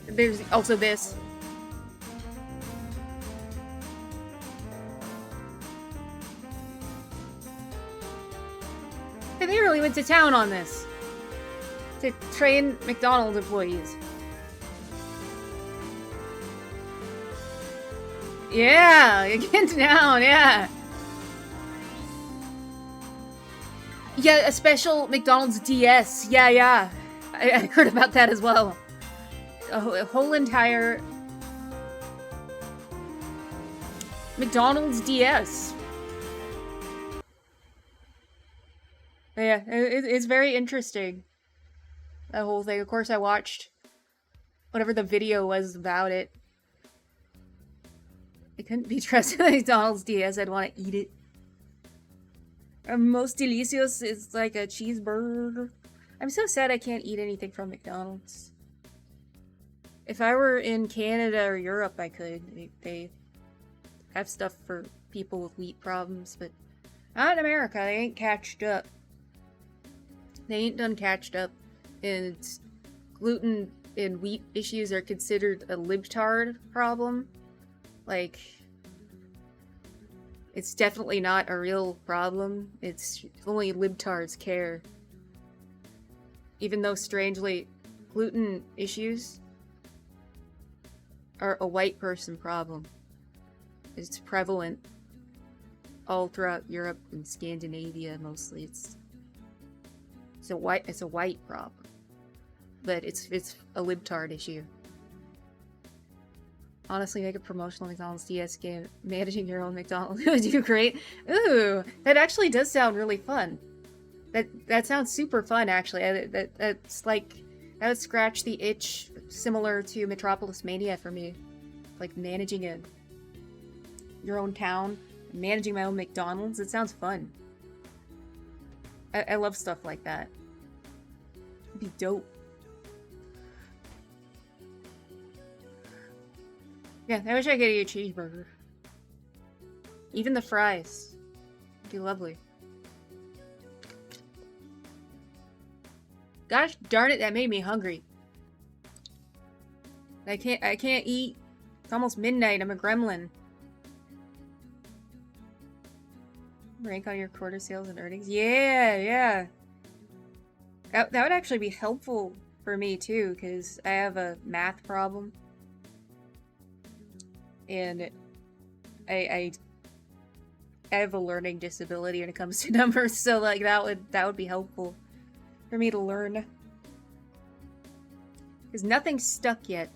There's also this. They really went to town on this to train McDonald's employees. Yeah, get down, yeah. Yeah, a special McDonald's DS. Yeah. I heard about that as well. A whole entire McDonald's DS. But yeah, it's very interesting. That whole thing. Of course, I watched whatever the video was about it. I couldn't be trusted with McDonald's DS. I'd want to eat it. Most delicious is like a cheeseburger. I'm so sad I can't eat anything from McDonald's. If I were in Canada or Europe, I could. They have stuff for people with wheat problems, but not in America. They ain't catched up. They ain't done catched up. And gluten and wheat issues are considered a libtard problem. Like, it's definitely not a real problem. It's only libtards care. Even though, strangely, gluten issues are a white person problem. It's prevalent all throughout Europe and Scandinavia, mostly. It's a white problem. But it's a libtard issue. Honestly, make a promotional McDonald's DS game. Managing your own McDonald's would do great. Ooh, that actually does sound really fun. That sounds super fun, actually. That's like, that would scratch the itch similar to Metropolis Mania for me. Like managing your own town, managing my own McDonald's. It sounds fun. I love stuff like that. It'd be dope. Yeah, I wish I could eat a cheeseburger. Even the fries. It'd be lovely. Gosh darn it, that made me hungry. I can't eat. It's almost midnight. I'm a gremlin. Rank on your quarter sales and earnings. Yeah. That would actually be helpful for me too, because I have a math problem. And I have a learning disability when it comes to numbers, so like that would be helpful for me to learn. Because nothing's stuck yet.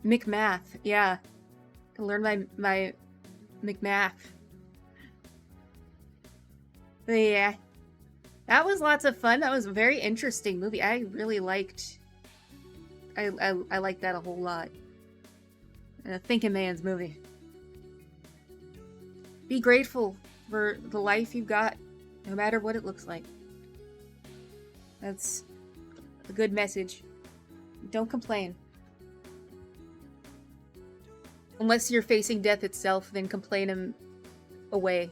McMath, yeah. I can learn my McMath. But yeah. That was lots of fun. That was a very interesting movie. I really liked... I liked that a whole lot. A thinking man's movie. Be grateful for the life you've got, no matter what it looks like. That's a good message. Don't complain. Unless you're facing death itself, then complain them away.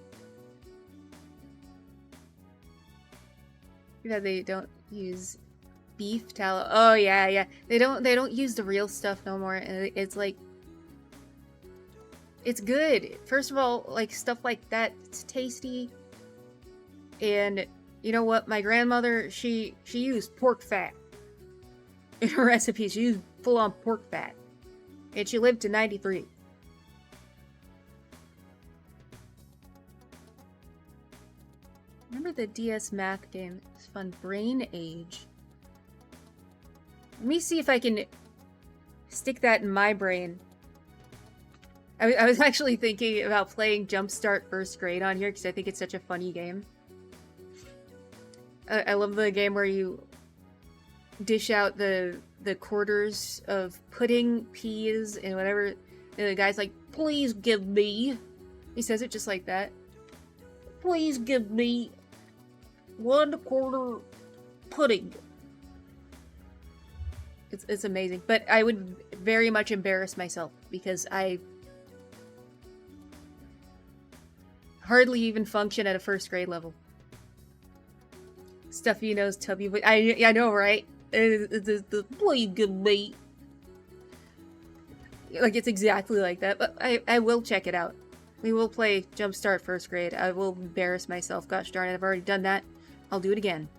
Yeah, they don't use beef tallow. Oh yeah. They don't use the real stuff no more. And it's like, it's good. First of all, like stuff like that, it's tasty. And you know what? My grandmother, she used pork fat in her recipes. She used full-on pork fat, and she lived to 93. Remember the DS math game? It's fun. Brain Age. Let me see if I can stick that in my brain. I was actually thinking about playing Jumpstart First Grade on here because I think it's such a funny game. I love the game where you dish out the quarters of pudding, peas, and whatever. And the guy's like, "Please give me." He says it just like that. "Please give me 1/4 pudding." It's amazing, but I would very much embarrass myself because I hardly even function at a first grade level. Stuffy nose, tubby, but I know, right? The please give me. Like, it's exactly like that, but I will check it out. We will play Jumpstart First Grade. I will embarrass myself. Gosh darn it, I've already done that. I'll do it again.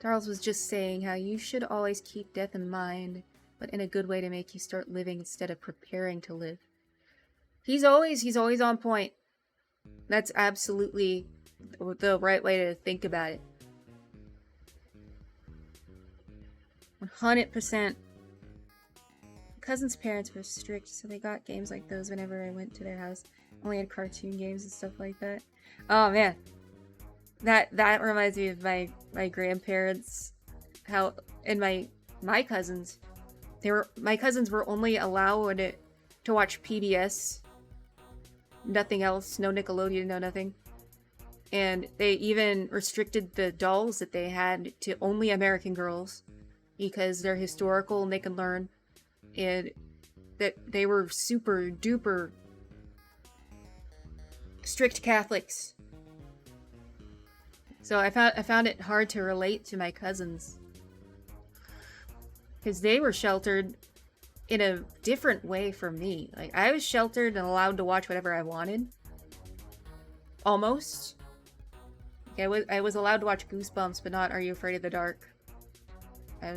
Charles was just saying how you should always keep death in mind, but in a good way to make you start living instead of preparing to live. He's always on point. That's absolutely the right way to think about it. 100%. Cousin's parents were strict, so they got games like those whenever I went to their house. Only had cartoon games and stuff like that. Oh man, that reminds me of my grandparents. How and my cousins, my cousins were only allowed to watch PBS. Nothing else, no Nickelodeon, no nothing. And they even restricted the dolls that they had to only American Girls because they're historical and they can learn. And that they were super duper strict Catholics. So I found it hard to relate to my cousins because they were sheltered in a different way from me. Like, I was sheltered and allowed to watch whatever I wanted. Almost. Like, I was allowed to watch Goosebumps, but not Are You Afraid of the Dark? What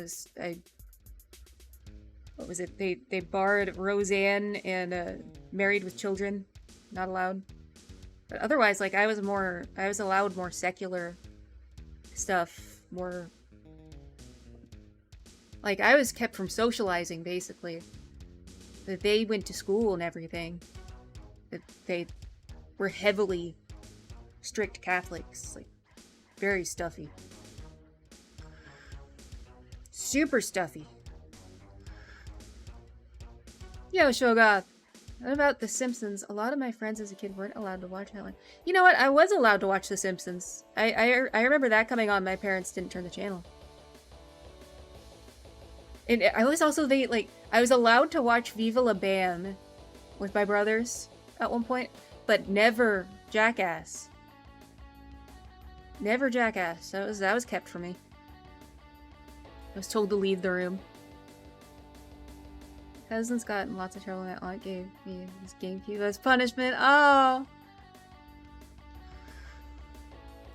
was it? They barred Roseanne and Married with Children. Not allowed. But otherwise, like, I was allowed more secular stuff. More... Like, I was kept from socializing, basically. That they went to school and everything. That they were heavily strict Catholics. Like, very stuffy. Super stuffy. Yo, Shogoth. What about The Simpsons? A lot of my friends as a kid weren't allowed to watch that one. You know what? I was allowed to watch The Simpsons. I remember that coming on. My parents didn't turn the channel. And I was also I was allowed to watch Viva La Bam with my brothers at one point, but never Jackass. Never Jackass. That was kept from me. I was told to leave the room. Cousin's got in lots of trouble. My aunt gave me his GameCube as punishment. Oh!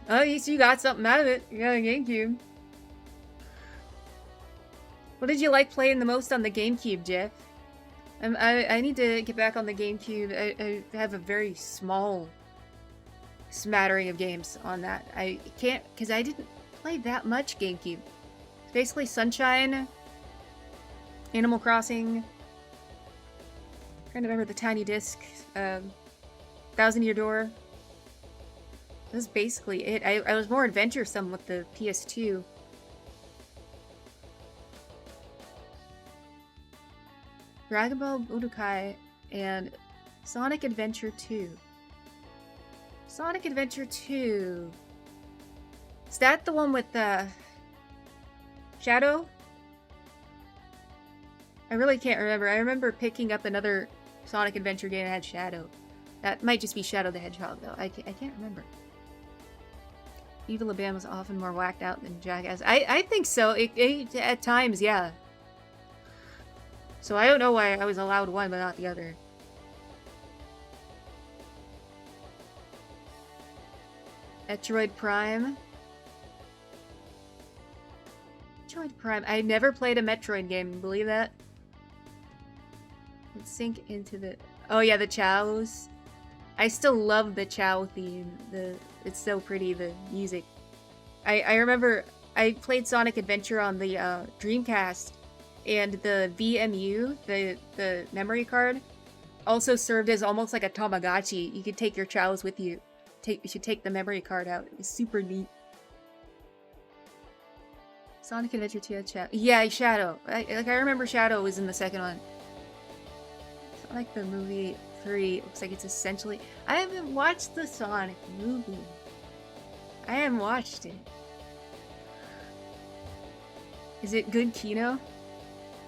Oh, you got something out of it. You got a GameCube. What did you like playing the most on the GameCube, Jeff? I need to get back on the GameCube. I have a very small smattering of games on that. I can't, because I didn't play that much GameCube. It's basically Sunshine, Animal Crossing, trying to remember the Tiny Disc, 1,000 Year Door. That was basically it. I was more adventuresome with the PS2. Dragon Ball Budokai and Sonic Adventure 2. Sonic Adventure 2. Is that the one with the Shadow? I really can't remember. I remember picking up another Sonic Adventure game that had Shadow. That might just be Shadow the Hedgehog, though. I can't remember. Evil Abam was often more whacked out than Jackass. I think so. At times, yeah. So I don't know why I was allowed one but not the other. Metroid Prime. Metroid Prime. I never played a Metroid game. Believe that? Let's sink into the... Oh yeah, the Chows. I still love the Chow theme. It's so pretty, the music. I remember I played Sonic Adventure on the Dreamcast, and the VMU, the memory card, also served as almost like a Tamagotchi. You could take your Chows with you. You should take the memory card out. It was super neat. Sonic Adventure 2 had Shadow. Yeah, Shadow. I remember Shadow was in the second one. Sonic the movie 3 looks like it's essentially... I haven't watched the Sonic movie. I haven't watched it. Is it good Kino?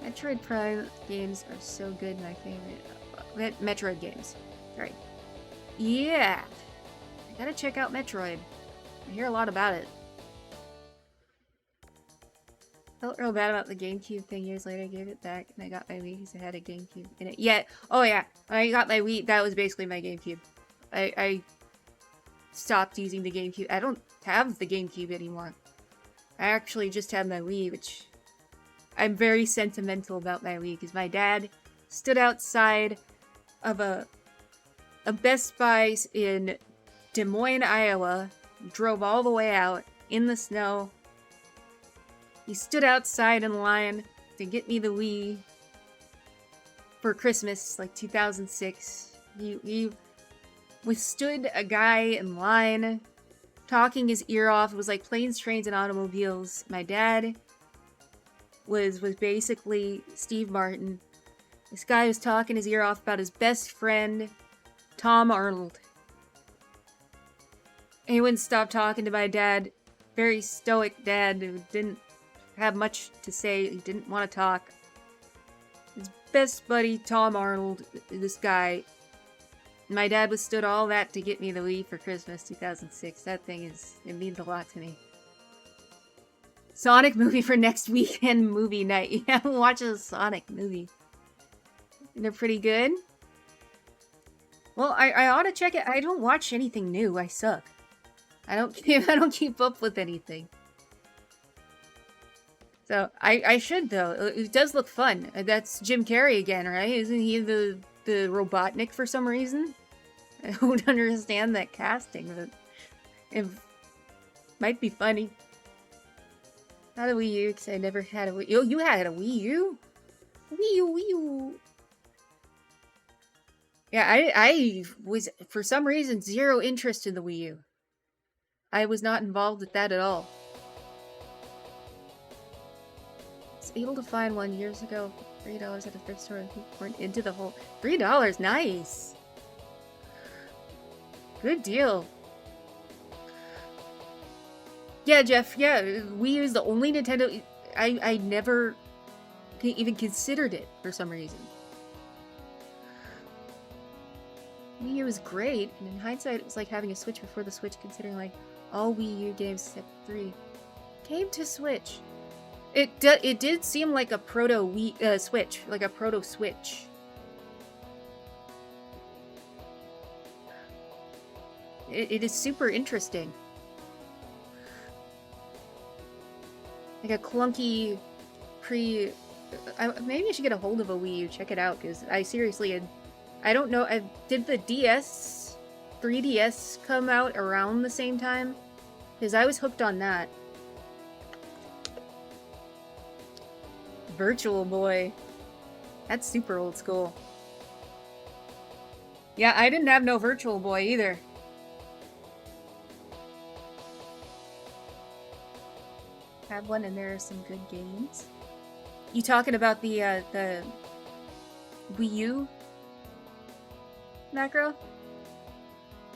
Metroid Prime games are so good, my favorite. Metroid games. Sorry. Yeah! I gotta check out Metroid. I hear a lot about it. Felt real bad about the GameCube thing. Years later, I gave it back and I got my Wii because it had a GameCube in it. Yeah. Oh yeah. When I got my Wii, that was basically my GameCube. I stopped using the GameCube. I don't have the GameCube anymore. I actually just have my Wii, which I'm very sentimental about my Wii because my dad stood outside of a Best Buy in Des Moines, Iowa, drove all the way out in the snow. He stood outside in line to get me the Wii for Christmas, like 2006. He withstood a guy in line, talking his ear off. It was like Planes, Trains, and Automobiles. My dad was basically Steve Martin. This guy was talking his ear off about his best friend, Tom Arnold. And he wouldn't stop talking to my dad. Very stoic dad who didn't have much to say. He didn't want to talk. His best buddy, Tom Arnold, this guy. My dad withstood all that to get me the Wii for Christmas 2006. That thing it means a lot to me. Sonic movie for next weekend movie night. You haven't watched a Sonic movie. They're pretty good. Well, I ought to check it. I don't watch anything new. I suck. I don't keep up with anything. So I should though. It does look fun. That's Jim Carrey again, right? Isn't he the Robotnik for some reason? I don't understand that casting, but it might be funny. Not a Wii U, because I never had a Wii U. Oh, you had a Wii U? Wii U. Yeah, I was, for some reason, zero interest in the Wii U. I was not involved with that at all. I was able to find one years ago, $3 at a thrift store, and people weren't into the whole... $3? Nice! Good deal. Yeah, Jeff, yeah, Wii U is the only Nintendo... I never even considered it for some reason. Wii U is great, and in hindsight, it was like having a Switch before the Switch, considering like all Wii U games except 3 came to Switch. It did seem like a proto Wii Switch, like a proto Switch. It is super interesting. Like a clunky maybe I should get a hold of a Wii U, check it out, because I seriously, I don't know, did the 3DS come out around the same time? Because I was hooked on that. Virtual Boy. That's super old school. Yeah, I didn't have no Virtual Boy either. Have one, and there are some good games. You talking about the Wii U? Macro?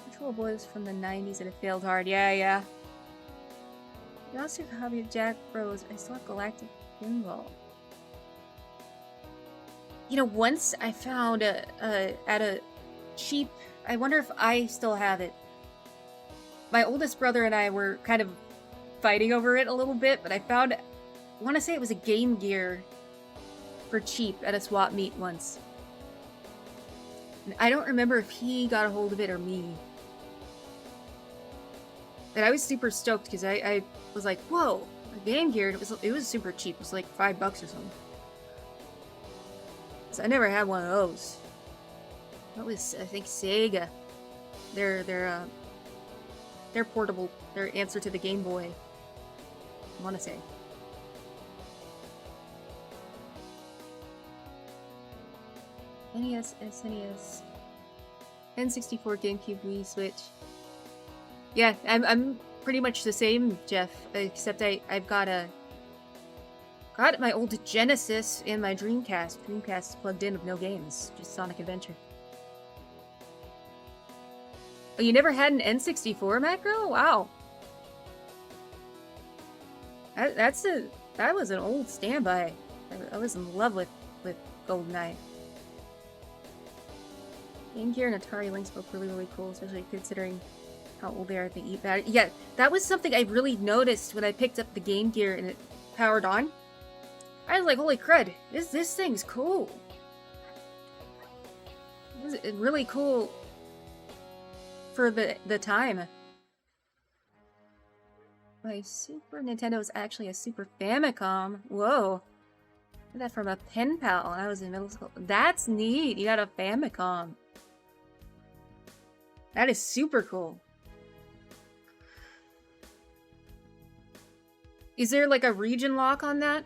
Control Boys from the 90s and it failed hard. Yeah, yeah. You also have a hobby of Jack Bros. I still have Galactic Pinball. You know, once I found at a cheap... I wonder if I still have it. My oldest brother and I were kind of fighting over it a little bit, but I found... I want to say it was a Game Gear for cheap at a swap meet once. And I don't remember if he got a hold of it or me. And I was super stoked because I was like, whoa, a Game Gear, it was super cheap. It was like $5 or something. So I never had one of those. That was, I think, Sega. They're portable. Their answer to the Game Boy. I want to say. NES, SNES, N64, GameCube, Wii, Switch. Yeah, I'm pretty much the same, Jeff. Except I've got my old Genesis and my Dreamcast. Dreamcast is plugged in with no games, just Sonic Adventure. Oh, you never had an N64 Macro? Wow. That was an old standby. I was in love with GoldenEye. Game Gear and Atari Lynx both really cool, especially considering how old they are. They eat battery. Yeah, that was something I really noticed when I picked up the Game Gear and it powered on. I was like, holy crud, this thing's cool. This is really cool for the time. My Super Nintendo was actually a Super Famicom. Whoa. I got that from a pen pal when I was in middle school. That's neat. You got a Famicom. That is super cool. Is there like a region lock on that?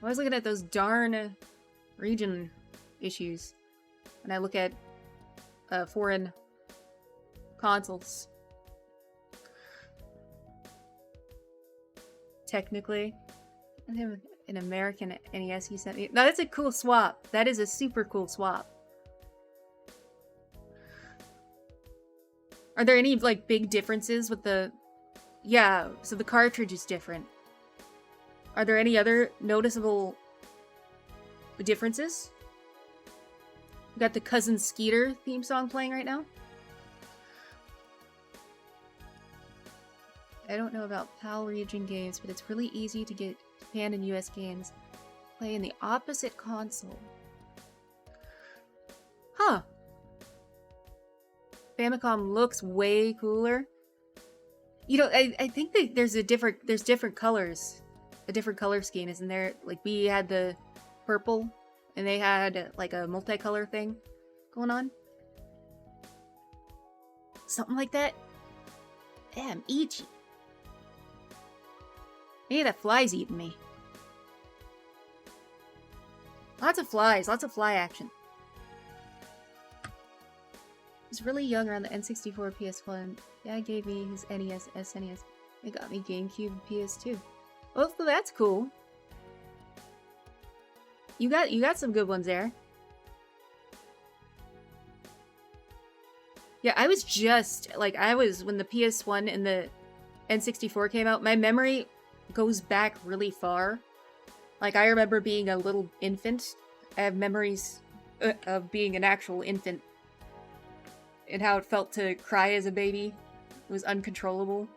I was looking at those darn region issues when I look at foreign consoles. Technically. I have an American NES he sent me. No, that's a cool swap. That is a super cool swap. Are there any, like, big differences with the... Yeah, so the cartridge is different. Are there any other noticeable differences? We got the Cousin Skeeter theme song playing right now. I don't know about PAL region games, but it's really easy to get Japan and US games play in the opposite console. Huh. Famicom looks way cooler. You know, I think that there's different colors. A different color scheme, isn't there? Like, we had the purple, and they had, like, a multicolor thing going on. Something like that. Damn, itchy. Hey, that fly's eating me. Lots of flies, lots of fly action. I was really young around the N64, PS1. Dad gave me his NES, SNES. They got me GameCube and PS2. Oh, so that's cool. You got some good ones there. Yeah, I was just like when the PS1 and the N64 came out. My memory goes back really far. Like, I remember being a little infant. I have memories of being an actual infant and how it felt to cry as a baby. It was uncontrollable.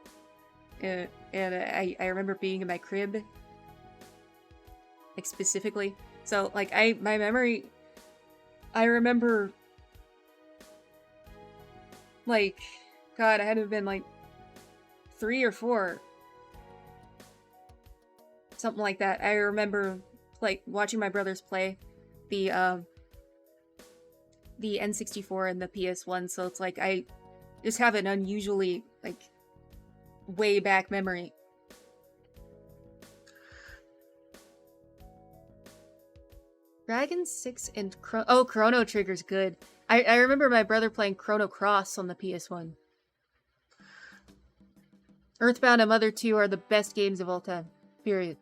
And I remember being in my crib, like, specifically. So, like, my memory, I remember, like, God, I had to have been, like, 3 or 4. Something like that. I remember, like, watching my brothers play the N64 and the PS1, so it's like, I just have an unusually, like, way back memory. Dragon 6 and Chrono Trigger's good. I remember my brother playing Chrono Cross on the PS1. Earthbound and Mother 2 are the best games of all time. Period.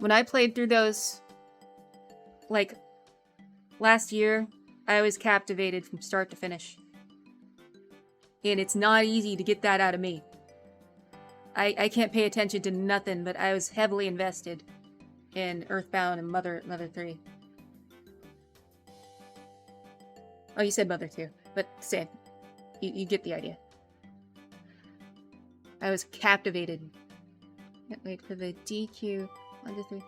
When I played through those, like, last year, I was captivated from start to finish. And it's not easy to get that out of me. I can't pay attention to nothing, but I was heavily invested in Earthbound and Mother 3. Oh, you said Mother 2, but same. You get the idea. I was captivated. Can't wait for the DQ 1 to 3.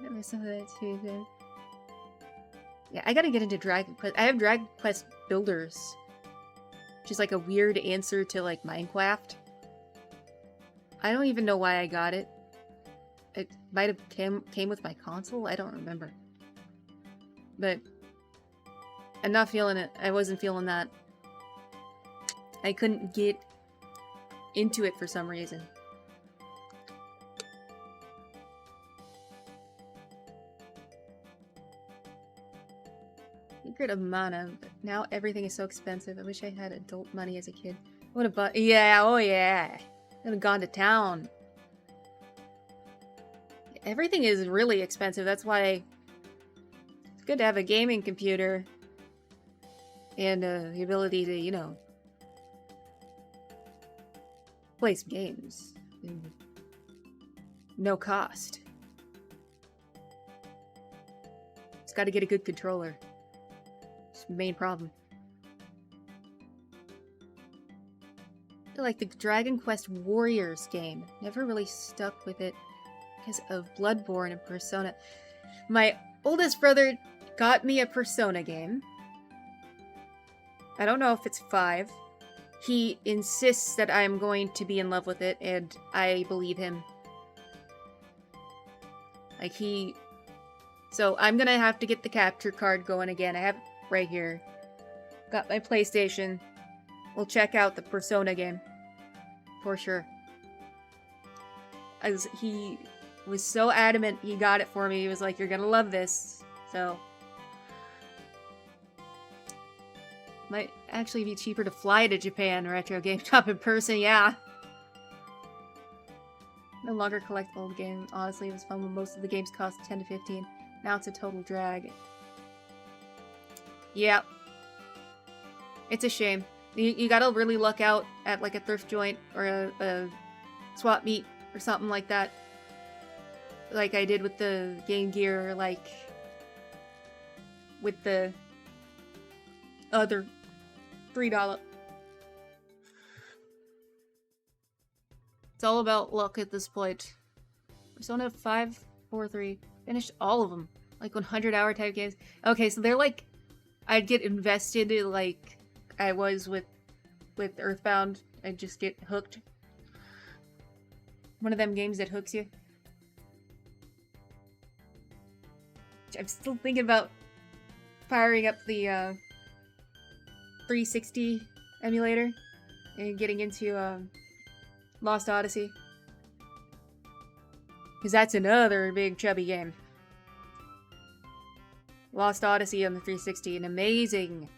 Never saw that too good. Yeah, I gotta get into Dragon Quest. I have Dragon Quest Builders, which is like a weird answer to like Minecraft. I don't even know why I got it. It might have came with my console. I don't remember. But I'm not feeling it. I wasn't feeling that. I couldn't get into it for some reason. Secret of Mana, but now everything is so expensive. I wish I had adult money as a kid. Would have bought. Yeah, oh yeah. Would have gone to town. Everything is really expensive. That's why it's good to have a gaming computer and the ability to, you know, play some games. No cost. Just got to get a good controller. It's the main problem. I like the Dragon Quest Warriors game. Never really stuck with it because of Bloodborne and Persona. My oldest brother got me a Persona game. I don't know if it's 5. He insists that I'm going to be in love with it, and I believe him. Like, So I'm gonna have to get the capture card going again. I have it right here. Got my PlayStation. We'll check out the Persona game. For sure. As he was so adamant he got it for me. He was like, you're gonna love this. So might actually be cheaper to fly to Japan retro game shop in person, yeah. No longer collect old games. Honestly, it was fun when most of the games cost 10 to 15. Now it's a total drag. Yep. It's a shame. You gotta really look out at like a thrift joint or a swap meet or something like that. Like I did with the Game Gear, like with the other $3. It's all about luck at this point. Persona 5, 4, 3. Finished all of them. Like 100-hour type games. Okay, so they're like... I'd get invested in, like I was with Earthbound. I'd just get hooked. One of them games that hooks you. I'm still thinking about firing up the 360 emulator and getting into Lost Odyssey. Because that's another big chubby game. Lost Odyssey on the 360, an amazing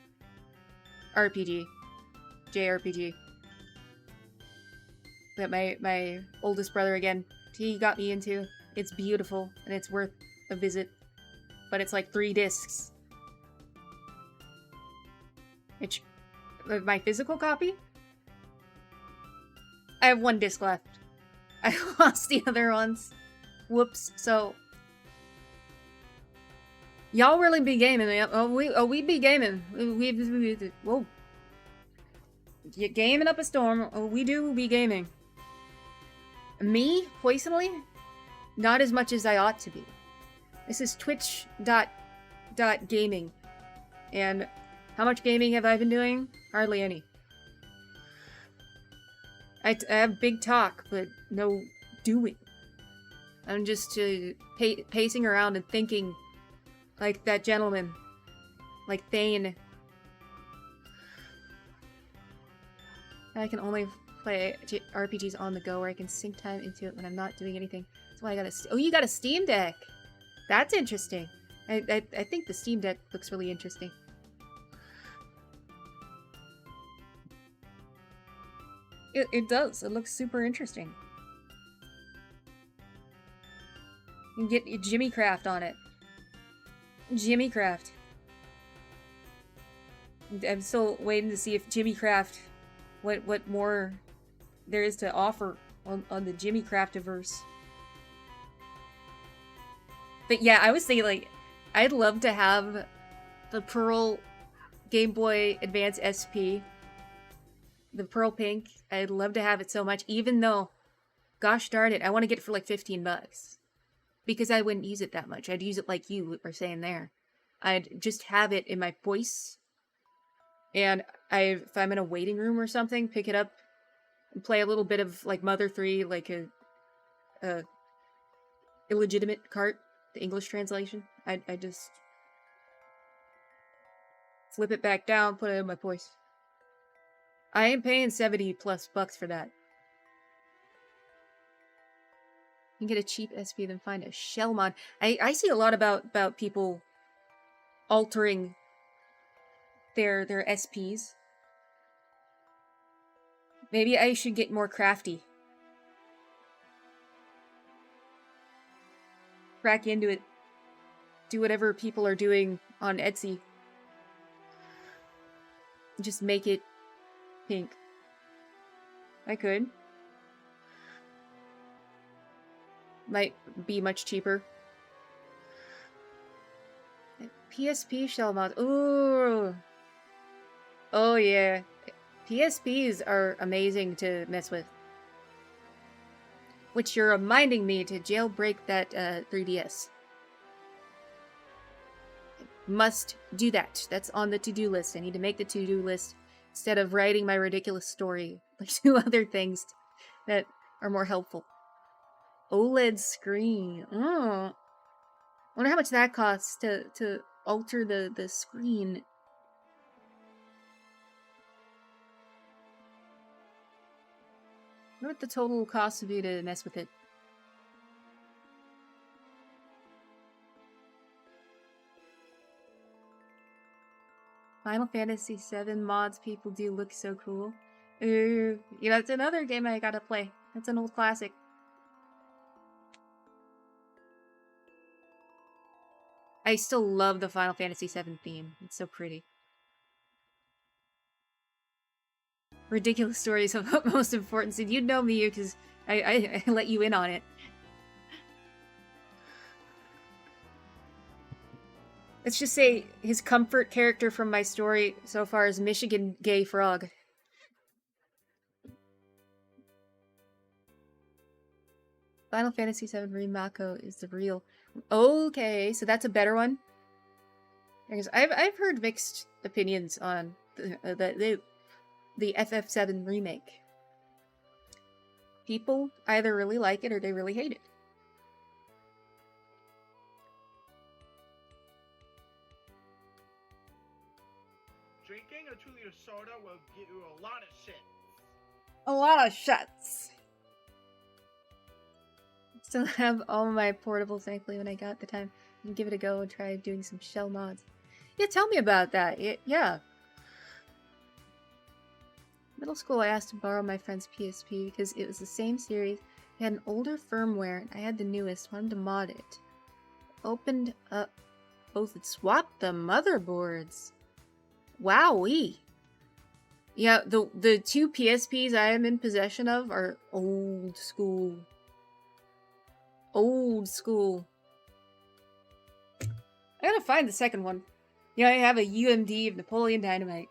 RPG. JRPG. That my oldest brother, again, he got me into. It's beautiful, and it's worth a visit. But it's like 3 discs. Which, my physical copy? I have 1 disc left. I lost the other ones. Whoops. So, y'all really be gaming. We be gaming. Whoa. You're gaming up a storm. We do be gaming. Me, personally, not as much as I ought to be. This is twitch.gaming. And how much gaming have I been doing? Hardly any. I have big talk, but no doing. I'm just pacing around and thinking like that gentleman. Like Thane. I can only play RPGs on the go where I can sink time into it when I'm not doing anything. That's why I got a... Oh, you got a Steam Deck! That's interesting. I think the Steam Deck looks really interesting. It does. It looks super interesting. You can get Jimmy Craft on it. Jimmy Craft. I'm still waiting to see if Jimmy Craft, what more there is to offer on the Jimmy Craftiverse. But yeah, I was thinking, like, I'd love to have the Pearl Game Boy Advance SP. The Pearl Pink. I'd love to have it so much, even though, gosh darn it, I want to get it for like 15 bucks. Because I wouldn't use it that much. I'd use it like you were saying there. I'd just have it in my voice. And if I'm in a waiting room or something, pick it up and play a little bit of like Mother 3, like a illegitimate cart, the English translation. I just flip it back down, put it in my voice. I ain't paying 70 plus bucks for that. You can get a cheap SP, then find a shell mod. I see a lot about people altering their SPs. Maybe I should get more crafty. Crack into it. Do whatever people are doing on Etsy. Just make it pink. I could. Might be much cheaper. PSP shell mods. Ooh. Oh yeah. PSPs are amazing to mess with. Which you're reminding me to jailbreak that 3DS. Must do that. That's on the to-do list. I need to make the to-do list instead of writing my ridiculous story. Like do other things that are more helpful. OLED screen. Oh. I wonder how much that costs to alter the screen. I wonder what the total cost would be to mess with it. Final Fantasy VII mods people do look so cool. Ooh, yeah, that's another game I gotta play. That's an old classic. I still love the Final Fantasy VII theme. It's so pretty. Ridiculous stories of utmost importance, and you'd know me because I let you in on it. Let's just say his comfort character from my story so far is Michigan Gay Frog. Final Fantasy VII Remako is the real. Okay, so that's a better one. Because I've heard mixed opinions on the FF7 remake. People either really like it or they really hate it. Drinking a 2-liter soda will get you a lot of shit. A lot of shots. Still have all my portables, thankfully, when I got the time. And give it a go and try doing some shell mods. Yeah, tell me about that. Yeah. Middle school, I asked to borrow my friend's PSP because it was the same series. It had an older firmware, and I had the newest. Wanted to mod it. Opened up both and swapped the motherboards. Wowee. Yeah, the two PSPs I am in possession of are old school. Old school. I gotta find the second one. Yeah, I have a UMD of Napoleon Dynamite.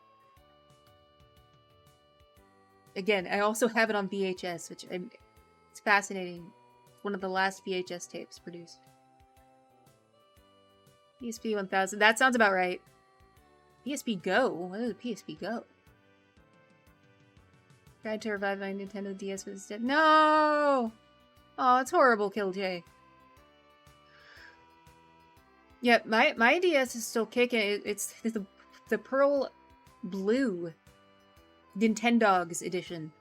Again, I also have it on VHS, which it's fascinating. It's one of the last VHS tapes produced. PSP 1000. That sounds about right. PSP Go? What is a PSP Go? Tried to revive my Nintendo DS, but it's dead. No! Oh, it's horrible, Killj. Yeah, my DS is still kicking. It's the Pearl Blue Nintendogs edition.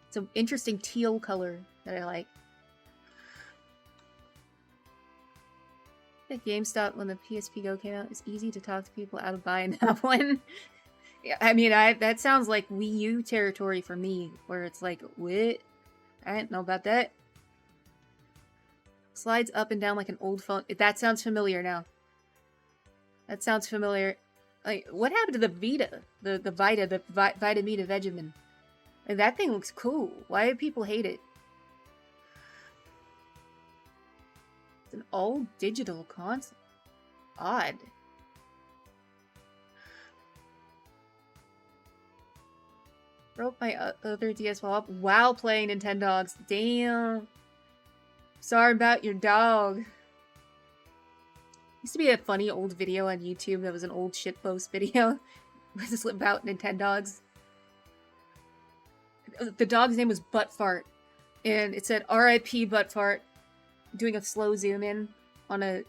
It's an interesting teal color that I like. At GameStop, when the PSP Go came out, it's easy to talk to people out of buying that one. Yeah, I mean, that sounds like Wii U territory for me, where it's like, what? I didn't know about that. Slides up and down like an old phone. That sounds familiar now. That sounds familiar. Like, what happened to the Vita? The Vita Vita Vegemin? Like, that thing looks cool. Why do people hate it? It's an all-digital console. Odd. Broke my other DS while playing Nintendogs. Damn. Sorry about your dog. Used to be a funny old video on YouTube that was an old shitpost video. It was about Nintendogs. The dog's name was Buttfart. And it said RIP Buttfart. Doing a slow zoom in on a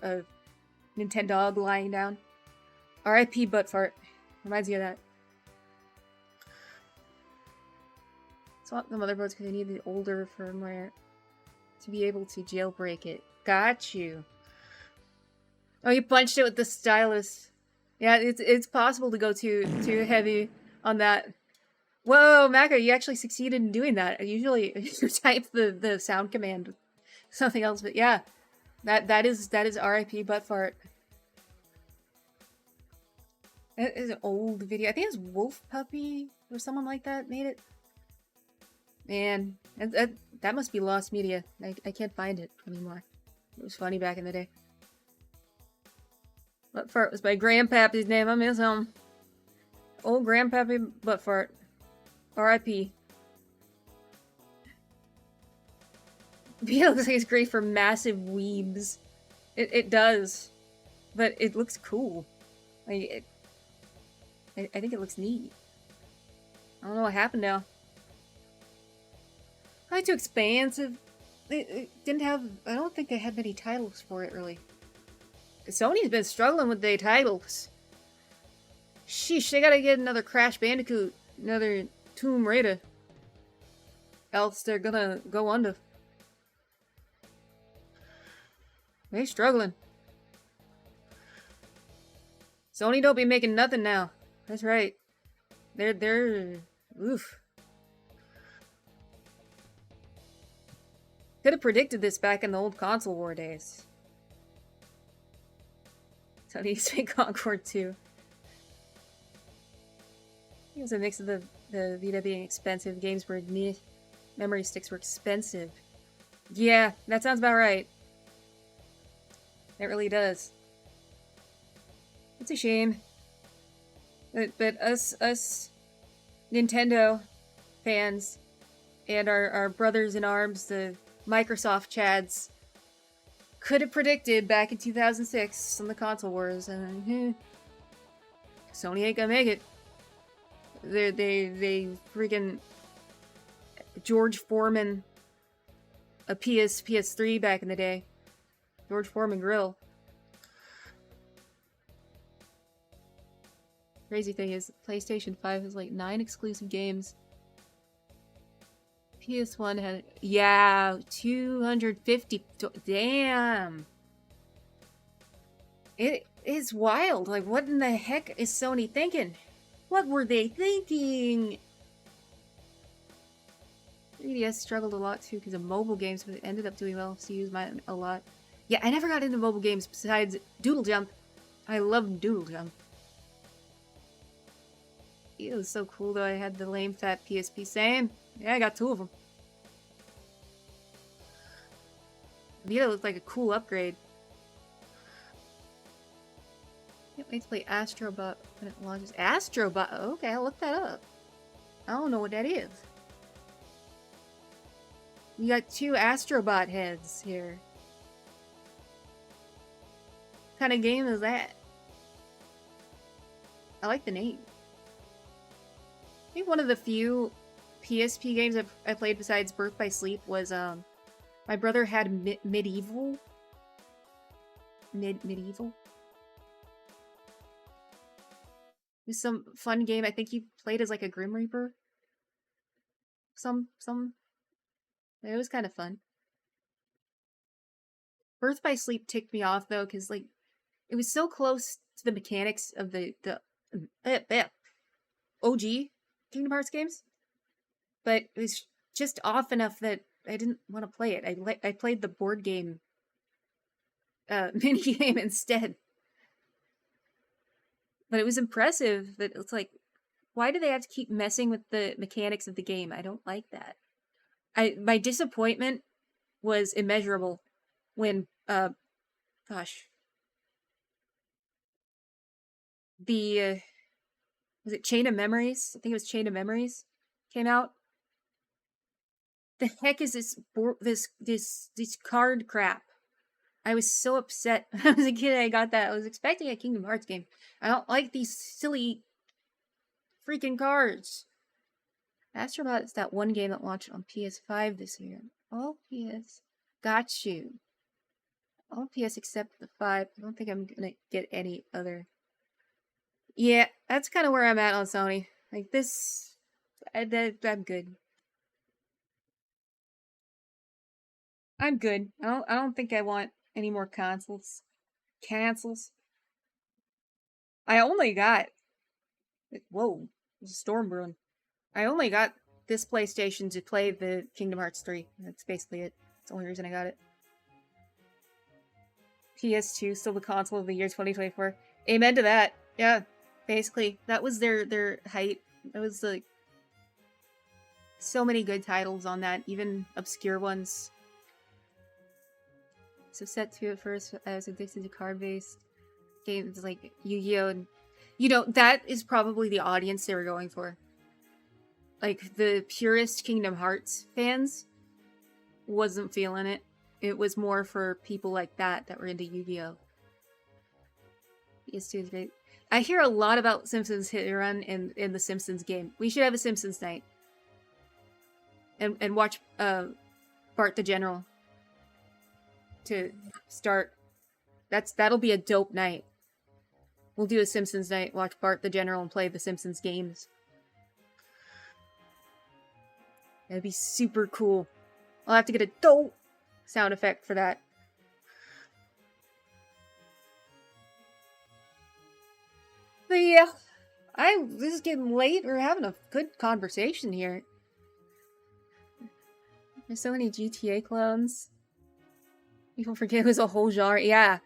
Nintendog lying down. RIP Buttfart. Reminds me of that. Swap the motherboards because I need the older firmware to be able to jailbreak it. Got you. Oh, you punched it with the stylus. Yeah, it's possible to go too heavy on that. Whoa, Maka, you actually succeeded in doing that. Usually you type the sound command with something else, but yeah. That is RIP Buttfart. It is an old video. I think it's Wolf Puppy or someone like that made it. Man, that must be lost media. I can't find it anymore. It was funny back in the day. Buttfart was my grandpappy's name. I miss him. Old grandpappy Buttfart. R.I.P. Vita looks like it's great for massive weebs. It does. But it looks cool. Like, I think it looks neat. I don't know what happened now. Probably too expansive. It didn't have... I don't think they had many titles for it, really. Sony's been struggling with their titles. Sheesh, they gotta get another Crash Bandicoot. Another Tomb Raider. Else they're gonna go under. They're struggling. Sony don't be making nothing now. That's right. They're... Oof. Could have predicted this back in the old console war days. Sony used to make Concord 2. It was a mix of the Vita being expensive, games were memory sticks were expensive. Yeah, that sounds about right. It really does. It's a shame. But us Nintendo fans and our brothers in arms, the Microsoft Chads, could have predicted back in 2006 on the console wars, and Sony ain't gonna make it. They freaking George Foreman a PS3 back in the day. George Foreman grill. Crazy thing is, PlayStation 5 has like 9 exclusive games. PS1 had, yeah, 250. Damn. It is wild. Like, what in the heck is Sony thinking? What were they thinking? 3DS struggled a lot too because of mobile games, but it ended up doing well. So used mine a lot. Yeah, I never got into mobile games besides Doodle Jump. I love Doodle Jump. It was so cool though. I had the lame fat PSP. Same. Yeah, I got 2 of them. Vita looked like a cool upgrade. Can't wait to play Astrobot when it launches. Astrobot? Okay, I'll look that up. I don't know what that is. You got 2 Astrobot heads here. What kind of game is that? I like the name. I think one of the few PSP games I played besides Birth by Sleep was, my brother had Medieval. Medieval? It was some fun game. I think he played as like a Grim Reaper. It was kind of fun. Birth by Sleep ticked me off though, because like it was so close to the mechanics of the OG Kingdom Hearts games, but it was just off enough that I didn't want to play it. I played the board game minigame instead. But it was impressive that it's like, why do they have to keep messing with the mechanics of the game? I don't like that. My disappointment was immeasurable when, gosh. The, was it Chain of Memories? I think it was Chain of Memories came out. The heck is this card crap? I was so upset when I was a kid. I got that. I was expecting a Kingdom Hearts game. I don't like these silly freaking cards. Astrobot is that one game that launched on PS5 this year. All PS. Got you. All PS except the 5. I don't think I'm gonna get any other. Yeah, that's kind of where I'm at on Sony. Like this, I'm good. I'm good. I don't think I want any more consoles. Cancels. I only got. Whoa, there's a storm brewing. I only got this PlayStation to play the Kingdom Hearts 3. That's basically it. That's the only reason I got it. PS2, still the console of the year 2024. Amen to that. Yeah, basically. That was their height. That was like so many good titles on that, even obscure ones. So set to it first, I was addicted to card-based games like Yu-Gi-Oh! And, you know, that is probably the audience they were going for. Like, the purest Kingdom Hearts fans wasn't feeling it. It was more for people like that were into Yu-Gi-Oh! PS2 is great. I hear a lot about Simpsons Hit and Run in the Simpsons game. We should have a Simpsons night. And watch Bart the General. To start. That'll be a dope night. We'll do a Simpsons night, watch Bart the General and play the Simpsons games. That'd be super cool. I'll have to get a dope sound effect for that. But yeah, this is getting late. We're having a good conversation here. There's so many GTA clones. People forget it was a whole genre. Yeah.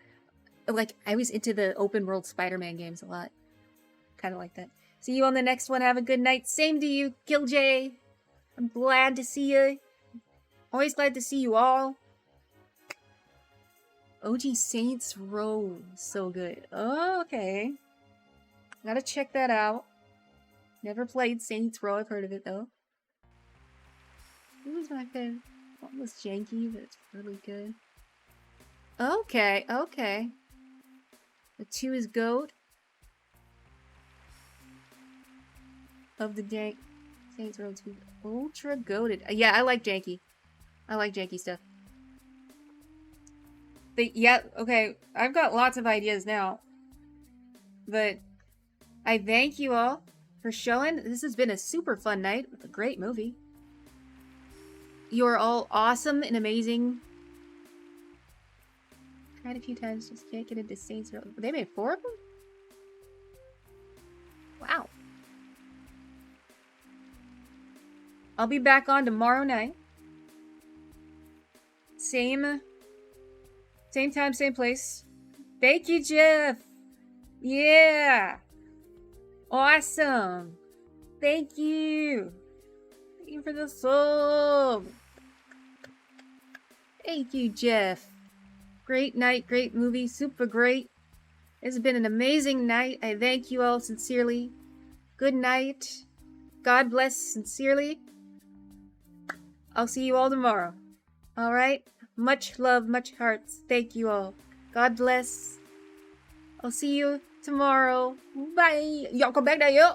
Like, I was into the open world Spider-Man games a lot. Kind of like that. See you on the next one. Have a good night. Same to you, Kill-J. I'm glad to see you. Always glad to see you all. OG Saints Row. So good. Oh, okay. Gotta check that out. Never played Saints Row. I've heard of it, though. It was my favorite. Almost janky, but it's really good. Okay, okay. The 2 is GOAT. Of the jank. Saints Row 2. Ultra goated. Yeah, I like janky. I like janky stuff. But yeah, okay. I've got lots of ideas now. But I thank you all for showing. This has been a super fun night with a great movie. You're all awesome and amazing. Tried a few times, just can't get into Saints Row. They made 4 of them? Wow. I'll be back on tomorrow night. Same time, same place. Thank you, Jeff. Yeah. Awesome. Thank you. Thank you for the sub. Thank you, Jeff. Great night, great movie, super great. It's been an amazing night. I thank you all sincerely. Good night. God bless sincerely. I'll see you all tomorrow. Alright? Much love, much hearts. Thank you all. God bless. I'll see you tomorrow. Bye. Y'all come back now, yo.